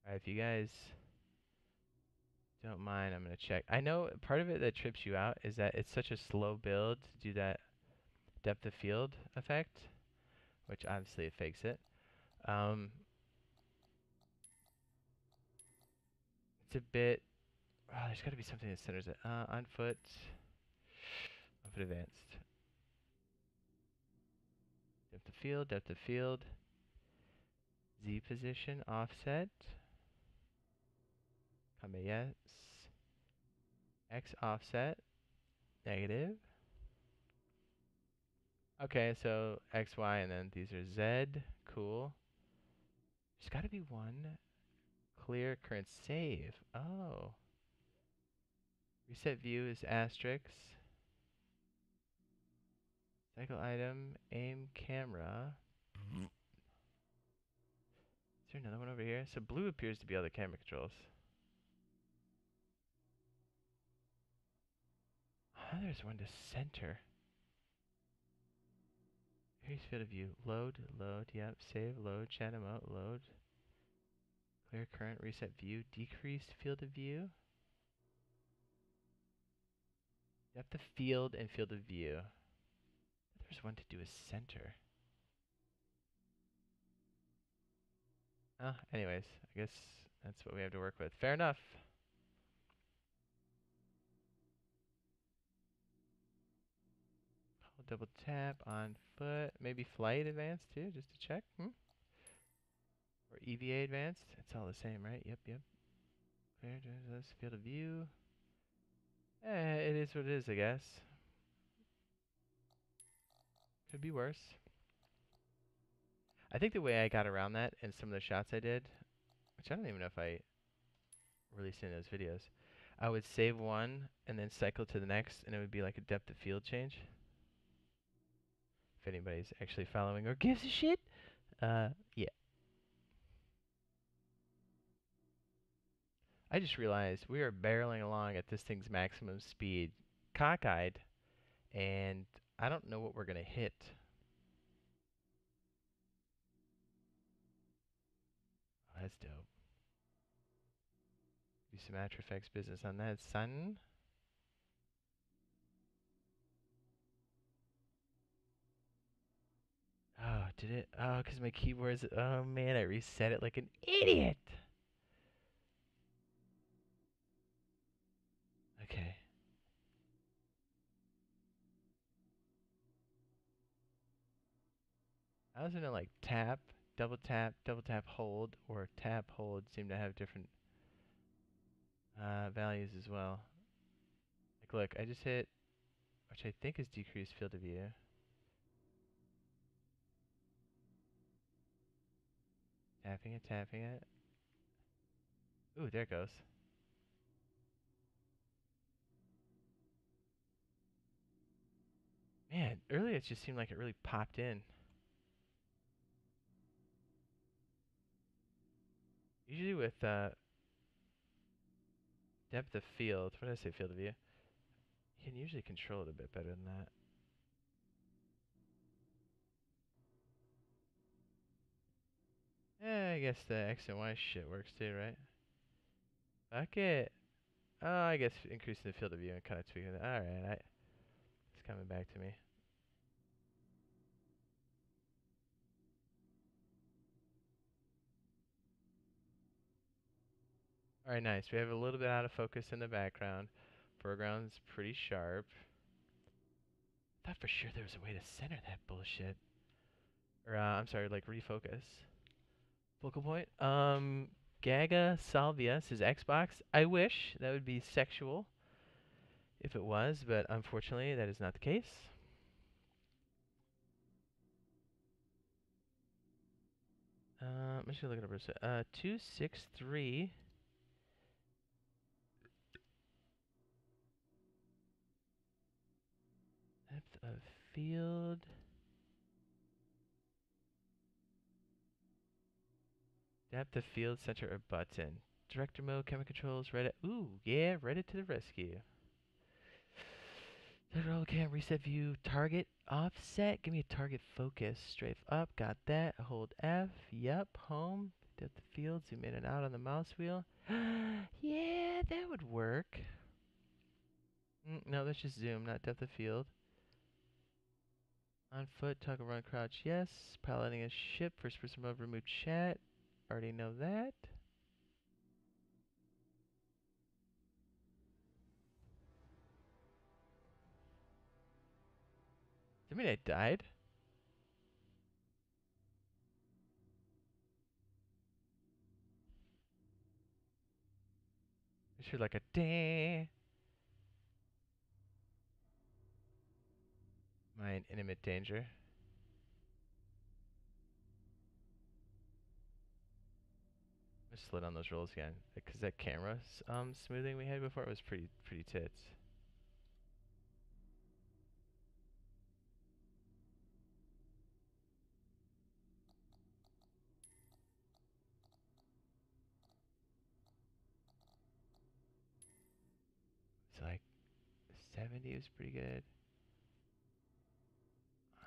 Speaker 1: Alright, if you guys don't mind, I'm gonna check. I know part of it that trips you out is that it's such a slow build to do that depth of field effect, which obviously it fakes it. It's a bit. Oh, there's got to be something that centers it. On foot advanced. Depth of field. Z position, offset. Come yes. X offset, negative. Okay, so X, Y, and then these are Z. Cool. There's got to be one. Clear current save. Oh. Reset view is asterisk. Cycle item, aim camera. Is there another one over here? So blue appears to be all the camera controls. Oh, there's one to center. Increase field of view. Load, yep. Save, load, chat emote, load. Clear current, reset view. Decreased field of view. Depth of field and field of view. There's one to do a center. Oh, anyways, I guess that's what we have to work with. Fair enough. Hold double tap on foot. Maybe flight advanced too, just to check. Or EVA advanced. It's all the same, right? Yep. Clear, field of view. It is what it is, I guess. Could be worse. I think the way I got around that in some of the shots I did, which I don't even know if I released any of those videos, I would save one and then cycle to the next, and it would be like a depth of field change. If anybody's actually following or gives a shit, yeah. I just realized we are barreling along at this thing's maximum speed, cockeyed, and I don't know what we're gonna hit. Oh, that's dope. Do some After Effects business on that, son. Oh, did it? Oh, because my keyboard's. Oh man, I reset it like an idiot. Okay. I was gonna like tap, double tap, hold, or tap, hold seem to have different values as well. Like, look, I just hit, which I think is decreased field of view. Tapping it. Ooh, there it goes. Man, earlier it just seemed like it really popped in. Usually with depth of field, what did I say, field of view? You can usually control it a bit better than that. I guess the X and Y shit works too, right? Fuck it. Oh, I guess increasing the field of view and kind of tweaking it. Alright, it's coming back to me. All right, nice. We have a little bit out of focus in the background. Foreground's pretty sharp. Thought for sure there was a way to center that bullshit. Or, I'm sorry, like refocus. Focal point. Gaga Salvia says Xbox. I wish that would be sexual if it was, but unfortunately that is not the case. I'm just gonna look it up. 263. Depth of field. Depth of field, center, or button. Director mode, camera controls, Reddit. Ooh, yeah, Reddit to the rescue. Roll cam, reset view, target, offset. Give me a target focus. Strafe up, got that. Hold F, yep, home. Depth of field, zoom in and out on the mouse wheel. Yeah, that would work. No, that's just zoom, not depth of field. On foot, toggle run, crouch, yes. Piloting a ship, first person mode, remove chat. Already know that. Does that mean I died? I should like a dang. Am I in intimate danger? I slid on those rolls again, because that camera smoothing we had before was pretty tits. It's like 70 was pretty good.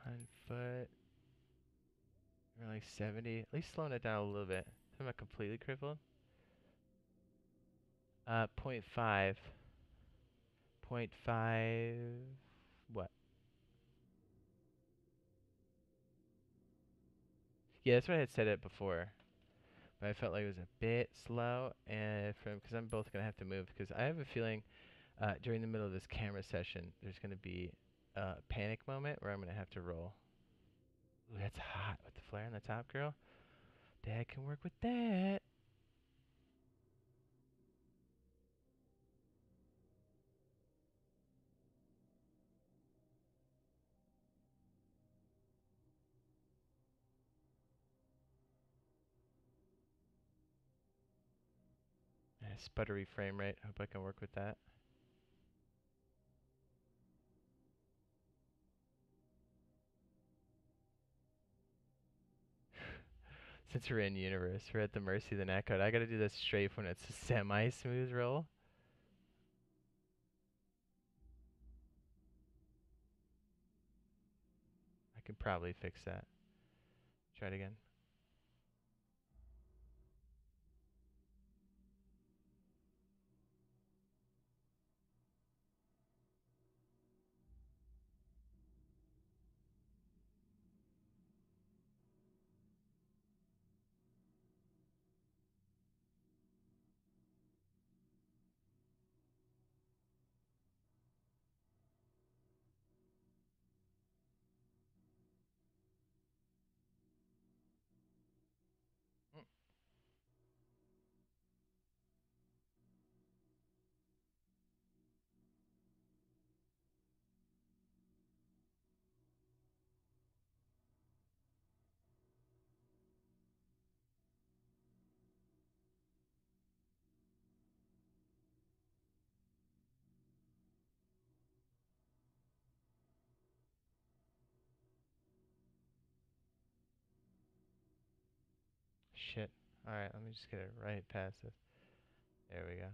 Speaker 1: On foot, we're like 70. At least slowing it down a little bit. I'm not completely crippled. Point five. Point five. What? Yeah, that's what I had said it before. But I felt like it was a bit slow, and because I'm both gonna have to move, because I have a feeling during the middle of this camera session, there's gonna be a panic moment where I'm gonna have to roll. Ooh, that's hot with the flare on the top, girl. Dad can work with that. Sputtery frame rate. Hope I can work with that. Since we're in universe, we're at the mercy of the netcode. I gotta do this strafe when it's a semi-smooth roll. I can probably fix that. Try it again. Mm. Shit. Alright, let me just get it right past this. There we go.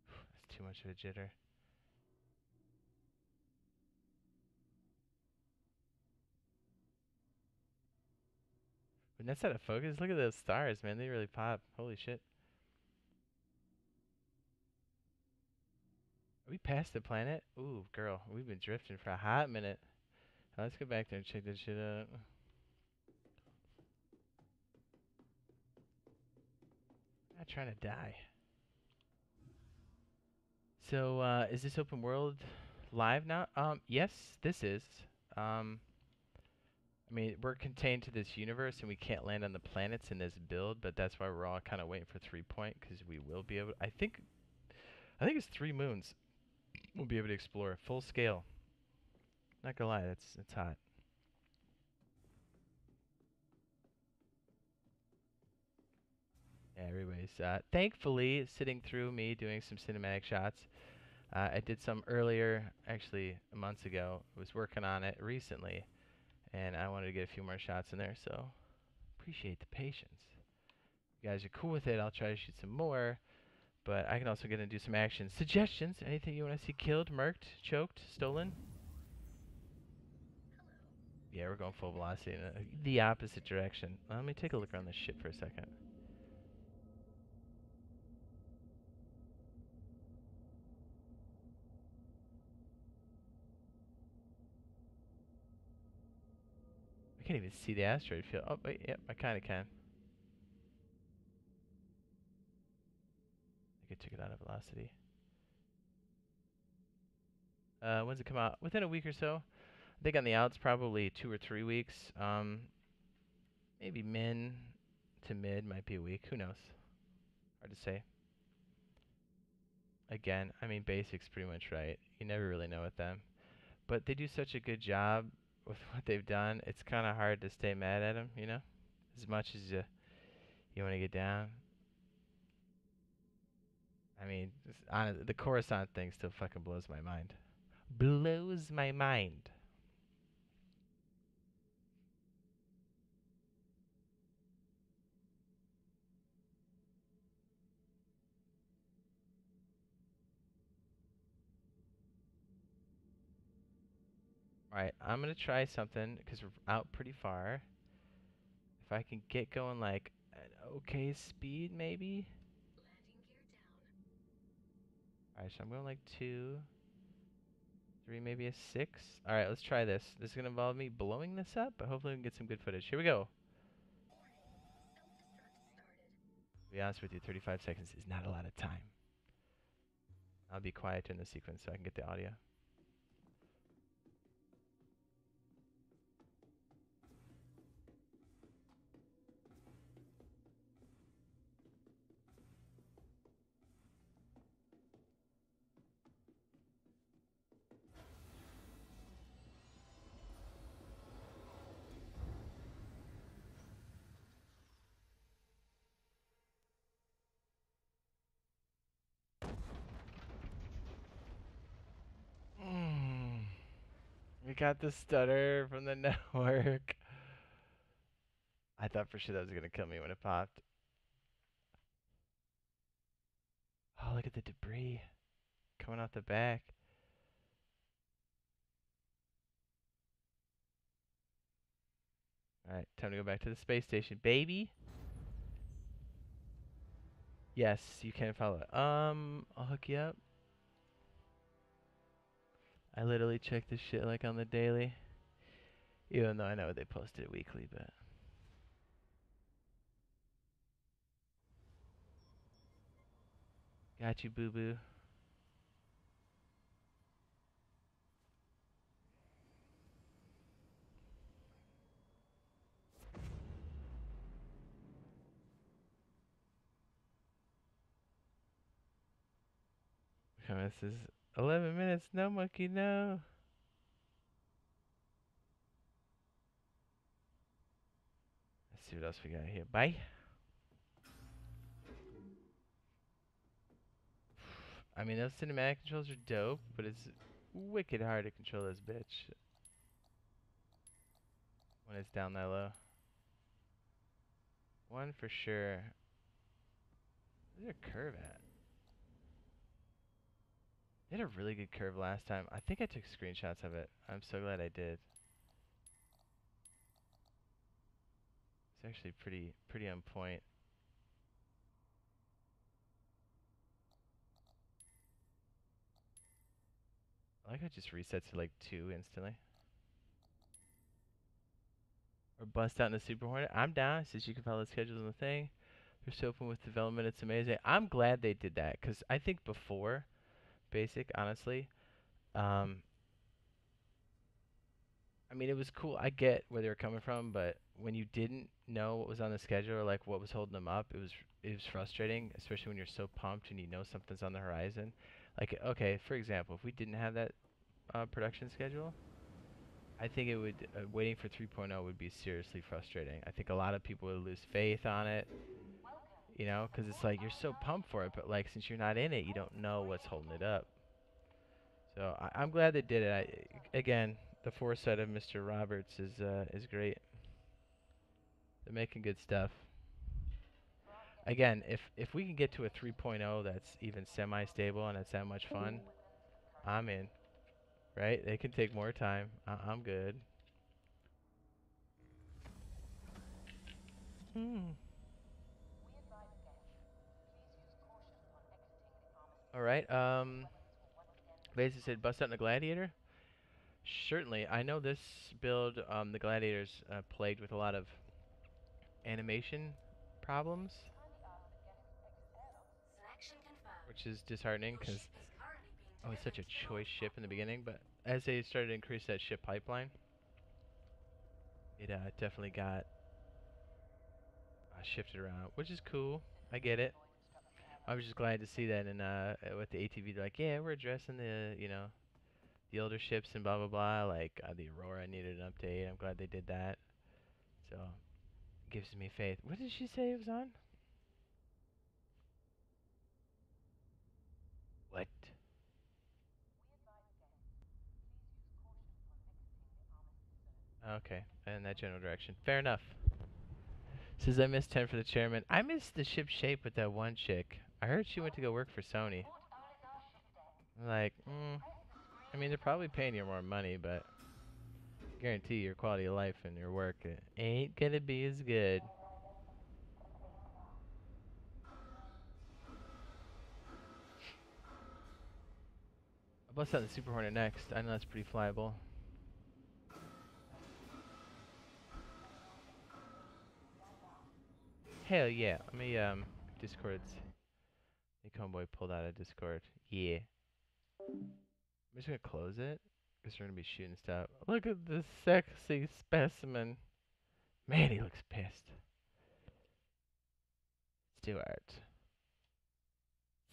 Speaker 1: That's too much of a jitter. When that's out of focus, look at those stars, man. They really pop. Holy shit. passed the planet? Ooh, girl, we've been drifting for a hot minute. Let's go back there and check this shit out. I'm not trying to die. So, is this open world live now? Yes, this is. Um, I mean, we're contained to this universe, and we can't land on the planets in this build, but that's why we're all kind of waiting for 3 Point, because we will be able. I think it's 3 moons. We'll be able to explore full scale. Not gonna lie, it's hot. Yeah, everybody's thankfully sitting through me doing some cinematic shots. I did some earlier, actually months ago. I was working on it recently, and I wanted to get a few more shots in there. So appreciate the patience. If you guys are cool with it, I'll try to shoot some more. But I can also get into some action suggestions. Anything you want to see killed, murked, choked, stolen? Yeah, we're going full velocity in the opposite direction. Let me take a look around this ship for a second. I can't even see the asteroid field. Oh, wait, yep, I kind of can. I think I took it out of velocity. When's it come out? Within a week or so. I think on the outs, probably 2 or 3 weeks. Maybe min to mid might be a week. Who knows? Hard to say. Again, I mean, basics pretty much right. You never really know with them. But they do such a good job with what they've done. It's kind of hard to stay mad at them, you know? As much as you want to get down. I mean, the Coruscant thing still fucking blows my mind. Blows my mind. Alright, I'm gonna try something because we're out pretty far. If I can get going like an okay speed, maybe. Alright, so I'm going like 2, 3, maybe a 6. Alright, let's try this. This is gonna involve me blowing this up, but hopefully we can get some good footage. Here we go. To be honest with you, 35 seconds is not a lot of time. I'll be quiet in the sequence so I can get the audio. We got the stutter from the network. I thought for sure that was gonna kill me when it popped. Oh, look at the debris coming out the back. Alright, time to go back to the space station, baby. Yes, you can follow it. I'll hook you up. I literally check this shit like on the daily. Even though I know they post it weekly, but got you, boo boo. This is 11 minutes. No, monkey, no. Let's see what else we got here. Bye. I mean, those cinematic controls are dope, but it's wicked hard to control this bitch when it's down that low. One for sure. Where's their curve at? They had a really good curve last time. I think I took screenshots of it. I'm so glad I did. It's actually pretty on point. I like how it just resets to like 2 instantly. Or bust out in the Super Hornet. I'm down since you can follow the schedules on the thing. They're so open with development. It's amazing. I'm glad they did that because I think before Basic, honestly, um, I mean, it was cool. I get where they were coming from, but when you didn't know what was on the schedule or like what was holding them up, it was frustrating, especially when you're so pumped and you know something's on the horizon. Like, okay, for example, if we didn't have that production schedule, I think it would waiting for 3.0 would be seriously frustrating. I think a lot of people would lose faith on it, you know, because it's like you're so pumped for it, but like since you're not in it, you don't know what's holding it up. So I'm glad they did it. Again, the foresight of Mr. Roberts is great. They're making good stuff. Again, if we can get to a 3.0 that's even semi-stable and it's that much fun, I'm in. Right? They can take more time. I'm good. Hmm. All right. Basically said bust out in the Gladiator. Certainly, I know this build. The Gladiator's plagued with a lot of animation problems,
Speaker 3: Selection confirmed.
Speaker 1: which is disheartening
Speaker 3: Your
Speaker 1: because
Speaker 3: ship is currently being
Speaker 1: oh, it's such a
Speaker 3: delivered to the
Speaker 1: choice
Speaker 3: North
Speaker 1: ship in the
Speaker 3: Pole.
Speaker 1: beginning. But as they started to increase that ship pipeline, it definitely got shifted around, which is cool. I get it. I was just glad to see that in with the ATV. They're like, yeah, we're addressing the the older ships and blah blah blah. Like the Aurora needed an update. I'm glad they did that. So gives me faith. What did she say it was on? What? Okay, in that general direction. Fair enough. Says I missed 10 for the chairman. I missed the ship shape with that one chick. I heard she went to go work for Sony. Like, I mean, they're probably paying you more money, but guarantee your quality of life and your work ain't gonna be as good. I'll bust out the Super Hornet next. I know that's pretty flyable. Hell yeah. Let me, Discord's. Make homeboy pulled out of Discord. Yeah. I'm just gonna close it, because we're gonna be shooting stuff. Look at this sexy specimen. Man, he looks pissed. Stuart.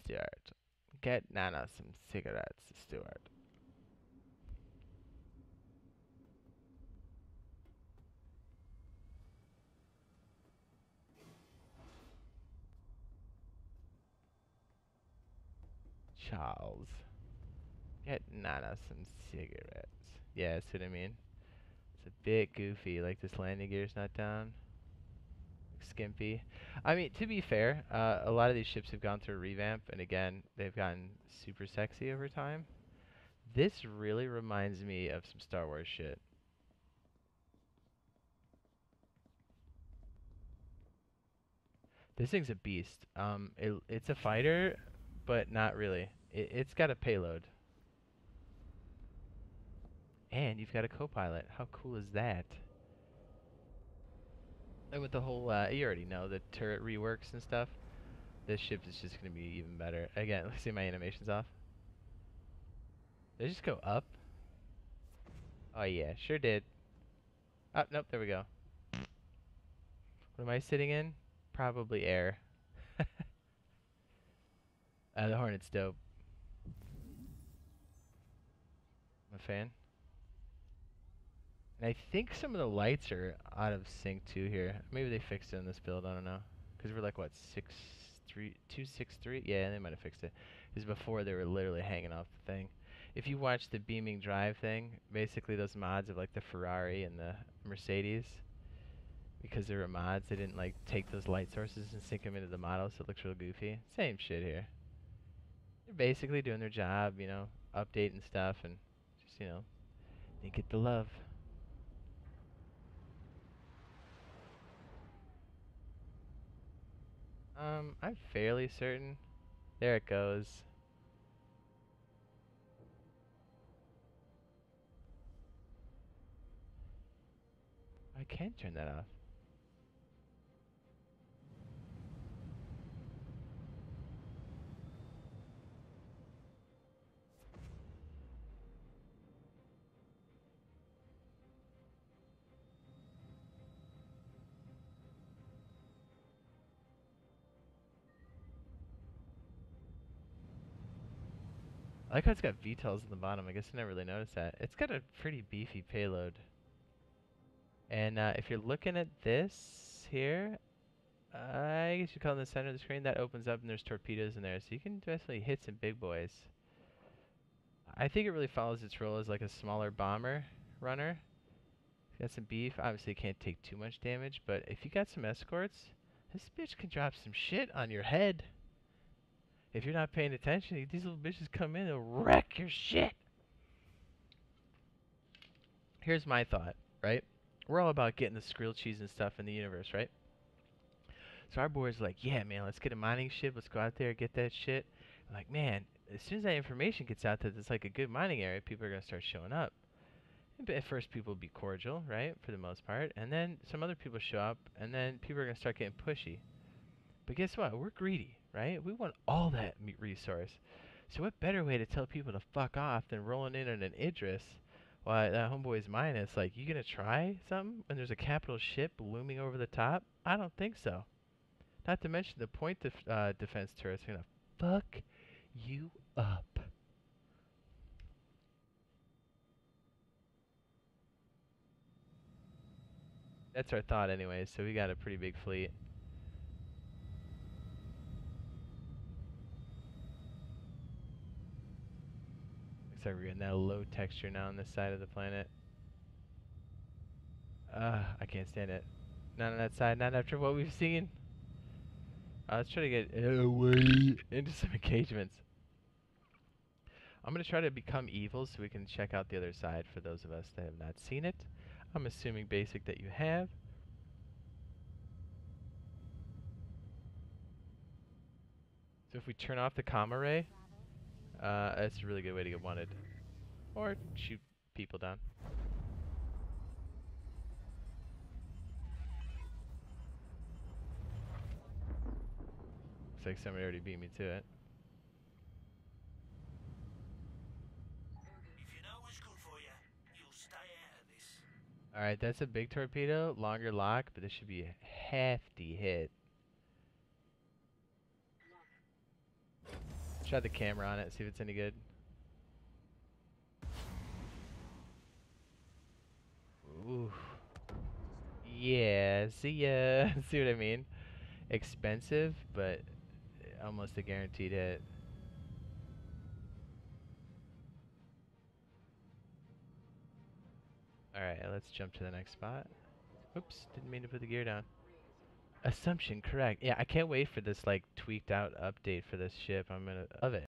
Speaker 1: Stuart. Get Nana some cigarettes, Stuart. Charles. Get Nana some cigarettes. Yeah, that's what I mean. It's a bit goofy, like this landing gear's not down. Skimpy. I mean, to be fair, a lot of these ships have gone through a revamp, and again, they've gotten super sexy over time. This really reminds me of some Star Wars shit. This thing's a beast. It's a fighter, but not really. It's got a payload. And you've got a co-pilot. How cool is that? And with the whole, you already know, the turret reworks and stuff, this ship is just going to be even better. Again, let's see my animations off. They just go up? Oh yeah, sure did. Oh, nope, there we go. What am I sitting in? Probably air. The Hornet's dope. I'm a fan. And I think some of the lights are out of sync too here. Maybe they fixed it in this build, I don't know. Because we're like, what, 263? Yeah, they might have fixed it. Because before they were literally hanging off the thing. If you watch the beaming drive thing, basically those mods of like the Ferrari and the Mercedes, because they were mods, they didn't like take those light sources and sync them into the model, so it looks real goofy. Same shit here. They're basically doing their job, you know, updating stuff and just, you know, they get the love. I'm fairly certain. There it goes. can turn that off. I like how it's got VTOLs in the bottom. I guess I never really noticed that. It's got a pretty beefy payload. And if you're looking at this here, I guess you call it in the center of the screen, that opens up and there's torpedoes in there. So you can definitely hit some big boys. I think it really follows its role as like a smaller bomber runner. Got some beef. Obviously can't take too much damage, but if you got some escorts, this bitch can drop some shit on your head. If you're not paying attention, these little bitches come in and wreck your shit. Here's my thought, right? We're all about getting the skrill cheese and stuff in the universe, right? So our boys are like, yeah, man, let's get a mining ship. Let's go out there and get that shit. I'm like, man, as soon as that information gets out that it's like a good mining area, people are going to start showing up. And at first, people will be cordial, right, for the most part. And then some other people show up, and then people are going to start getting pushy. But guess what? We're greedy, right? We want all that resource. So what better way to tell people to fuck off than rolling in on an Idris while that homeboy's mine? It's like, you going to try something when there's a capital ship looming over the top? I don't think so. Not to mention the point defense turrets are going to fuck you up. That's our thought anyway, so we got a pretty big fleet. Looks like we're getting that low texture now on this side of the planet. I can't stand it. Not on that side, not after what we've seen. Let's try to get away into some engagements. I'm going to try to become evil so we can check out the other side for those of us that have not seen it. I'm assuming basic that you have. So if we turn off the comma ray, that's a really good way to get wanted. Or shoot people down. Looks like somebody already beat me to it.
Speaker 2: If you know what's good for you, you'll stay out of this.
Speaker 1: Alright, that's a big torpedo, longer lock, but this should be a hefty hit. Try the camera on it, see if it's any good. Ooh. Yeah, see ya. See what I mean? Expensive, but almost a guaranteed hit. Alright, let's jump to the next spot. Oops, didn't mean to put the gear down. Assumption, correct. Yeah, I can't wait for this like tweaked out update for this ship. I'm gonna love it.